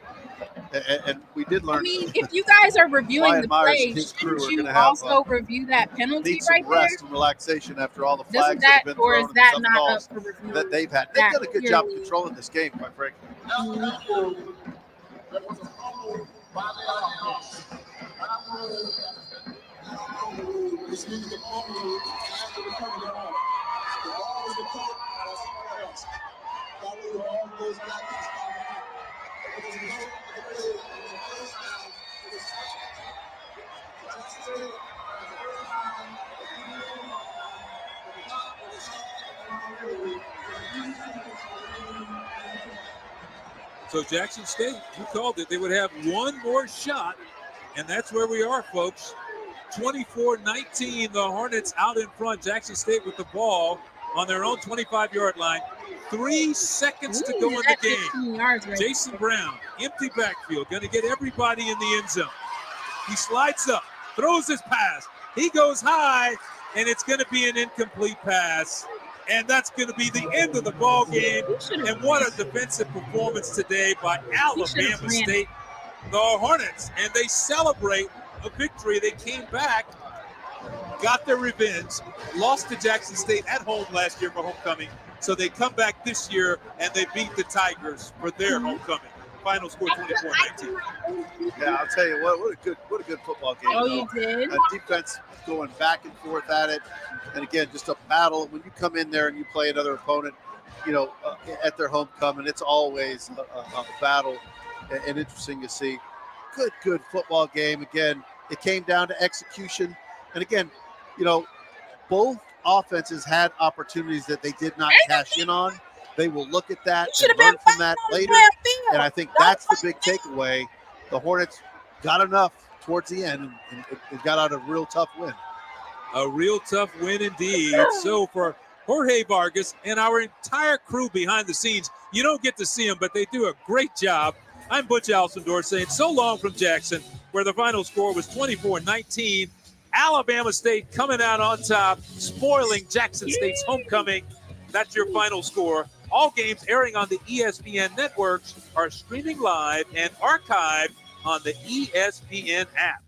And we did learn. I mean, if you guys are reviewing Ryan the Myers play, and his crew are shouldn't you gonna have, also review that penalty need some right there? rest and relaxation after all the Doesn't flags that that, have been or thrown is and that tough not calls up for review? that they've had. They've That done a good job purely- controlling this game, quite frankly. So Jackson State, you called it. They would have one more shot, and that's where we are, folks. 24-19, the Hornets out in front. Jackson State with the ball on their own 25-yard line. 3 seconds to go in the game. Right Jason Brown, empty backfield, going to get everybody in the end zone. He slides up, throws his pass. He goes high, and it's going to be an incomplete pass. And that's going to be the end of the ball game. And what a defensive performance today by Alabama State, the Hornets. And they celebrate a victory. They came back, got their revenge, lost to Jackson State at home last year for homecoming. So they come back this year and they beat the Tigers for their homecoming. final score 24-19. Yeah, I'll tell you what a good football game. Oh, you did? Defense going back and forth at it. And again, just a battle. When you come in there and you play another opponent, at their homecoming, it's always a battle and interesting to see. Good football game. Again, it came down to execution. And again, both offenses had opportunities that they did not cash in on. They will look at that and learn from that later. And I think that's the big takeaway. The Hornets got enough towards the end and it got out a real tough win. A real tough win indeed. So for Jorge Vargas and our entire crew behind the scenes, you don't get to see them, but they do a great job. I'm Butch Alcindor saying so long from Jackson, where the final score was 24-19. Alabama State coming out on top, spoiling Jackson State's homecoming. That's your final score. All games airing on the ESPN networks are streaming live and archived on the ESPN app.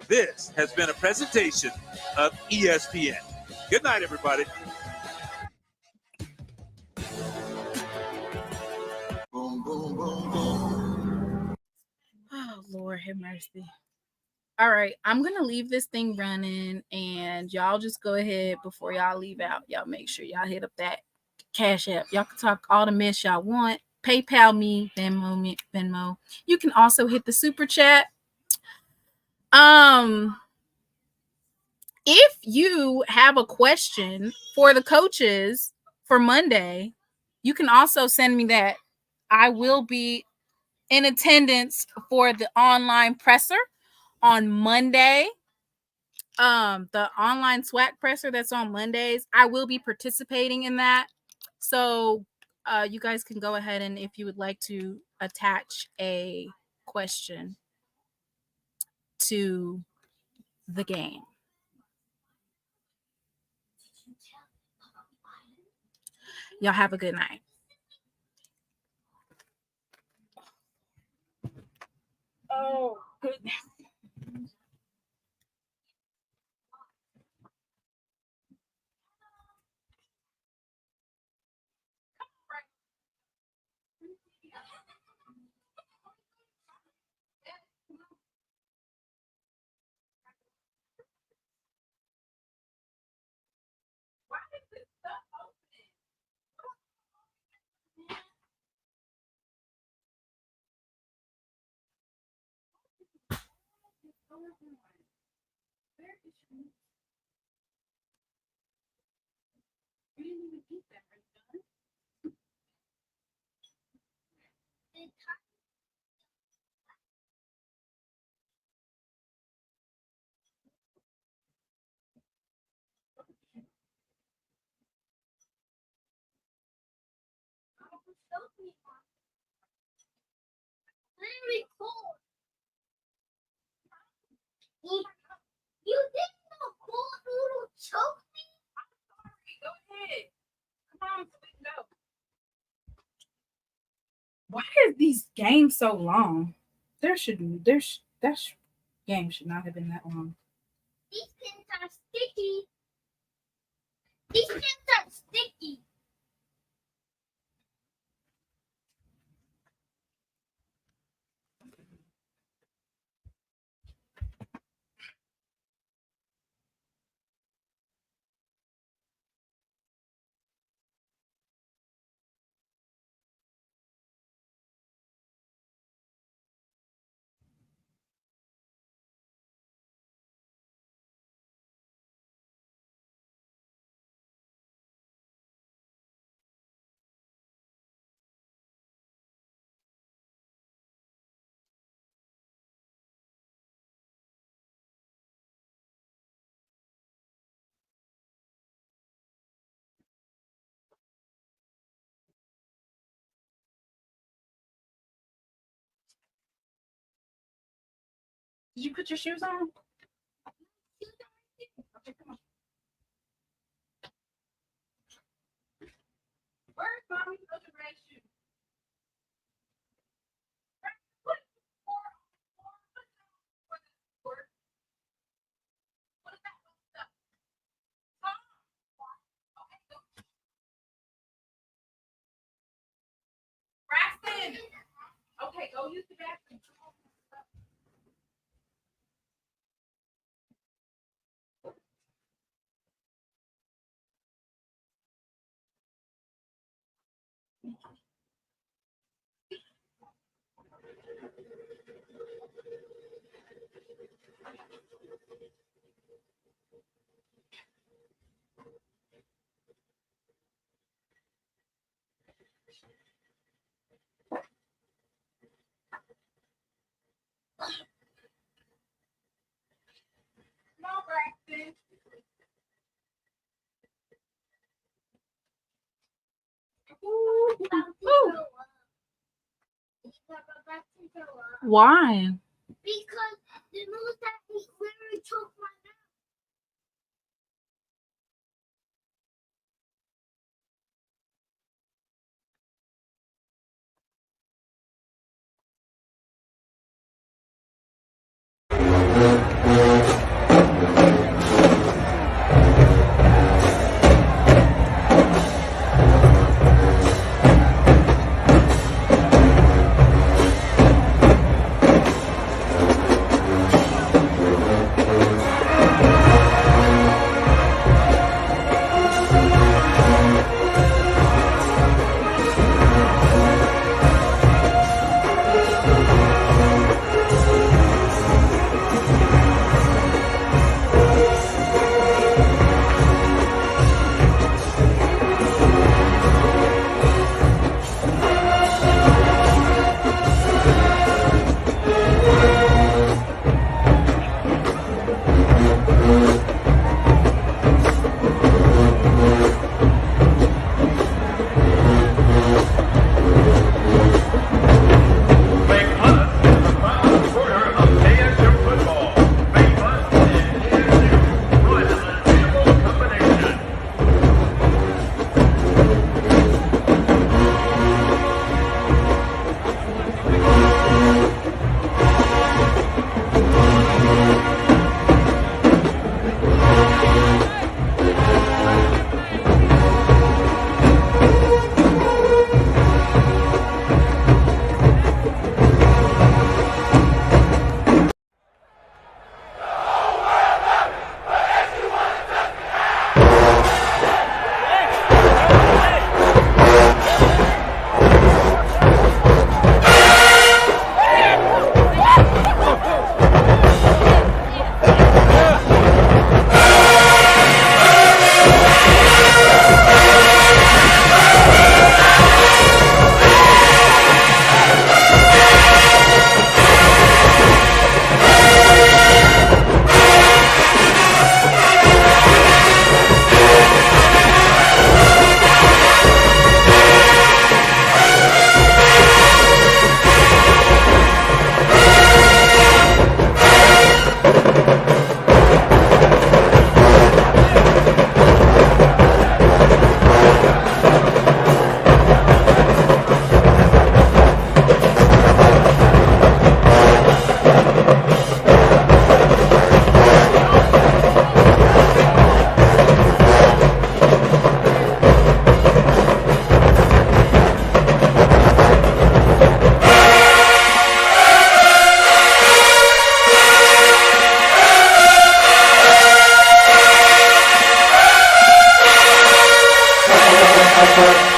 This has been a presentation of ESPN. Good night, everybody. Oh, Lord have mercy. All right, I'm going to leave this thing running, and y'all just go ahead before y'all leave out. Y'all make sure y'all hit up that Cash App. Y'all can talk all the mess y'all want. PayPal me, Venmo. You can also hit the super chat. If you have a question for the coaches for Monday, you can also send me that. I will be in attendance for the online presser on Monday. The online SWAC presser that's on Mondays, I will be participating in that. So you guys can go ahead and if you would like to attach a question to the game. Y'all have a good night. Oh, goodness. Really cool. You did no cool noodle choke me. I'm sorry. Go ahead. Come on, go. Why are these games so long? That game should not have been that long. These pins are sticky. These pins are sticky. Did you put your shoes on? Okay, come on. Where's mommy? Those are red shoes. Braxton. Okay. Okay, go use the bathroom. No, Braxton. Why? Because the news that he literally took my Thank you.